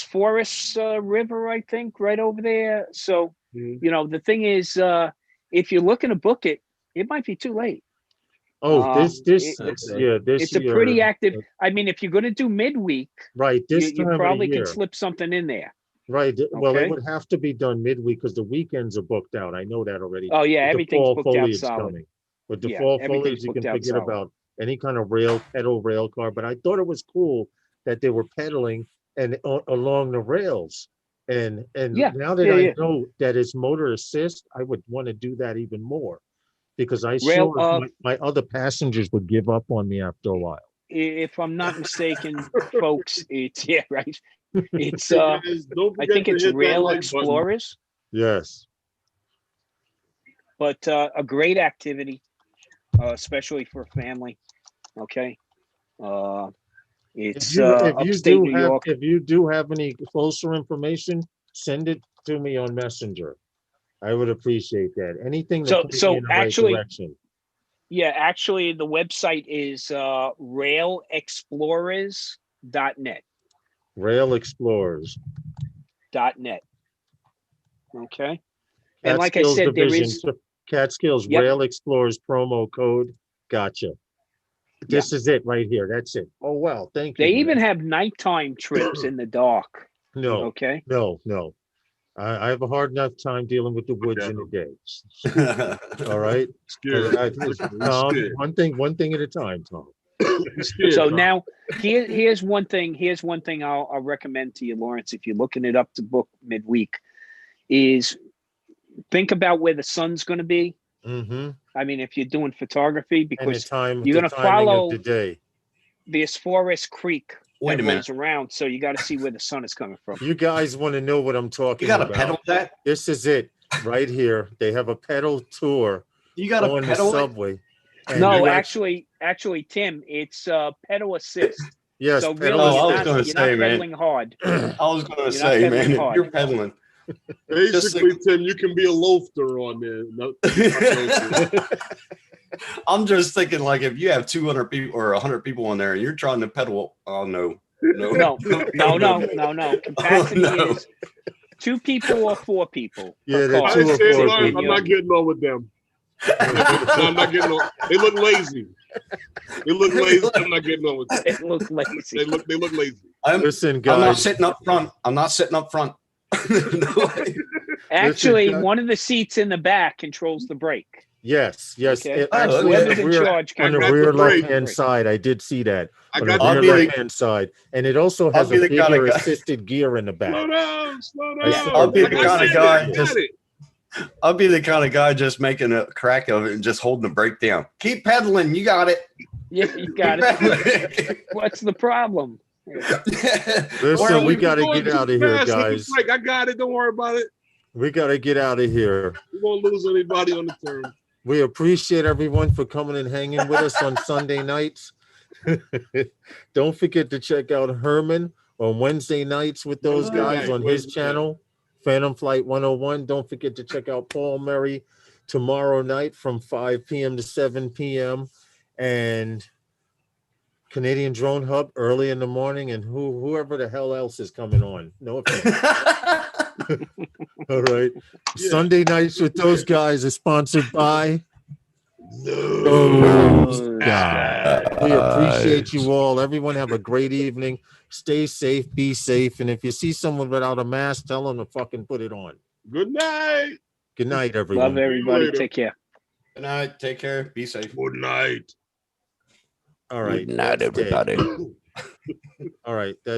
Forest River, I think, right over there. So Mhm. the thing is, if you're looking to book it, it might be too late. Oh, this It's a pretty active. I mean, if you're going to do midweek, right. This you time probably of the year. can slip something in there. Right. Well, it Okay. would have to be done midweek because the weekends are booked out. I know that already. Oh yeah, With the everything's fall booked out foliage solid. coming. With the Yeah, fall everything's foliage, you can booked out forget solid. about any kind of pedal rail car. But I thought it was cool that they were pedaling and along the rails. And Yeah, now that yeah, I yeah. know that it's motor assist, I would want to do that even more because I Rail, saw my other passengers would give up on me after a while. if I'm not mistaken, folks, it's right. It's Hey, guys, don't I forget think to it's hit that Rail like button. Explorers, Yes. but a great activity, especially for a family. Okay, it's upstate New York. If you do have any closer information, send it to me on Messenger. I would appreciate that. Anything to point me in the right direction. Yeah, actually, the website is railexplorers.net. Rail Explorers. .net. Okay. And like I Catskills said, there Division, is Catskills Yep. Rail Explorers promo code. Gotcha. This is it right here. That's it. Oh, wow. Thank you. They man. even have nighttime trips in the dark. No, Okay. no. I have a hard enough time dealing with the woods in the day. All right. Scared. Tom, Scared. one thing at a time, Tom. Scared, So Tom. now here's one thing. Here's one thing I'll recommend to you, Lawrence, if you're looking it up to book midweek, is think about where the sun's going to be. Mm-hmm. I mean, if you're doing photography, And the because time, you're the going to timing follow of the day. this Forest Creek Wait that a minute. rolls around, so you got to see where the sun is coming from. You guys want to know what I'm talking You got to about? pedal that? This is it right here. They have a pedal tour You got to on the pedal it? subway. And No, you actually, Tim, it's pedal assist. yes, So pedal really, Oh, I was you're gonna not say, man. pedaling hard. I was going to You're not say, pedaling man, if hard. you're pedaling, Basically, Tim, you can be a loafer on there. No, I'm just thinking, like, if you have 200 people or 100 people on there and you're trying to pedal, oh no, No. Capacity is 2 people or 4 people. Yeah, per they're car. I 2 or say, 4 no, I'm people. not getting on with them. No, I'm not getting on. They look lazy. They look lazy. I'm not getting on with them. It look lazy. They look lazy. Listen, I'm not guys. sitting up front. I'm not sitting up front. No way. Actually, Listen, one of the seats in the back controls the brake. Yes. Okay. It actually Whoever's on in the rear, charge on the got rear the brake. left-hand side. I did see that. I On the got I'll rear be the- left-hand side. And it also has be a the kind of bigger guy- assisted gear in the back. Slow down. Slow I down. saw I'll be that. the I kind of got guy it, I just- got it. I'll be the kind of guy just making a crack of it and just holding the brake down. Keep pedaling. You got it. Yeah, you got Keep it. pedaling. What's the problem? Listen, we got to Going get too out of here, fast with the guys. brake. I got it. Don't worry about it. We got to get out of here. We won't lose anybody on the turn. We appreciate everyone for coming and hanging with us on Sunday nights. Don't forget to check out Herman on Wednesday nights with those guys on his channel, Phantom Flight 101. Don't forget to check out Paul Murray tomorrow night from 5 p.m. to 7 p.m. and Canadian Drone Hub early in the morning, and whoever the hell else is coming on. No offense. All right. Yeah. Sunday nights with those guys is sponsored by Those guys. We appreciate you all. Everyone have a great evening. Stay safe, be safe. And if you see someone without a mask, tell them to fucking put it on. Good night. Good night, everyone. Love everybody. Later. Take care. Good night. Take care. Be safe. Good night. All right. Good night, that's dead. everybody. All right. That's